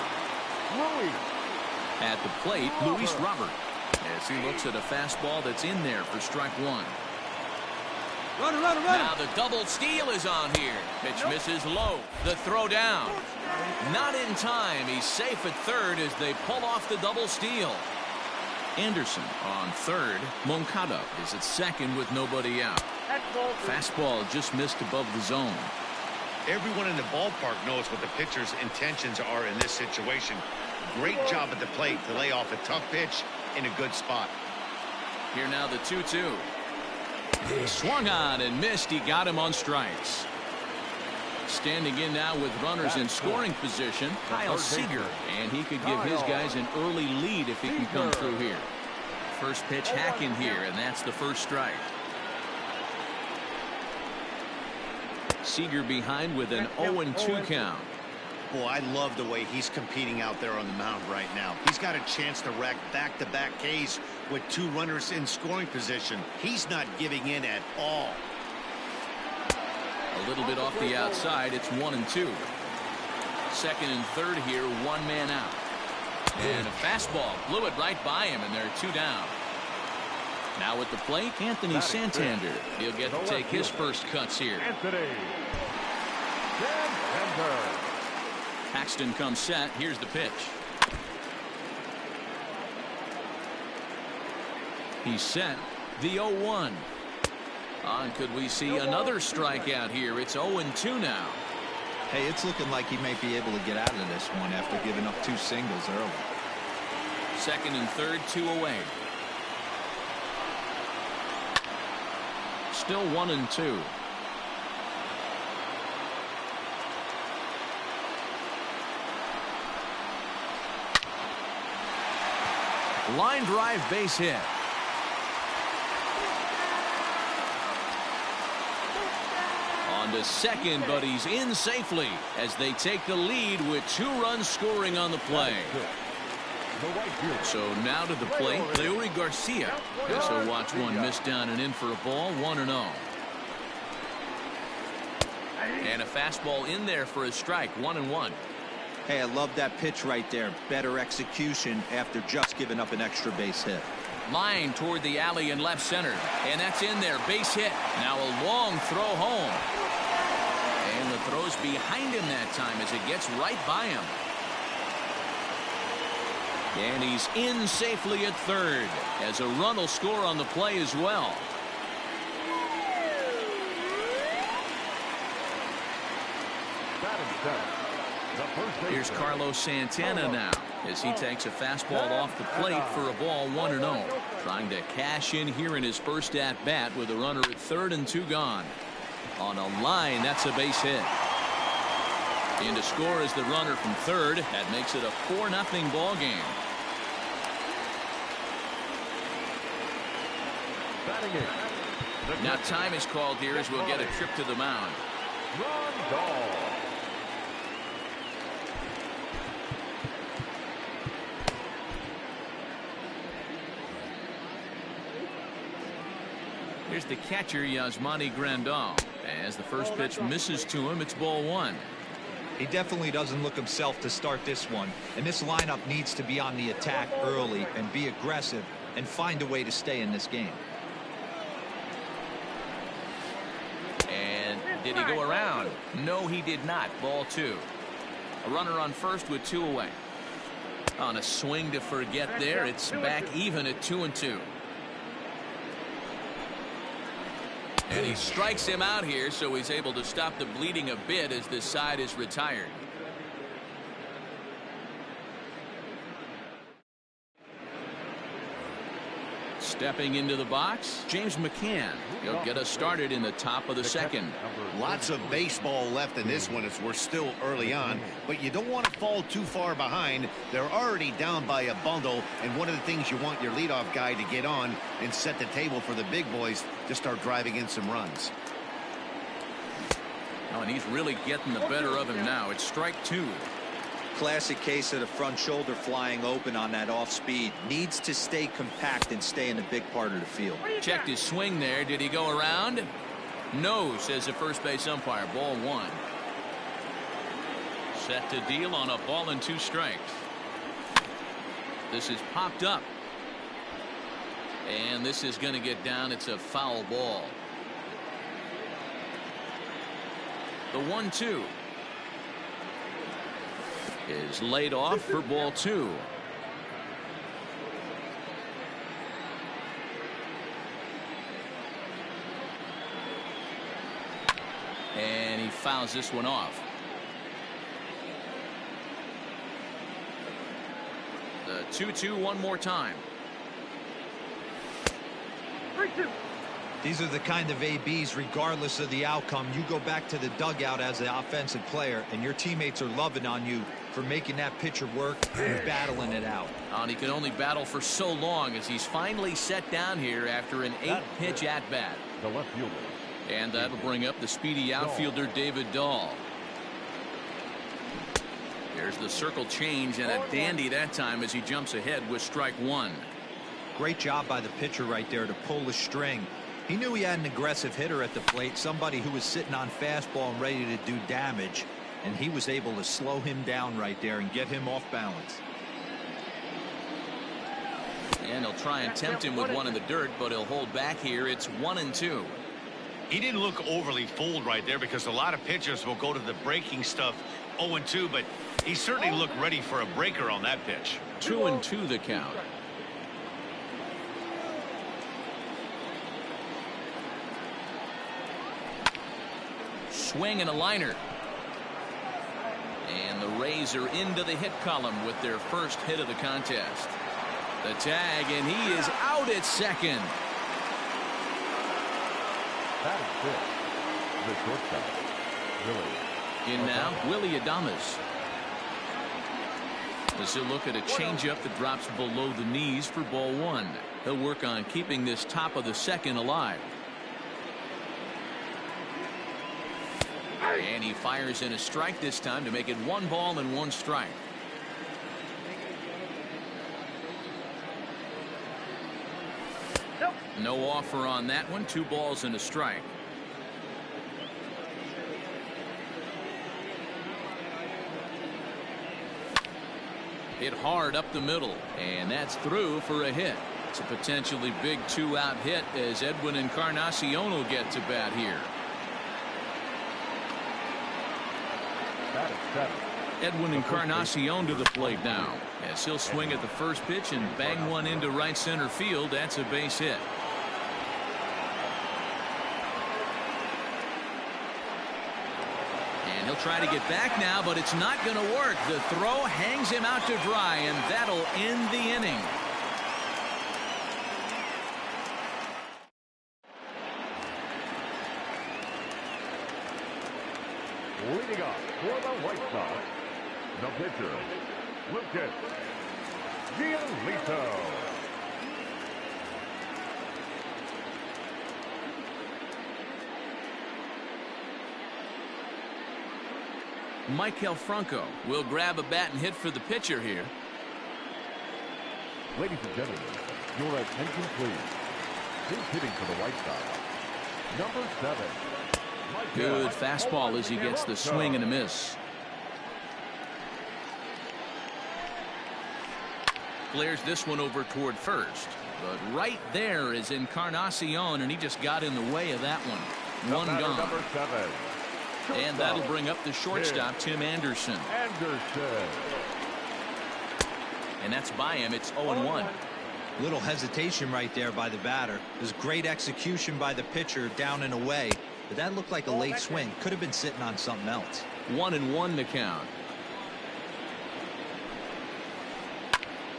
Luis. At the plate, Luis Robert. as he looks at a fastball that's in there for strike one. Runner. Now the double steal is on here. Pitch misses low. The throw down. Not in time. He's safe at third as they pull off the double steal. Anderson on third. Moncada is at second with nobody out. Fastball just missed above the zone. Everyone in the ballpark knows what the pitcher's intentions are in this situation. Great job at the plate to lay off a tough pitch in a good spot. Here now the 2-2. Swung on and missed. He got him on strikes. Standing in now with runners in scoring position, Kyle Seager, and he could give his guys an early lead if he can come through here. First pitch hacking here, and that's the first strike. Seager behind with an 0-2 count. Boy, I love the way he's competing out there on the mound right now. He's got a chance to rack back-to-back Ks with two runners in scoring position. He's not giving in at all. A little bit off the outside. It's 1-2. Second and third here, one man out. And a fastball blew it right by him, and there are two down. Now at the plate, Anthony Santander. He'll get to take his first cuts here. Anthony Santander. Paxton comes set. Here's the pitch. He's set. The 0-1. And could we see another strikeout here? It's 0-2 now. Hey, it's looking like he may be able to get out of this one after giving up two singles early. Second and third, two away. Still 1-2. Line drive base hit. On to second, but he's in safely as they take the lead with 2 runs scoring on the play. So now to the plate, Leury Garcia. Guess he'll watch one miss down and in for a ball, 1-0. And a fastball in there for a strike, 1-1. Hey, I love that pitch right there. Better execution after just giving up an extra base hit. Line toward the alley in left center. And that's in there. Base hit. Now a long throw home. And the throw's behind him that time as it gets right by him. And he's in safely at third as a run will score on the play as well. Here's Carlos Santana now as he takes a fastball off the plate for a ball, 1-0. Trying to cash in here in his first at-bat with a runner at third and 2 gone. On a line, that's a base hit. In to score is the runner from third. That makes it a 4-0 ball game. Now time is called here as we'll get a trip to the mound. Here's the catcher, Yasmani Grandal. As the first pitch misses to him, it's ball 1. He definitely doesn't look himself to start this one. And this lineup needs to be on the attack early and be aggressive and find a way to stay in this game. And did he go around? No, he did not. Ball 2. A runner on first with 2 away. On a swing to forget there, it's back even at 2-2. And he strikes him out here, so he's able to stop the bleeding a bit as this side is retired. Stepping into the box, James McCann. He'll get us started in the top of the second. Lots of baseball left in this one as we're still early on, but you don't want to fall too far behind. They're already down by a bundle, and one of the things you want your leadoff guy to get on and set the table for the big boys to start driving in some runs. Oh, and he's really getting the better of him now. It's strike 2. Classic case of the front shoulder flying open on that off speed. Needs to stay compact and stay in the big part of the field. Checked his swing there. Did he go around? No, says the first base umpire. Ball 1. Set to deal on a ball and 2 strikes. This is popped up. And this is going to get down. It's a foul ball. The 1-2 is laid off for ball 2. And he fouls this one off. The 2-2 one more time. 3-2. These are the kind of ABs, regardless of the outcome, you go back to the dugout as the offensive player, and your teammates are loving on you for making that pitcher work and battling it out. And he can only battle for so long as he's finally set down here after an 8-pitch at-bat. The left fielder. And that'll bring up the speedy outfielder, David Dahl. Here's the circle change, and a dandy that time as he jumps ahead with strike 1. Great job by the pitcher right there to pull the string. He knew he had an aggressive hitter at the plate, somebody who was sitting on fastball and ready to do damage, and he was able to slow him down right there and get him off balance. And he'll try and tempt him with one in the dirt, but he'll hold back here. It's 1-2. He didn't look overly fooled right there because a lot of pitchers will go to the breaking stuff 0-2, but he certainly looked ready for a breaker on that pitch. 2-2 the count. Swing and a liner. And the Rays are into the hit column with their first hit of the contest. The tag, and he is out at second. That is it. The shortstop, Willie. In now, Willie Adames. As he'll look at a changeup that drops below the knees for ball 1. He'll work on keeping this top of the second alive. And he fires in a strike this time to make it 1 ball and 1 strike. No offer on that one. 2 balls and a strike. Hit hard up the middle, and that's through for a hit. It's a potentially big 2-out hit as Edwin Encarnacion will get to bat here. That is 7. Edwin Encarnacion to the plate now, as he'll swing at the first pitch and bang one into right center field. That's a base hit. And he'll try to get back now, but it's not going to work. The throw hangs him out to dry, and that'll end the inning. Leading off for the White Sox, the pitcher, Lucas Giolito. Maikel Franco will grab a bat and hit for the pitcher here. Ladies and gentlemen, your attention please. Who's hitting for the White Sox? Number 7. Good fastball as he gets the swing and a miss. Flares this one over toward first. But right there is Encarnacion, and he just got in the way of that one. One gone. Number 7. And that'll bring up the shortstop, Tim Anderson. And that's by him. It's 0-1. Little hesitation right there by the batter. There's great execution by the pitcher down and away. But that looked like a late swing. Could have been sitting on something else. 1-1 to count.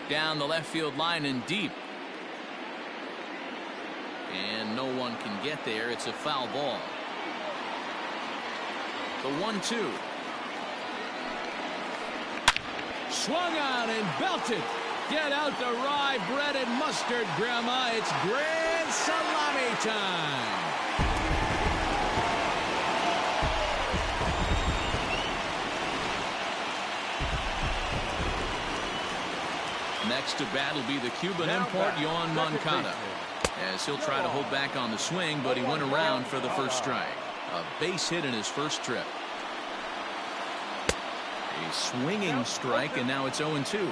Down the left field line and deep. And no one can get there. It's a foul ball. The 1-2. Swung on and belted. Get out the rye bread and mustard, Grandma. It's grand salami time. Next to bat will be the Cuban import, Yoan Moncada, as he'll try to hold back on the swing, but he went around for the first strike. A base hit in his first trip. A swinging strike, and now it's 0-2.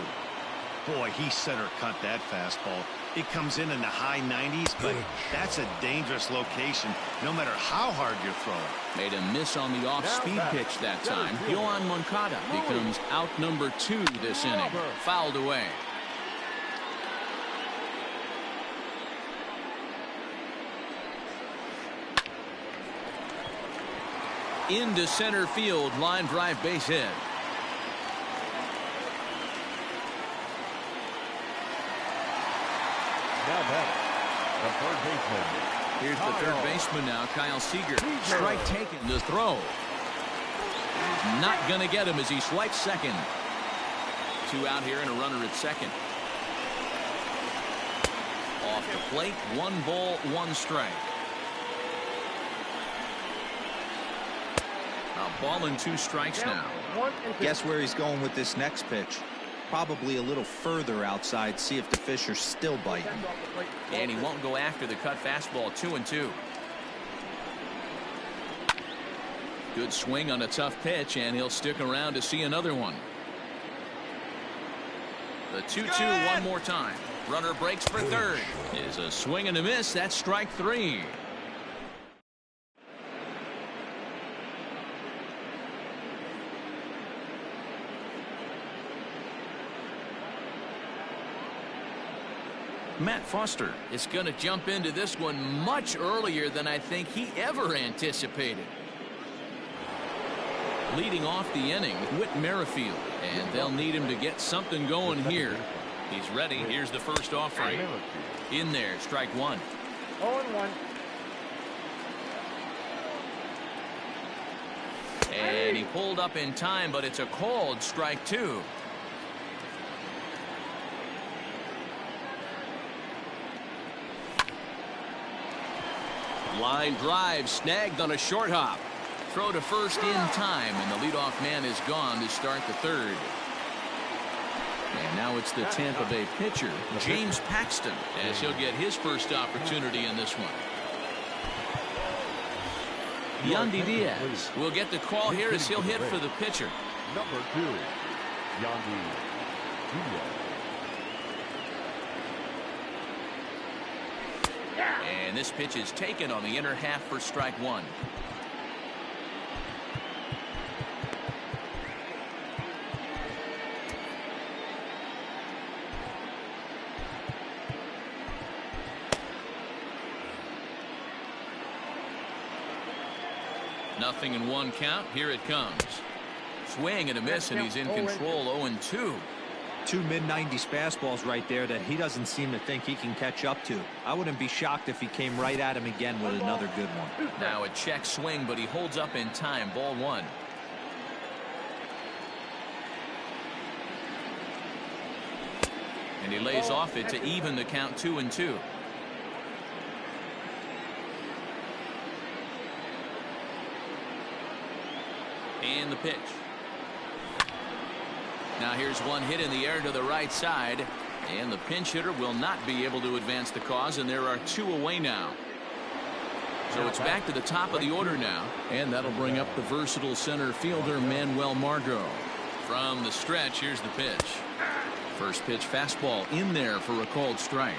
Boy, he center cut that fastball. It comes in the high 90s, but that's a dangerous location, no matter how hard you're throwing. Made a miss on the off-speed pitch that time. Yohan Moncada becomes out number 2 this inning. Fouled away. Into center field, line drive base hit. Now batting, the third baseman. Here's the third baseman now, Kyle Seager. Strike taken, the throw. Not going to get him as he swipes second. 2 out here and a runner at second. Off the plate, 1 ball, 1 strike. A ball and 2 strikes now. Guess where he's going with this next pitch? Probably a little further outside, see if the fish are still biting. And he won't go after the cut fastball. 2-2. Good swing on a tough pitch, and he'll stick around to see another one. The 2-2 one more time. Runner breaks for third. Is a swing and a miss. That's strike 3. Matt Foster is going to jump into this one much earlier than I think he ever anticipated. Leading off the inning, Whit Merrifield, and they'll need him to get something going here. He's ready. Here's the first offering. In there, strike 1. 0-1. And he pulled up in time, but it's a called strike 2. Line drive snagged on a short hop. Throw to first in time, and the leadoff man is gone to start the third. And now it's the Tampa Bay pitcher, James Paxton, as he'll get his first opportunity in this one. Yandy Diaz will get the call here as he'll hit for the pitcher. Number 2, Yandy Diaz. And this pitch is taken on the inner half for strike 1. Nothing in 1 count. Here it comes. Swing and a miss, and he's in control. 0-2. 2 mid-90s fastballs right there that he doesn't seem to think he can catch up to. I wouldn't be shocked if he came right at him again with another good one. Now a check swing, but he holds up in time. Ball 1. And he lays off it to even the count. 2-2. And the pitch. Now here's one hit in the air to the right side, and the pinch hitter will not be able to advance the cause, and there are 2 away now. So it's back to the top of the order now, and that'll bring up the versatile center fielder Manuel Margot. From the stretch, here's the pitch. First pitch fastball in there for a called strike.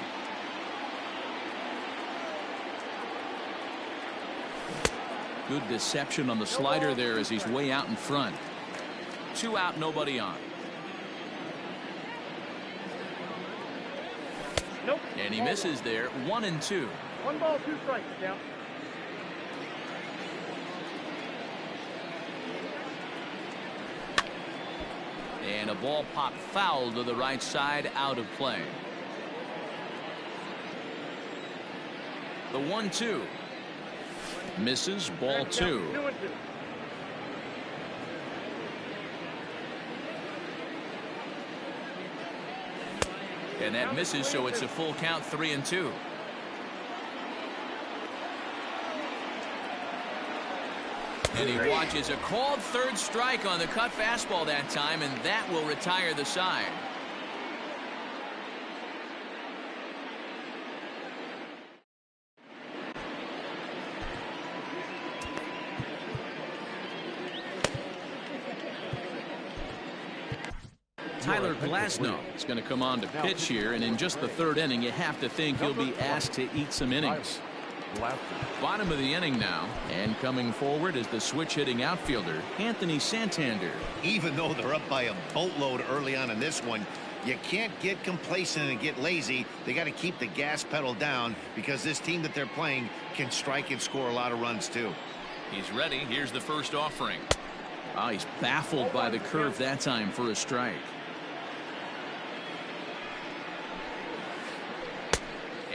Good deception on the slider there as he's way out in front. 2 out, nobody on. Nope. And he misses there. 1-2. 1 ball, 2 strikes. Down. And a ball popped foul to the right side, out of play. The 1-2. Misses, ball 2. 2-2. And that misses, so it's a full count. 3-2. And he watches a called third strike on the cut fastball that time, and that will retire the side. Tyler Glasnow is going to come on to pitch here, and in just the third inning, you have to think he'll be asked to eat some innings. Bottom of the inning now, and coming forward is the switch-hitting outfielder, Anthony Santander. Even though they're up by a boatload early on in this one, you can't get complacent and get lazy. They got to keep the gas pedal down because this team that they're playing can strike and score a lot of runs too. He's ready. Here's the first offering. Oh, he's baffled by the curve that time for a strike.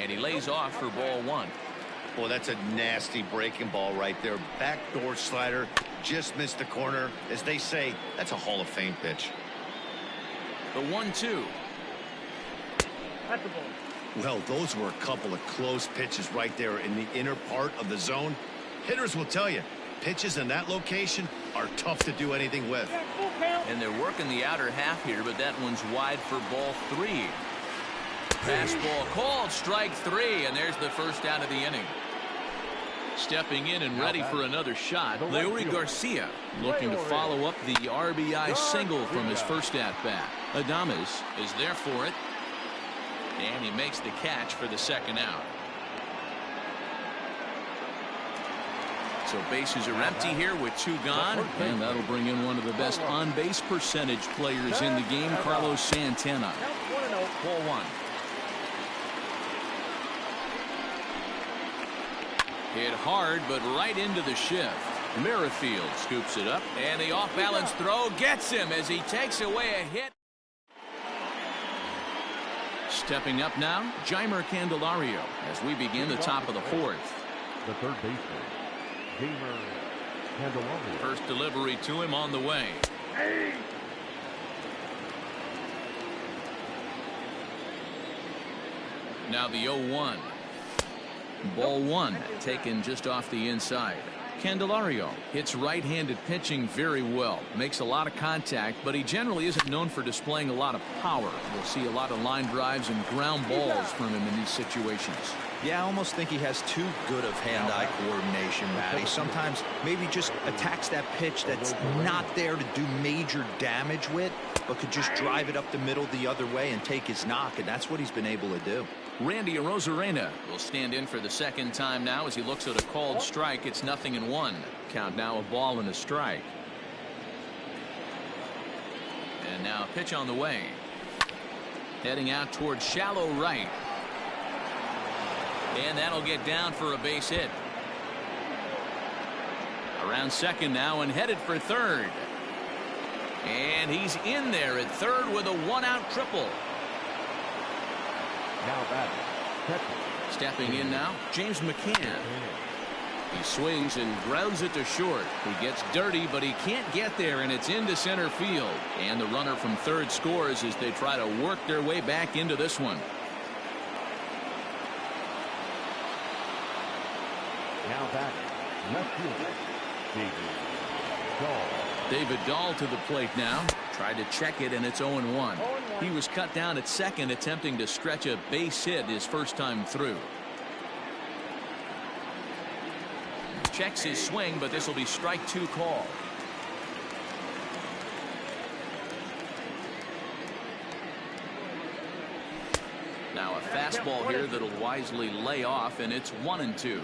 And he lays off for ball one. Boy, that's a nasty breaking ball right there. Backdoor slider, just missed the corner. As they say, that's a Hall of Fame pitch. The 1-2. That's the ball. Well, those were a couple of close pitches right there in the inner part of the zone. Hitters will tell you, pitches in that location are tough to do anything with. And they're working the outer half here, but that one's wide for ball 3. Fastball called, strike 3, and there's the first out of the inning. Stepping in and ready for another shot, Leury Garcia looking to follow up the RBI single from his first at-bat. Adames is there for it, and he makes the catch for the second out. So bases are empty here with 2 gone, and that'll bring in one of the best on-base percentage players in the game, Carlos Santana. Ball 1. Hit hard, but right into the shift. Merrifield scoops it up, and the off-balance throw gets him as he takes away a hit. Stepping up now, Jeimer Candelario as we begin the top of the 4th. The third baseman, Jeimer Candelario. First delivery to him on the way. Now the 0-1. Ball 1 taken just off the inside. Candelario hits right-handed pitching very well. Makes a lot of contact, but he generally isn't known for displaying a lot of power. We'll see a lot of line drives and ground balls from him in these situations. Yeah, I almost think he has too good of hand-eye coordination, Matty. Sometimes maybe just attacks that pitch that's not there to do major damage with, but could just drive it up the middle the other way and take his knock, and that's what he's been able to do. Randy Arozarena will stand in for the second time now as he looks at a called strike. It's 0-1. Count now a ball and a strike. And now a pitch on the way. Heading out towards shallow right. And that'll get down for a base hit. Around second now and headed for third. And he's in there at third with a 1-out triple. Now batting, catcher. Stepping in now, James McCann. He swings and grounds it to short. He gets dirty, but he can't get there, and it's into center field. And the runner from third scores as they try to work their way back into this one. Now batting, left fielder, David Dahl. David Dahl to the plate now. Tried to check it, and it's 0-1. He was cut down at second, attempting to stretch a base hit his first time through. Checks his swing, but this will be strike 2 call. Now a fastball here that'll wisely lay off, and it's 1-2.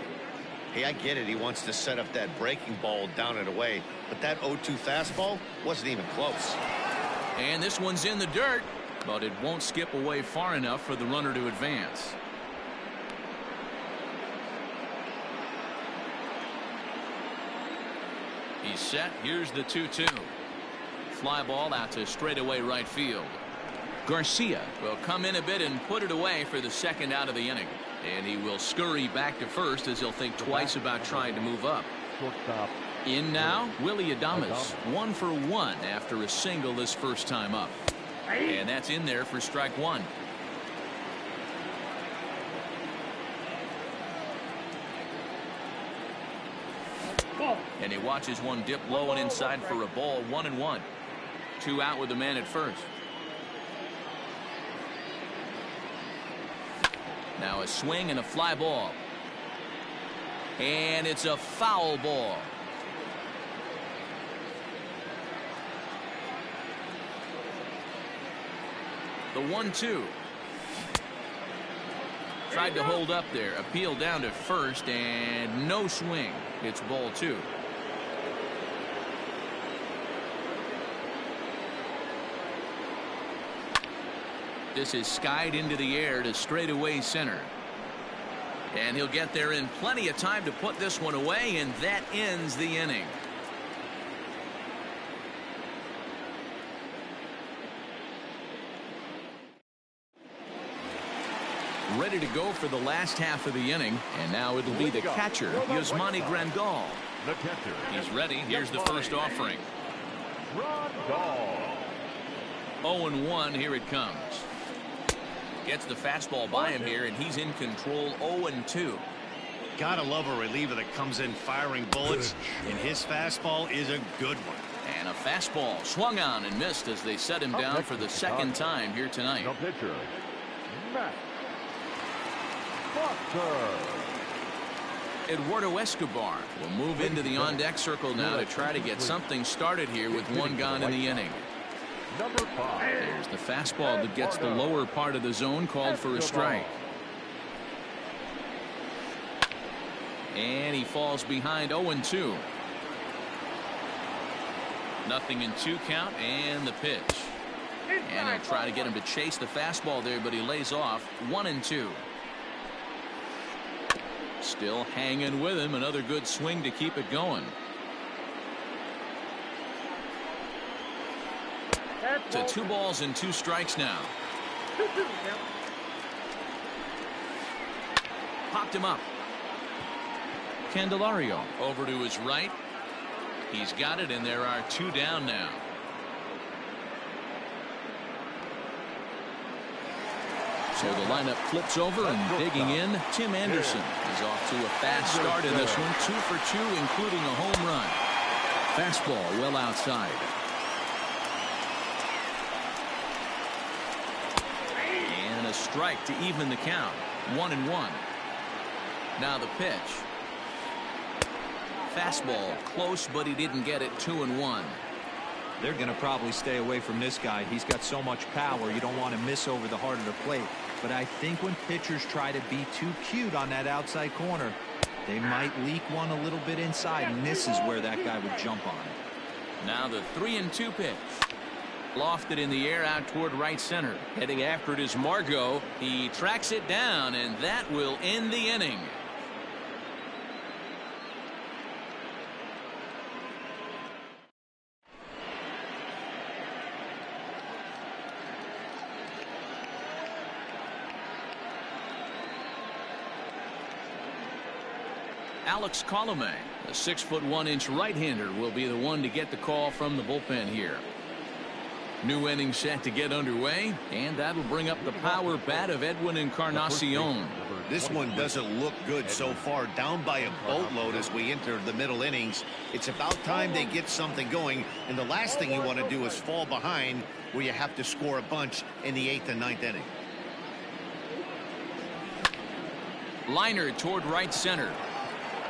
Hey, I get it. He wants to set up that breaking ball down and away, but that 0-2 fastball wasn't even close. And this one's in the dirt, but it won't skip away far enough for the runner to advance. He's set. Here's the 2-2. Fly ball out to straightaway right field. Garcia will come in a bit and put it away for the second out of the inning. And he will scurry back to first as he'll think twice about trying to move up. Shortstop. In now, Willy Adames, 1 for 1 after a single this first time up. And that's in there for strike 1. And he watches one dip low and inside for a ball. 1-1. 2 out with the man at first. Now a swing and a fly ball. And it's a foul ball. The 1-2. Tried to hold up there. Appeal down to first and no swing. It's ball 2. This is skied into the air to straightaway center. And he'll get there in plenty of time to put this one away, and that ends the inning. Ready to go for the last half of the inning, and now it'll be the catcher, Yasmani Grandal. The catcher. He's ready. Here's the first offering. Grandal. 0-1, here it comes. Gets the fastball by him here, and he's in control. 0-2. Gotta love a reliever that comes in firing bullets, and his fastball is a good one. And a fastball swung on and missed as they set him down for the second time here tonight. The pitcher, Matt Foster. Eduardo Escobar will move into the on-deck circle now to try to get something started here with one gone in the inning. Number 5. There's the fastball that gets the lower part of the zone, called for a strike. And he falls behind. 0-2. Nothing in 2 count, and the pitch. And he'll try to get him to chase the fastball there, but he lays off. 1-2. Still hanging with him. Another good swing to keep it going. To 2 balls and 2 strikes now. Popped him up. Candelario over to his right. He's got it, and there are 2 down now. So the lineup flips over, and digging in, Tim Anderson is off to a fast start in this one. 2 for 2, including a home run. Fastball well outside. And a strike to even the count. 1-1. Now the pitch. Fastball close, but he didn't get it. 2-1. They're going to probably stay away from this guy. He's got so much power. You don't want to miss over the heart of the plate. But I think when pitchers try to be too cute on that outside corner, they might leak one a little bit inside, and this is where that guy would jump on it. Now the 3-2 pitch. Lofted in the air out toward right center. Heading after it is Margot. He tracks it down, and that will end the inning. Alex Colomé, a 6'1" right-hander, will be the one to get the call from the bullpen here. New inning set to get underway, and that'll bring up the power bat of Edwin Encarnacion. This one doesn't look good so far. Down by a boatload as we enter the middle innings. It's about time they get something going, and the last thing you want to do is fall behind where you have to score a bunch in the 8th and 9th inning. Liner toward right center.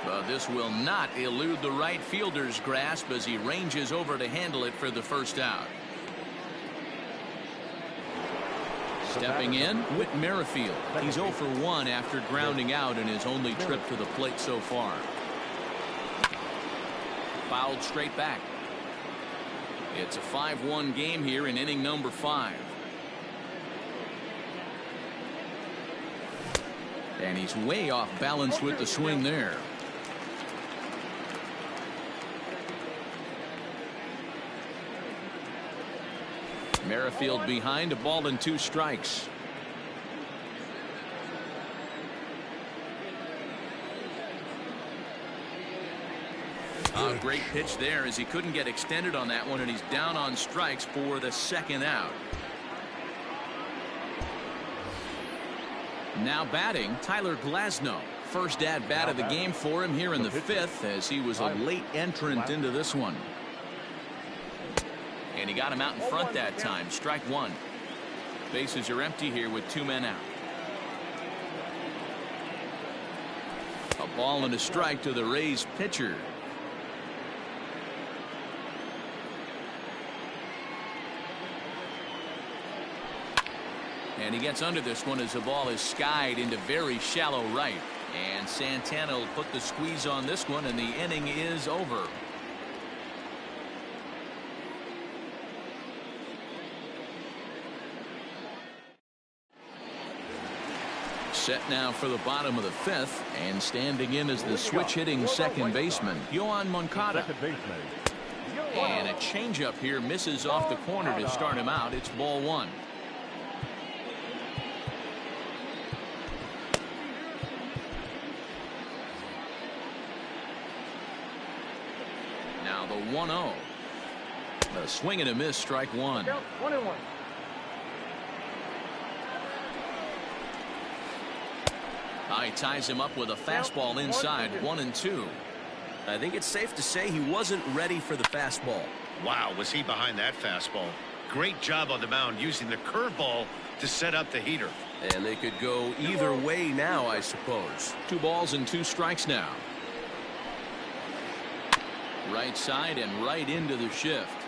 But this will not elude the right fielder's grasp as he ranges over to handle it for the first out. Stepping in, Whit Merrifield. He's 0 for 1 after grounding out in his only trip to the plate so far. Fouled straight back. It's a 5-1 game here in inning number 5. And he's way off balance with the swing there. Merrifield behind, a ball and 2 strikes. A great pitch there as he couldn't get extended on that one, and he's down on strikes for the second out. Now batting, Tyler Glasnow. First at bat of the game for him here in the 5th, as he was a late entrant into this one. And he got him out in front that time. Strike 1. Bases are empty here with 2 men out. A ball and a strike to the Rays pitcher. And he gets under this one as the ball is skied into very shallow right. And Santana will put the squeeze on this one, and the inning is over. Set now for the bottom of the fifth, and standing in is the switch-hitting second baseman, Yoan Moncada. And a changeup here misses off the corner to start him out. It's ball one. Now the 1-0. A swing and a miss, strike one. 1-1. He ties him up with a fastball inside, 1-2. I think it's safe to say he wasn't ready for the fastball. Wow, was he behind that fastball? Great job on the mound using the curveball to set up the heater. And they could go either way now, I suppose. 2 balls and 2 strikes now. Right side and right into the shift.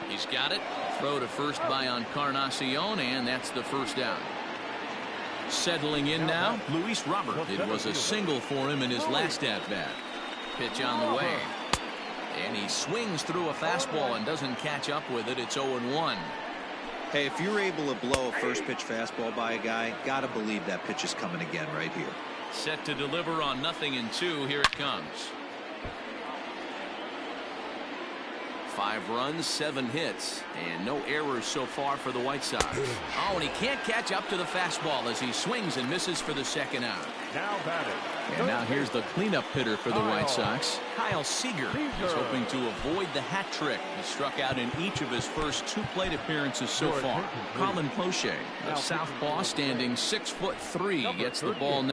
He's got it. Throw to first by Encarnacion, and that's the first down. Settling in now, Luis Robert. It was a single for him in his last at-bat. Pitch on the way. And he swings through a fastball and doesn't catch up with it. It's 0-1. Hey, if you're able to blow a first pitch fastball by a guy, gotta believe that pitch is coming again right here. Set to deliver on 0-2. Here it comes. 5 runs, 7 hits, and no errors so far for the White Sox. Oh, and he can't catch up to the fastball as he swings and misses for the second out. Now batted. And now here's the cleanup hitter for the White Sox, Kyle Seager. He's hoping to avoid the hat trick. He struck out in each of his first 2 plate appearances so far. Colin Poche, a southpaw standing 6'3", gets the ball.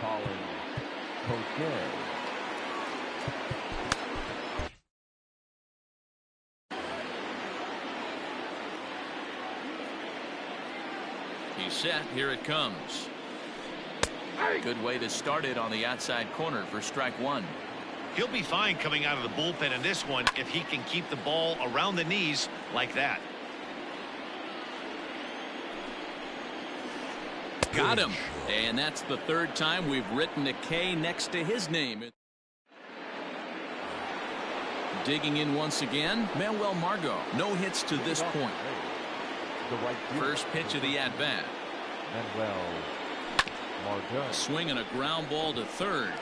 Colin Poche. He's set. Here it comes. Good way to start it on the outside corner for strike one. He'll be fine coming out of the bullpen in this one if he can keep the ball around the knees like that. Got him. And that's the 3rd time we've written a K next to his name. Digging in once again, Manuel Margot. No hits to this point. First pitch of the at-bat. Manuel Margot. Swing and a ground ball to third.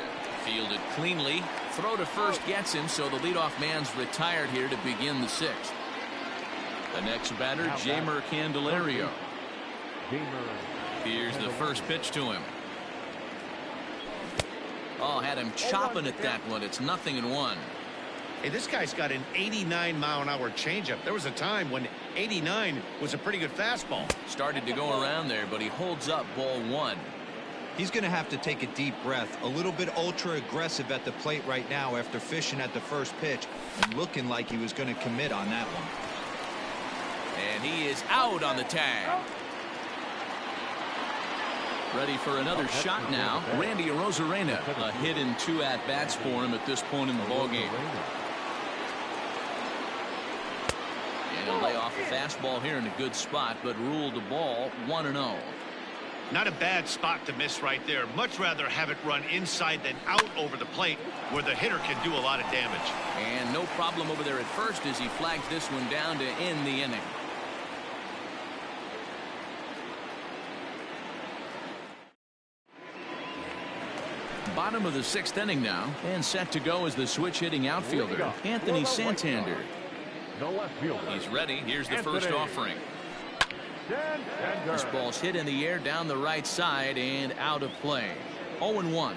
Fielded cleanly. Throw to first gets him, so the leadoff man's retired here to begin the 6th. The next batter, Jeimer Candelario. Here's the first pitch to him. Oh, had him chopping at that one. It's 0-1. Hey, this guy's got an 89-mile-an-hour changeup. There was a time when 89 was a pretty good fastball. Started to go around there, but he holds up ball 1. He's going to have to take a deep breath. A little bit ultra-aggressive at the plate right now after fishing at the first pitch and looking like he was going to commit on that one. And he is out on the tag. Ready for another shot now. Randy Arozarena. A hit in 2 at-bats for him at this point in the ballgame. And he'll lay off a fastball here in a good spot, but ruled the ball 1-0. Not a bad spot to miss right there. Much rather have it run inside than out over the plate where the hitter can do a lot of damage. And no problem over there at first as he flags this one down to end the inning. Bottom of the 6th inning now, and set to go is the switch-hitting outfielder, Anthony Santander. He's ready. Here's the first offering. This ball's hit in the air down the right side and out of play. 0-1.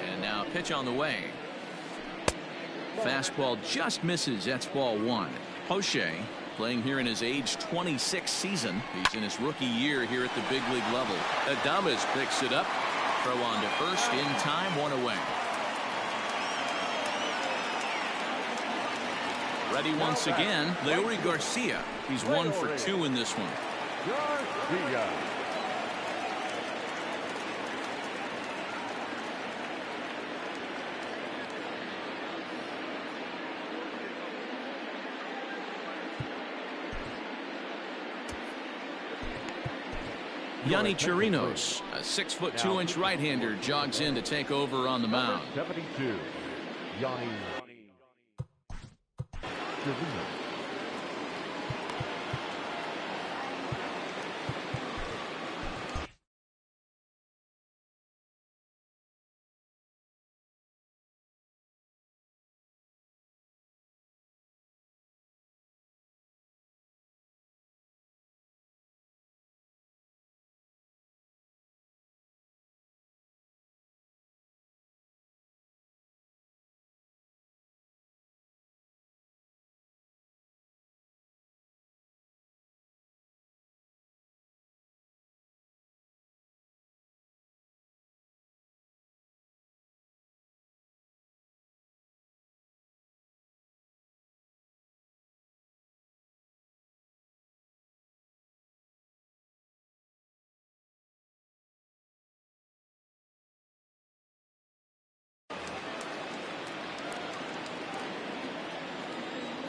And now pitch on the way. Fastball just misses. That's ball 1. Poche playing here in his age 26 season. He's in his rookie year here at the big league level. Adames picks it up. Throw on to first in time, 1 away. Ready once again, Leury Garcia. He's 1 for 2 in this one. Garcia. Yonny Chirinos, a 6'2" right-hander, jogs in to take over on the mound. 72, Yonny Chirinos.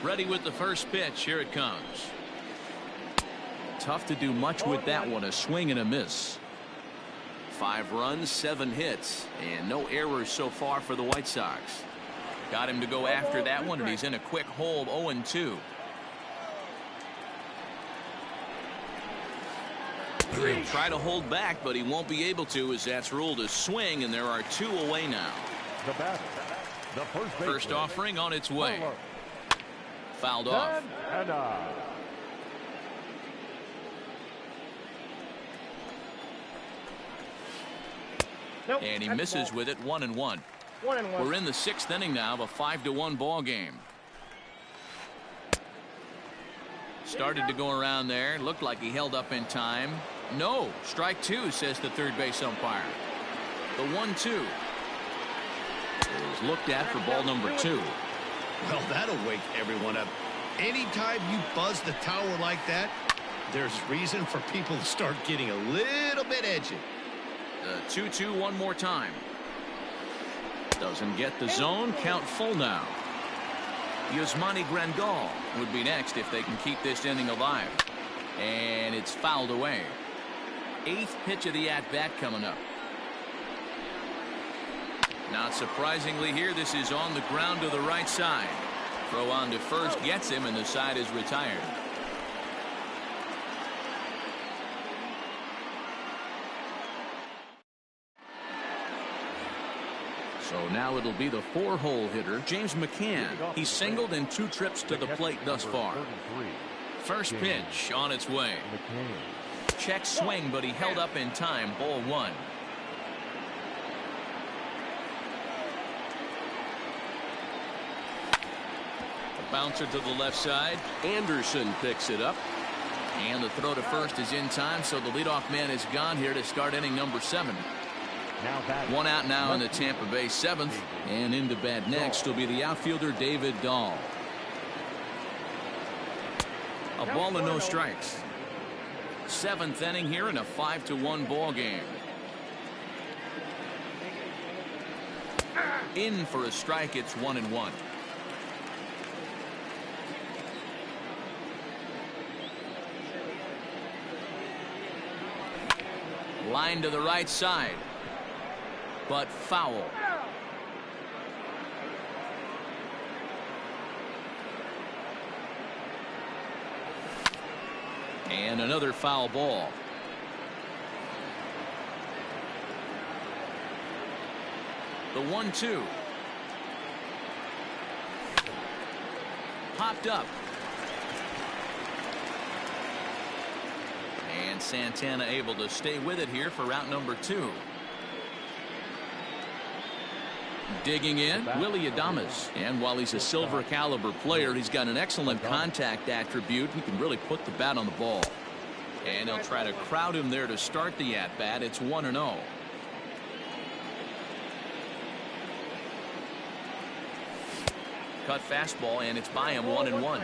Ready with the first pitch. Here it comes. Tough to do much with that one. A swing and a miss. 5 runs, 7 hits, and no errors so far for the White Sox. Got him to go after that one, and he's in a quick hole, 0-2. He'll try to hold back, but he won't be able to, as that's ruled a swing, and there are 2 away now. The batter, the first offering on its way. Fouled off. Nope, and he misses with it. 1-1. We're in the 6th inning now of a 5-1 ball game. Started to go around there. Looked like he held up in time. No, strike 2, says the third base umpire. The 1-2 is looked at for ball number 2. Well, that'll wake everyone up. Anytime you buzz the tower like that, there's reason for people to start getting a little bit edgy. The 2-2 one more time. Doesn't get the zone. Count full now. Yasmani Grandal would be next if they can keep this inning alive. And it's fouled away. 8th pitch of the at-bat coming up. Not surprisingly here, this is on the ground to the right side. Throw on to first gets him, and the side is retired. So now it'll be the 4-hole hitter, James McCann. He's singled in 2 trips to the plate thus far. First pitch on its way. Check swing, but he held up in time. Ball 1. Bouncer to the left side. Anderson picks it up. And the throw to first is in time, so the leadoff man is gone here to start inning number 7. 1 out now in the Tampa Bay 7th. And into bat next will be the outfielder David Dahl. A ball and no strikes. 7th inning here in a 5-1 ball game. In for a strike. It's 1-1. Line to the right side, but foul. And another foul ball. The 1-2. Popped up. And Santana able to stay with it here for route number 2. Digging in, Willy Adames. And while he's a silver caliber player, he's got an excellent contact attribute. He can really put the bat on the ball. And he'll try to crowd him there to start the at-bat. It's 1-0. cut fastball, and it's by him 1-1.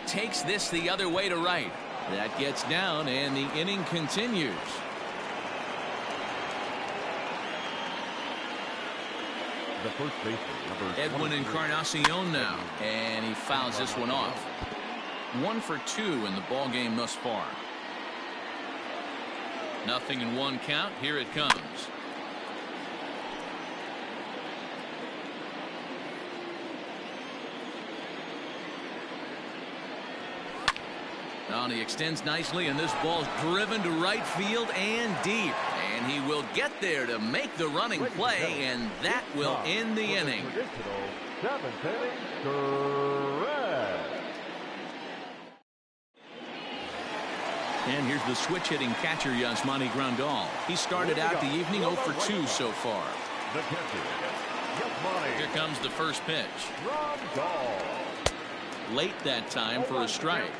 Takes this the other way to right. That gets down, and the inning continues. The first baseman, number Edwin Encarnacion now, and he fouls this one off. 1 for 2 in the ball game thus far. 0-1 count. Here it comes. He extends nicely, and this ball's driven to right field and deep. And he will get there to make the running play, and that will end the inning. Seventh inning, correct. And here's the switch-hitting catcher, Yasmani Grandal. He started out the evening 0 for 2 so far. The catcher, Yasmani. Here comes the first pitch. Grandal. Late that time for a strike.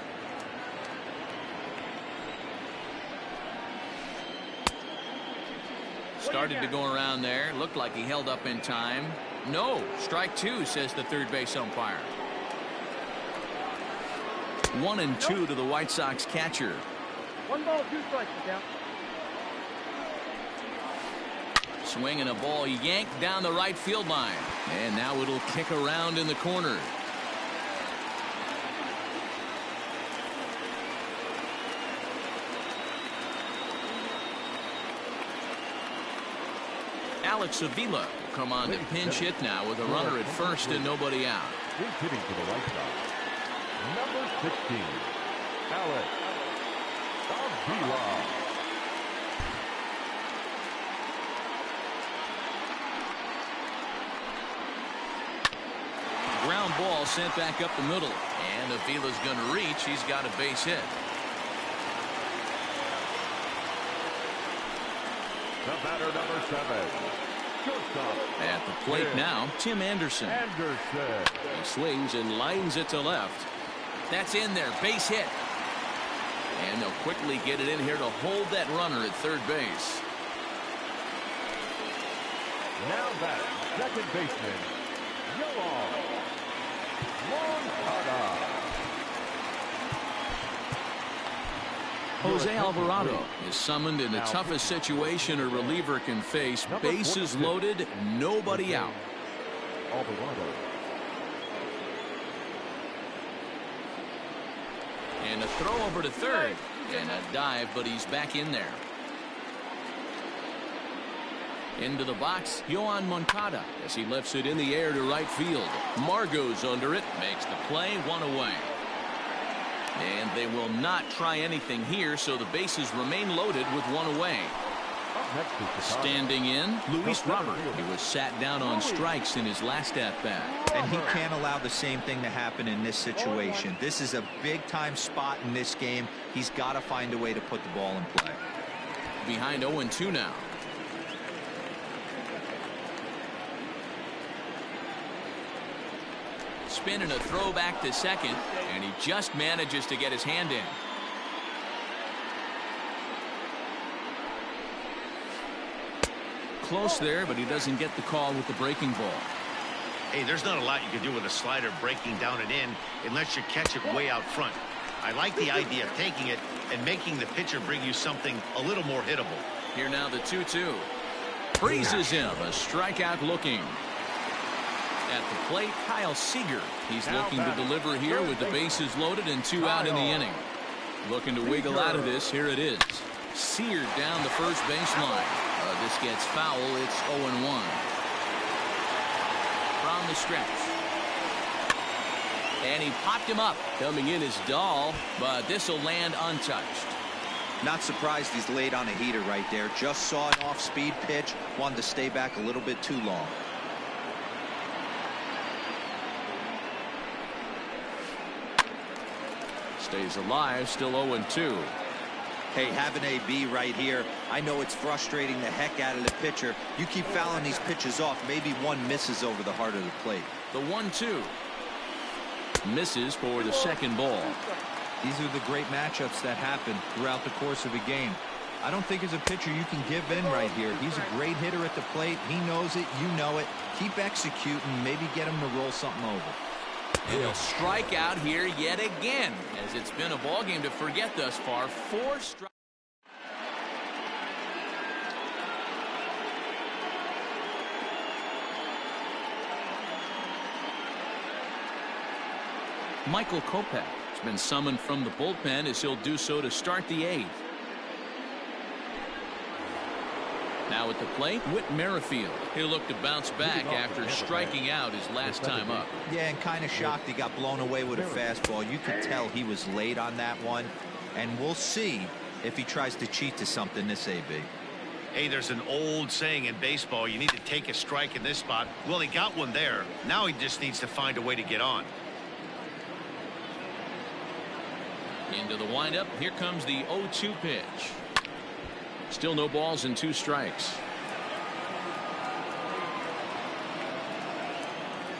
Started to go around there. Looked like he held up in time. No. Strike 2, says the third base umpire. 1-2 to the White Sox catcher. 1 ball, 2 strikes, count. Swinging a ball yanked down the right field line. And now it'll kick around in the corner. Alex Avila will come on to pinch hit now with a runner at first and nobody out. He's hitting to the right side. Number 16, Alex Avila. Ground ball sent back up the middle. And Avila's going to reach. He's got a base hit. The batter, number 7. At the plate now, Tim Anderson. He swings and lines it to left. That's in there. Base hit. And they'll quickly get it in here to hold that runner at third base. Now batting, second baseman, Yoan Moncada. Jose Alvarado is summoned in the toughest situation a reliever can face. Bases loaded, nobody out. Alvarado. And a throw over to third. And a dive, but he's back in there. Into the box, Yoan Moncada as he lifts it in the air to right field. Margot's under it, makes the play, 1 away. And they will not try anything here, so the bases remain loaded with 1 away. Standing in, Luis Robert. He was sat down on strikes in his last at-bat. And he can't allow the same thing to happen in this situation. This is a big-time spot in this game. He's got to find a way to put the ball in play. Behind 0-2 now. Spin and a throw back to second, and he just manages to get his hand in. Close there, but he doesn't get the call with the breaking ball. Hey, there's not a lot you can do with a slider breaking down and in unless you catch it way out front. I like the idea of taking it and making the pitcher bring you something a little more hittable. Here now the 2-2. Freezes him, a strikeout looking. At the plate, Kyle Seager. He's looking to deliver here with the bases loaded and 2 out in the inning. Looking to wiggle out of this. Here it is. Seared down the first baseline. This gets foul. It's 0-1. From the stretch. And he popped him up. Coming in is Dahl, but this will land untouched. Not surprised he's laid on a heater right there. Just saw an off-speed pitch. Wanted to stay back a little bit too long. Stays alive, still 0-2. Hey, have an AB right here. I know it's frustrating the heck out of the pitcher. You keep fouling these pitches off, maybe one misses over the heart of the plate. The 1-2. Misses for the second ball. These are the great matchups that happen throughout the course of a game. I don't think as a pitcher you can give in right here. He's a great hitter at the plate. He knows it. You know it. Keep executing. Maybe get him to roll something over. And he'll strike out here yet again, as it's been a ball game to forget thus far. 4 strikes. Michael Kopech has been summoned from the bullpen, as he'll do so to start the 8th. Now at the plate, Whit Merrifield. He'll look to bounce back after striking out his last time up. Yeah, and kind of shocked he got blown away with a fastball. You could tell he was late on that one. And we'll see if he tries to cheat to something this AB. Hey, there's an old saying in baseball, you need to take a strike in this spot. Well, he got one there. Now he just needs to find a way to get on. Into the windup. Here comes the 0-2 pitch. Still no balls and 2 strikes.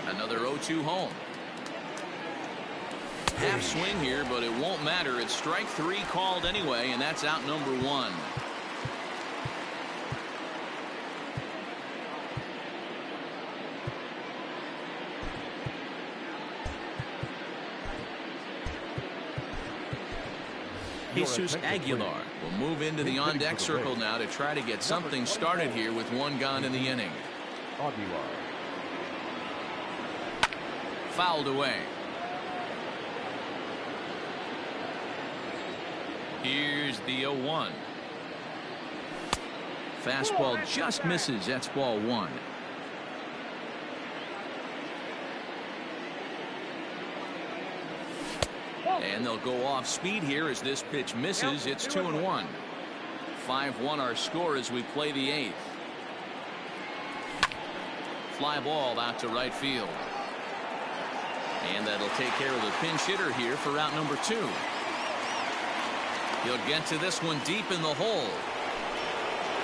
Another 0-2 home. Half swing here, but it won't matter. It's strike 3 called anyway, and that's out number 1. Jesus Aguilar will move into the on-deck circle now to try to get something started here with 1 gone in the inning. Aguilar. Fouled away. Here's the 0-1. Fastball just misses. That's ball 1. And they'll go off speed here as this pitch misses. It's 2-1. 5-1 our score as we play the 8th. Fly ball out to right field. And that'll take care of the pinch hitter here for out number 2. He'll get to this one deep in the hole.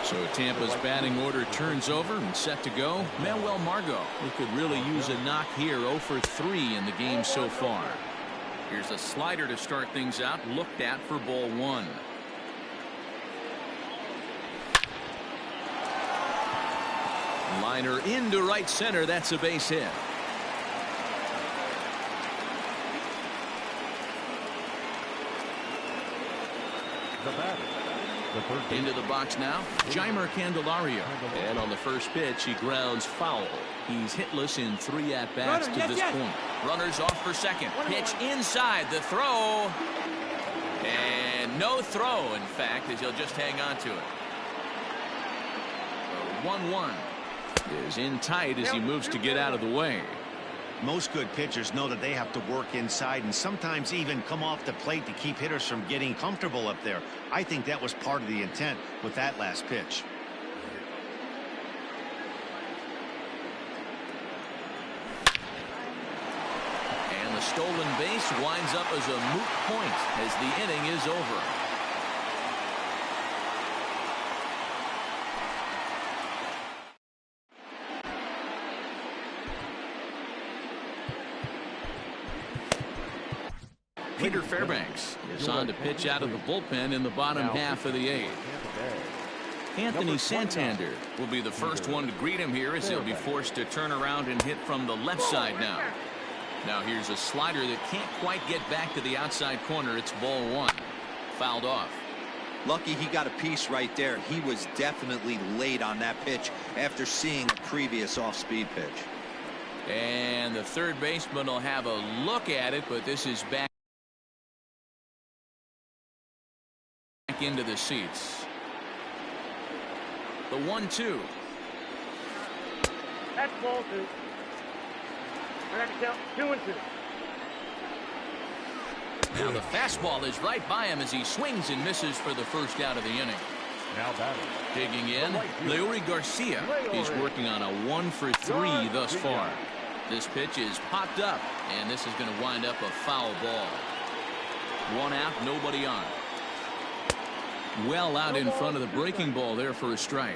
So Tampa's batting order turns over and set to go. Manuel Margot, who could really use a knock here. 0 for 3 in the game so far. Here's a slider to start things out, looked at for ball 1. Liner into right center. That's a base hit. The batter. Into the box now, Jeimer Candelario. And on the first pitch, he grounds foul. He's hitless in 3 at-bats to this point. Runners off for second. Pitch inside. The throw. And no throw, in fact, as he'll just hang on to it. 1-1 is in tight as he moves to get out of the way. Most good pitchers know that they have to work inside and sometimes even come off the plate to keep hitters from getting comfortable up there. I think that was part of the intent with that last pitch. And the stolen base winds up as a moot point as the inning is over. Peter Fairbanks is on to pitch out of the bullpen in the bottom half of the 8th. Anthony Santander will be the first one to greet him here as he'll be forced to turn around and hit from the left side now. Now here's a slider that can't quite get back to the outside corner. It's ball 1. Fouled off. Lucky he got a piece right there. He was definitely late on that pitch after seeing a previous off-speed pitch. And the third baseman will have a look at it, but this is back into the seats. The 1-2. That's ball 2. I got to count 2 and 2. Now the fastball is right by him as he swings and misses for the first out of the inning. Now batting. Digging in, Leury Garcia. He's working on a 1 for 3 thus far. This pitch is popped up, and this is going to wind up a foul ball. 1 out, nobody on. Well out in front of the breaking ball there for a strike.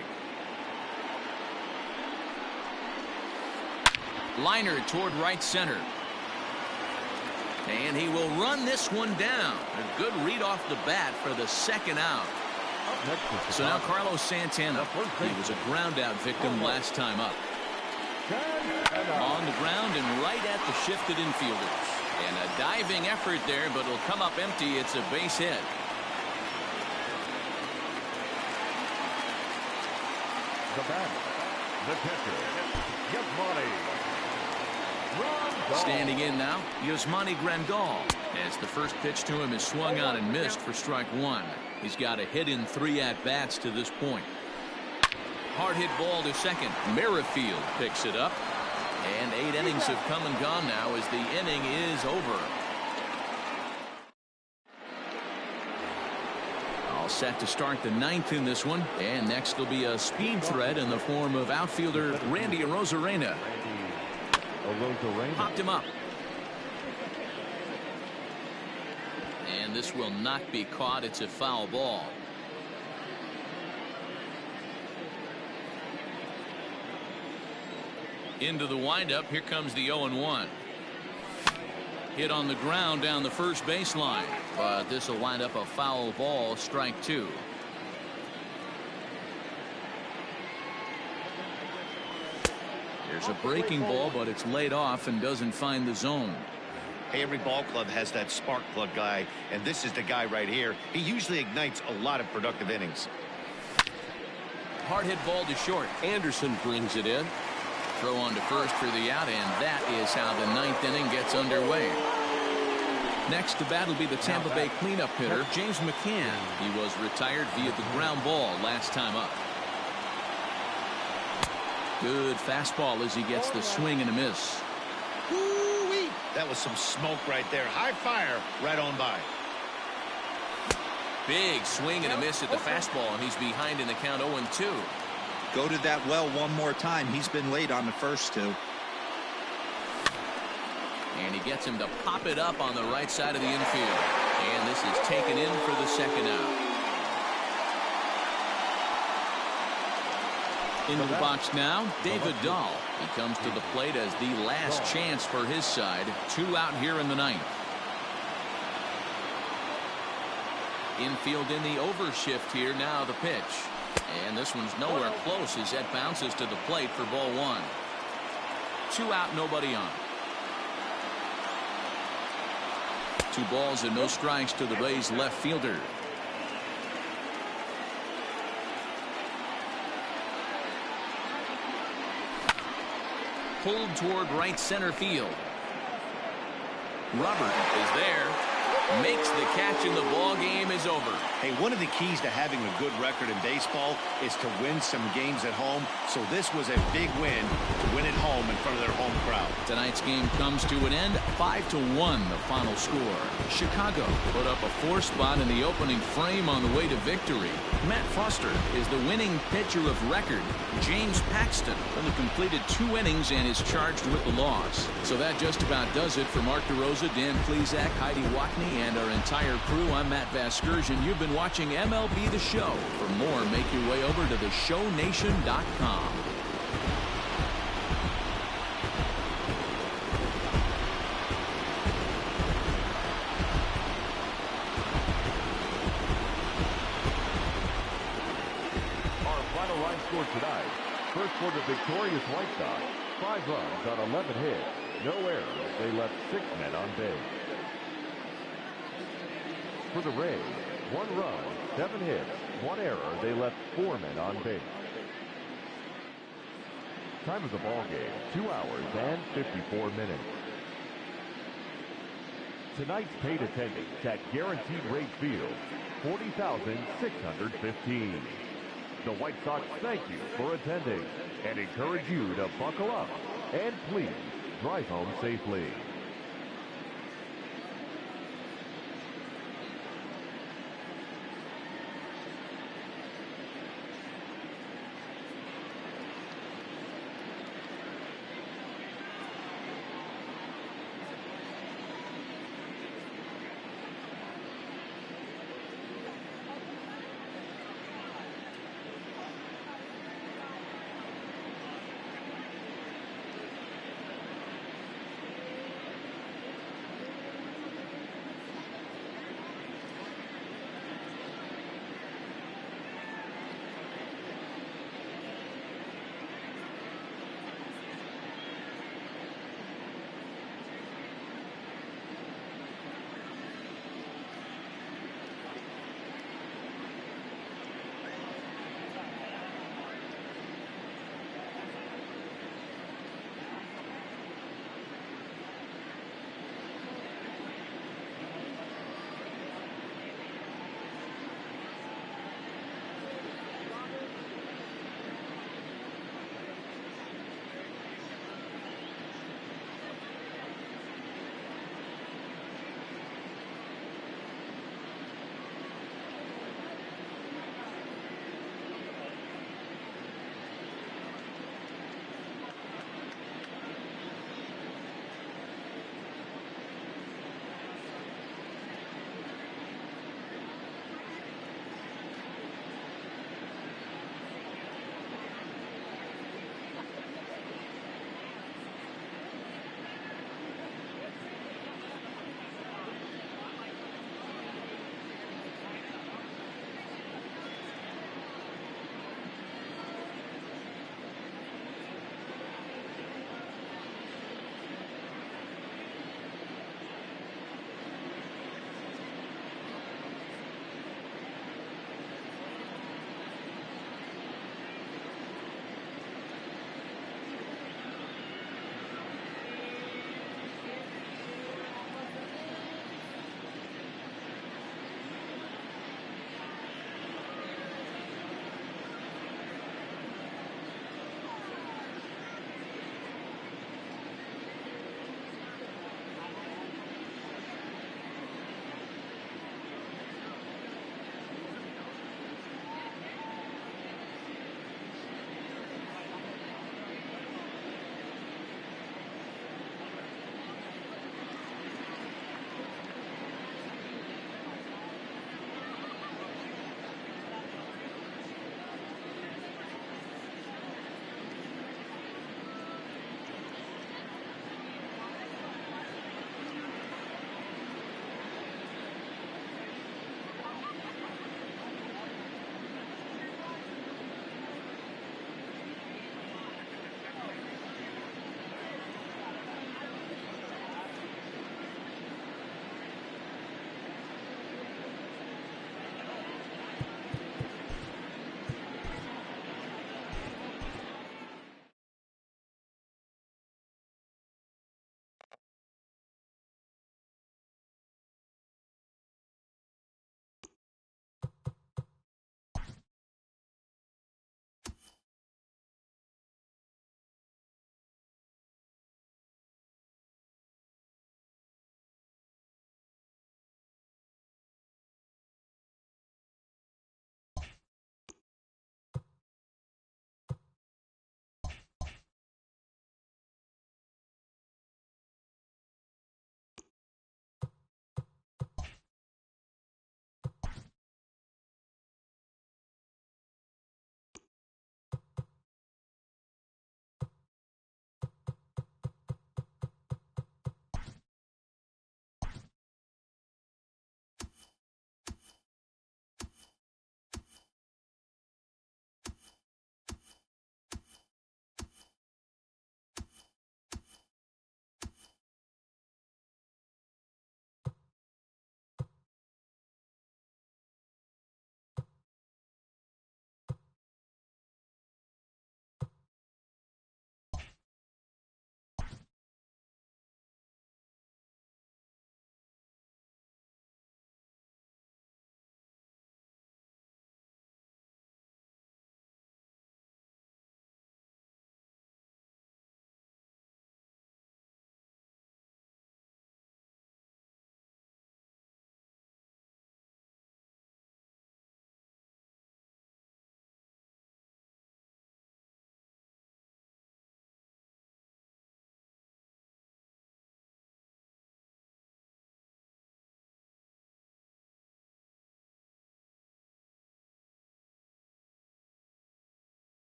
Liner toward right center. And he will run this one down. A good read off the bat for the second out. So now Carlos Santana. He was a ground-out victim last time up. On the ground and right at the shifted infielders. And a diving effort there, but it'll come up empty. It's a base hit. The batter, the catcher, Yasmani Grandal. Standing in now, Yasmani Grandal, as the first pitch to him is swung on and missed for strike one. He's got a hit in 3 at-bats to this point. Hard hit ball to second. Merrifield picks it up. And 8 innings have come and gone now as the inning is over. All set to start the 9th in this one. And next will be a speed threat in the form of outfielder Randy Arozarena. Popped him up. And this will not be caught. It's a foul ball. Into the windup. Here comes the 0-1. Hit on the ground down the first baseline. But this will wind up a foul ball. Strike 2. There's a breaking ball, but it's laid off and doesn't find the zone. Hey, every ball club has that spark plug guy, and this is the guy right here. He usually ignites a lot of productive innings. Hard hit ball to short. Anderson brings it in. Throw on to first for the out, and that is how the 9th inning gets underway. Next to bat will be the Tampa Bay cleanup hitter, James McCann. He was retired via the ground ball last time up. Good fastball as he gets the swing and a miss. Woo-wee. That was some smoke right there. High fire right on by. Big swing and a miss at the fastball, and he's behind in the count 0-2. Go to that well one more time. He's been late on the first 2. And he gets him to pop it up on the right side of the infield. And this is taken in for the second out. Into the box now, David Dahl. He comes to the plate as the last chance for his side. 2 out here in the 9th. Infield in the overshift here. Now the pitch. And this one's nowhere close as that bounces to the plate for ball 1. 2 out, nobody on. 2 balls and no strikes to the Rays left fielder. Pulled toward right center field. Robert is there. Makes the catch, and the ball game is over. Hey, one of the keys to having a good record in baseball is to win some games at home. So this was a big win to win at home in front of their home crowd. Tonight's game comes to an end. 5-1 the final score. Chicago put up a 4 spot in the opening frame on the way to victory. Matt Foster is the winning pitcher of record. James Paxton only completed 2 innings and is charged with the loss. So that just about does it for Mark DeRosa, Dan Plesac, Heidi Watney, and our entire crew. I'm Matt Vasgersian. You've been watching MLB The Show. For more, make your way over to theshownation.com. Our final line score tonight. First for the victorious White Sox. 5 runs on 11 hits. No errors. They left 6 men on base. For the Rays, 1 run, 7 hits, 1 error. They left 4 men on base. Time of the ball game, 2 hours and 54 minutes. Tonight's paid attendance at Guaranteed Rate Field, 40,615. The White Sox thank you for attending and encourage you to buckle up and please drive home safely.